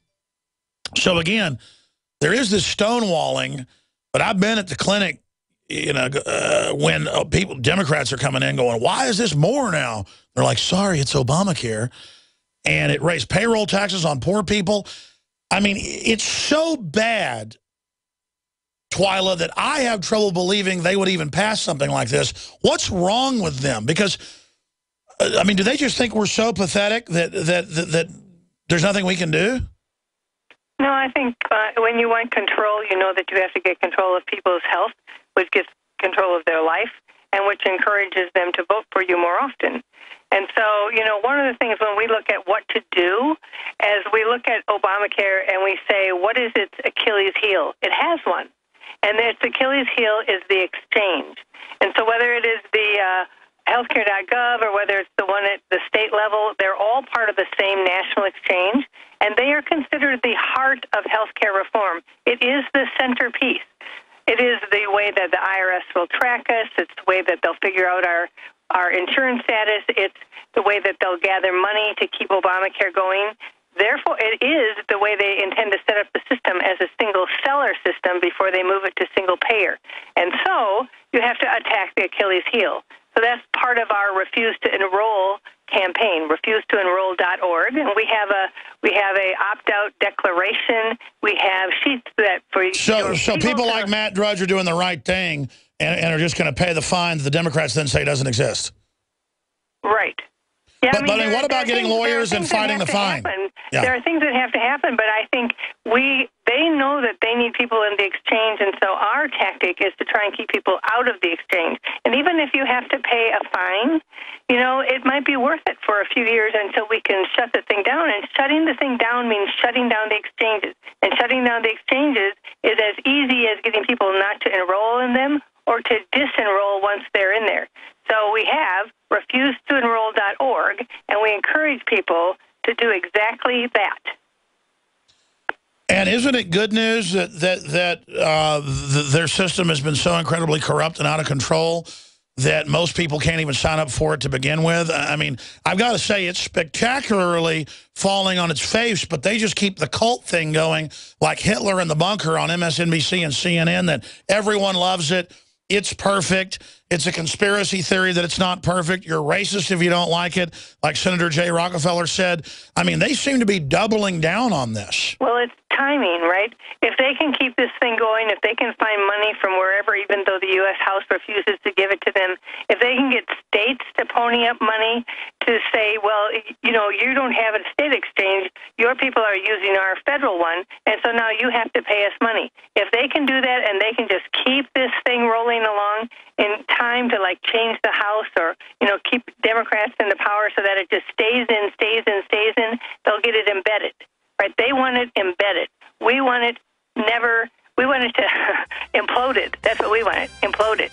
So, again, there is this stonewalling, but I've been at the clinic, when Democrats are coming in going, why is this more now? They're like, sorry, it's Obamacare. And it raised payroll taxes on poor people. I mean, it's so bad, Twila, that I have trouble believing they would even pass something like this. What's wrong with them? Because, I mean, do they just think we're so pathetic that there's nothing we can do? No, I think when you want control, you know that you have to get control of people's health, which gets control of their life. and which encourages them to vote for you more often. And so, you know, one of the things when we look at what to do, as we look at Obamacare and we say, what is its Achilles heel? It has one. And its Achilles heel is the exchange. And so whether it is the healthcare.gov or whether it's the one at the state level, they're all part of the same national exchange, and they are considered the heart of healthcare reform. It is the centerpiece. It is the way that the IRS will track us. It's the way that they'll figure out our insurance status. It's the way that they'll gather money to keep Obamacare going. Therefore, it is the way they intend to set up the system as a single seller system before they move it to single payer. And so you have to attack the Achilles heel. So that's part of our Refuse to Enroll campaign, refusetoenroll.org. And we have a opt-out declaration. We have sheets that for So people like Matt Drudge are doing the right thing and are just going to pay the fine that the Democrats then say doesn't exist. Right. Yeah, but I mean, what about getting lawyers and fighting the fine? Yeah. There are things that have to happen, but I think they know that they need people in the exchange, and so our tactic is to try and keep people out of the exchange. And even if you have to pay a fine, you know, it might be worth it for a few years until we can shut the thing down. And shutting the thing down means shutting down the exchanges. And shutting down the exchanges is as easy as getting people not to enroll in them or to disenroll once they're in there. So we have refusetoenroll.org, and we encourage people to do exactly that. And isn't it good news that their system has been so incredibly corrupt and out of control that most people can't even sign up for it to begin with? I mean, I've got to say it's spectacularly falling on its face, but they just keep the cult thing going like Hitler in the bunker on MSNBC and CNN, that everyone loves it. It's perfect. It's a conspiracy theory that it's not perfect. You're racist if you don't like it, like Senator Jay Rockefeller said. I mean, they seem to be doubling down on this. Well, it's timing, right? If they can keep this thing going, if they can find money from wherever, even though the U.S. House refuses to give it to them, if they can get states to pony up money to say, well, you know, you don't have a state exchange, your people are using our federal one, and so now you have to pay us money. If they can do that and they can just keep this thing rolling along in time to, like, change the House or, you know, keep Democrats in the power so that it just stays in, they'll get it embedded. Right? They want it embedded. We want it we want it to imploded. That's what we want it, imploded.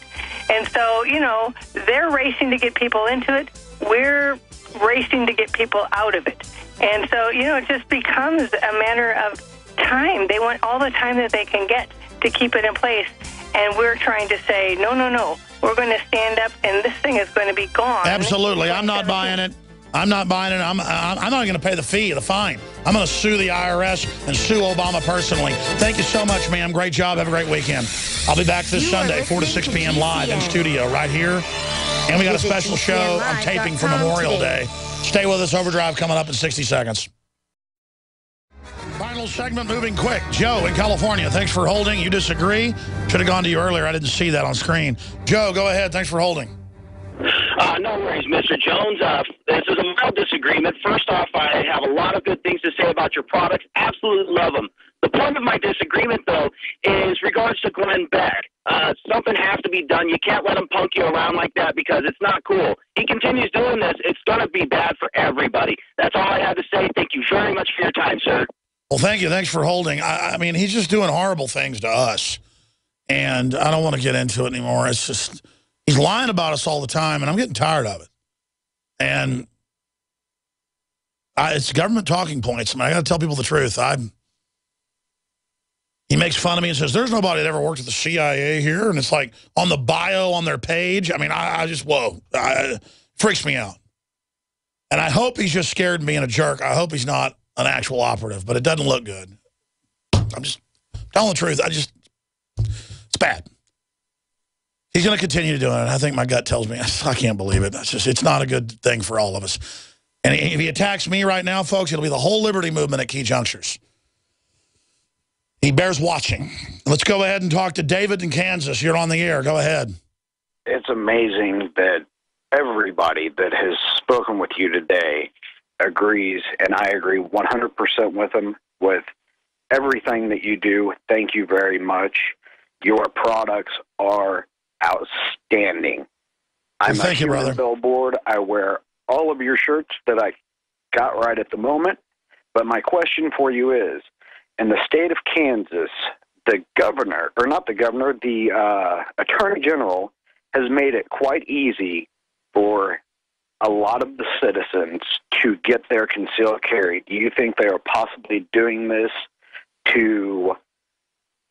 And so, you know, they're racing to get people into it. We're racing to get people out of it. And so, you know, it just becomes a matter of time. They want all the time that they can get to keep it in place. And we're trying to say, no. We're going to stand up, and this thing is going to be gone. Absolutely. I'm not buying it. I'm not buying it. I'm not going to pay the fine. I'm going to sue the IRS and sue Obama personally. Thank you so much, ma'am. Great job. Have a great weekend. I'll be back this Sunday, 4 to 6 p.m. live in studio right here. And we got a special show I'm taping for Memorial Day. Stay with us. Overdrive coming up in 60 seconds. Final segment moving quick. Joe in California, thanks for holding. You disagree? Should have gone to you earlier. I didn't see that on screen. Joe, go ahead. Thanks for holding. No worries, Mr. Jones. This is a mild disagreement. First off, I have a lot of good things to say about your products. Absolutely love them. The point of my disagreement, though, is regards to Glenn Beck. Something has to be done. You can't let him punk you around like that because it's not cool. He continues doing this. It's going to be bad for everybody. That's all I have to say. Thank you very much for your time, sir. Well, thank you. Thanks for holding. I mean, he's just doing horrible things to us. And I don't want to get into it anymore. It's just, he's lying about us all the time, and I'm getting tired of it. And it's government talking points. I mean, I got to tell people the truth. He makes fun of me and says, there's nobody that ever worked at the CIA here. And it's like on the bio on their page. I mean, I just, whoa, it freaks me out. And I hope he's just scared of being a jerk. I hope he's not an actual operative, but it doesn't look good. I'm just telling the truth. It's bad. He's going to continue to do it. I think my gut tells me, I can't believe it. It's not a good thing for all of us. And if he attacks me right now, folks, it'll be the whole liberty movement at key junctures. He bears watching. Let's go ahead and talk to David in Kansas. You're on the air. Go ahead. It's amazing that everybody that has spoken with you today agrees, and I agree 100% with them, with everything that you do. Thank you very much. Your products are outstanding. I'm Well, thank a you, human brother. billboard. I wear all of your shirts that I got right at the moment. But my question for you is, in the state of Kansas, the governor, or not the governor, the attorney general has made it quite easy for a lot of the citizens to get their concealed carry. Do you think they are possibly doing this to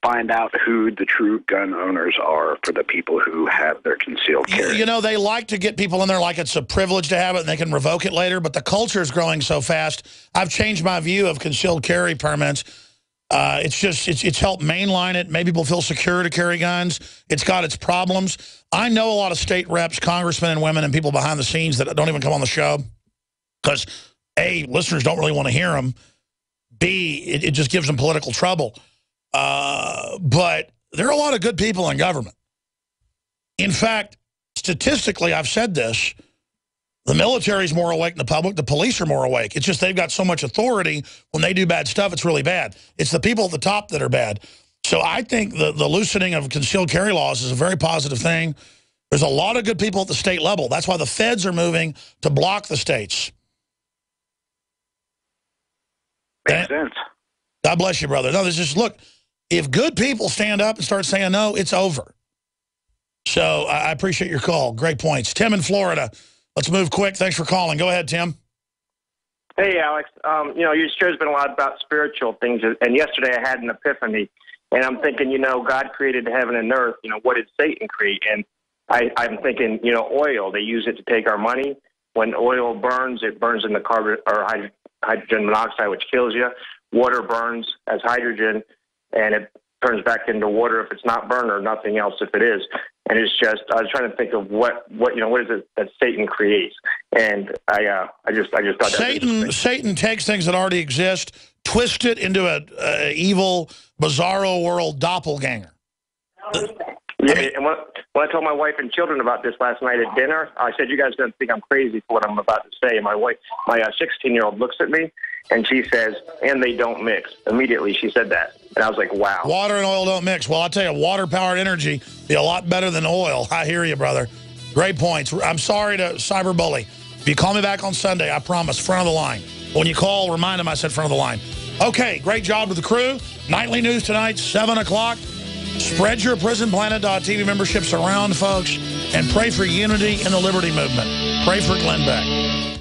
find out who the true gun owners are for the people who have their concealed carry? You know, they like to get people in there like it's a privilege to have it and they can revoke it later, but the culture is growing so fast. I've changed my view of concealed carry permits. It's helped mainline it. Made people feel secure to carry guns. It's got its problems. I know a lot of state reps, congressmen and women, and people behind the scenes that don't even come on the show because, A, listeners don't really want to hear them. B, it just gives them political trouble. But there are a lot of good people in government. In fact, statistically, I've said this, the military is more awake than the public. The police are more awake. It's just they've got so much authority. When they do bad stuff, it's really bad. It's the people at the top that are bad. So I think the loosening of concealed carry laws is a very positive thing. There's a lot of good people at the state level. That's why the feds are moving to block the states. Makes sense. God bless you, brother. No, there's just, look, if good people stand up and start saying no, it's over. So I appreciate your call. Great points. Tim in Florida. Let's move quick. Thanks for calling. Go ahead, Tim. Hey, Alex. Your show's been a lot about spiritual things, and yesterday I had an epiphany, and I'm thinking, God created heaven and earth. What did Satan create? And I'm thinking, oil. They use it to take our money. When oil burns, it burns in the carbon or hydrogen monoxide, which kills you. Water burns as hydrogen, and it turns back into water if it's not burned, or nothing else if it is. And it's just, I was trying to think of what is it that Satan creates, and I just thought Satan takes things that already exist, twist it into a evil, bizarro world doppelganger. Yeah, and when I told my wife and children about this last night at dinner, I said, "You guys don't think I'm crazy for what I'm about to say." And my 16-year-old looks at me and she says, "And they don't mix." Immediately, she said that, and I was like, "Wow." Water and oil don't mix. Well, I'll tell you, water-powered energy be a lot better than oil. I hear you, brother. Great points. I'm sorry to cyberbully. If you call me back on Sunday, I promise, front of the line. When you call, remind them I said front of the line. Okay, great job with the crew. Nightly news tonight, 7 o'clock. Spread your PrisonPlanet.tv memberships around, folks, and pray for unity in the liberty movement. Pray for Glenn Beck.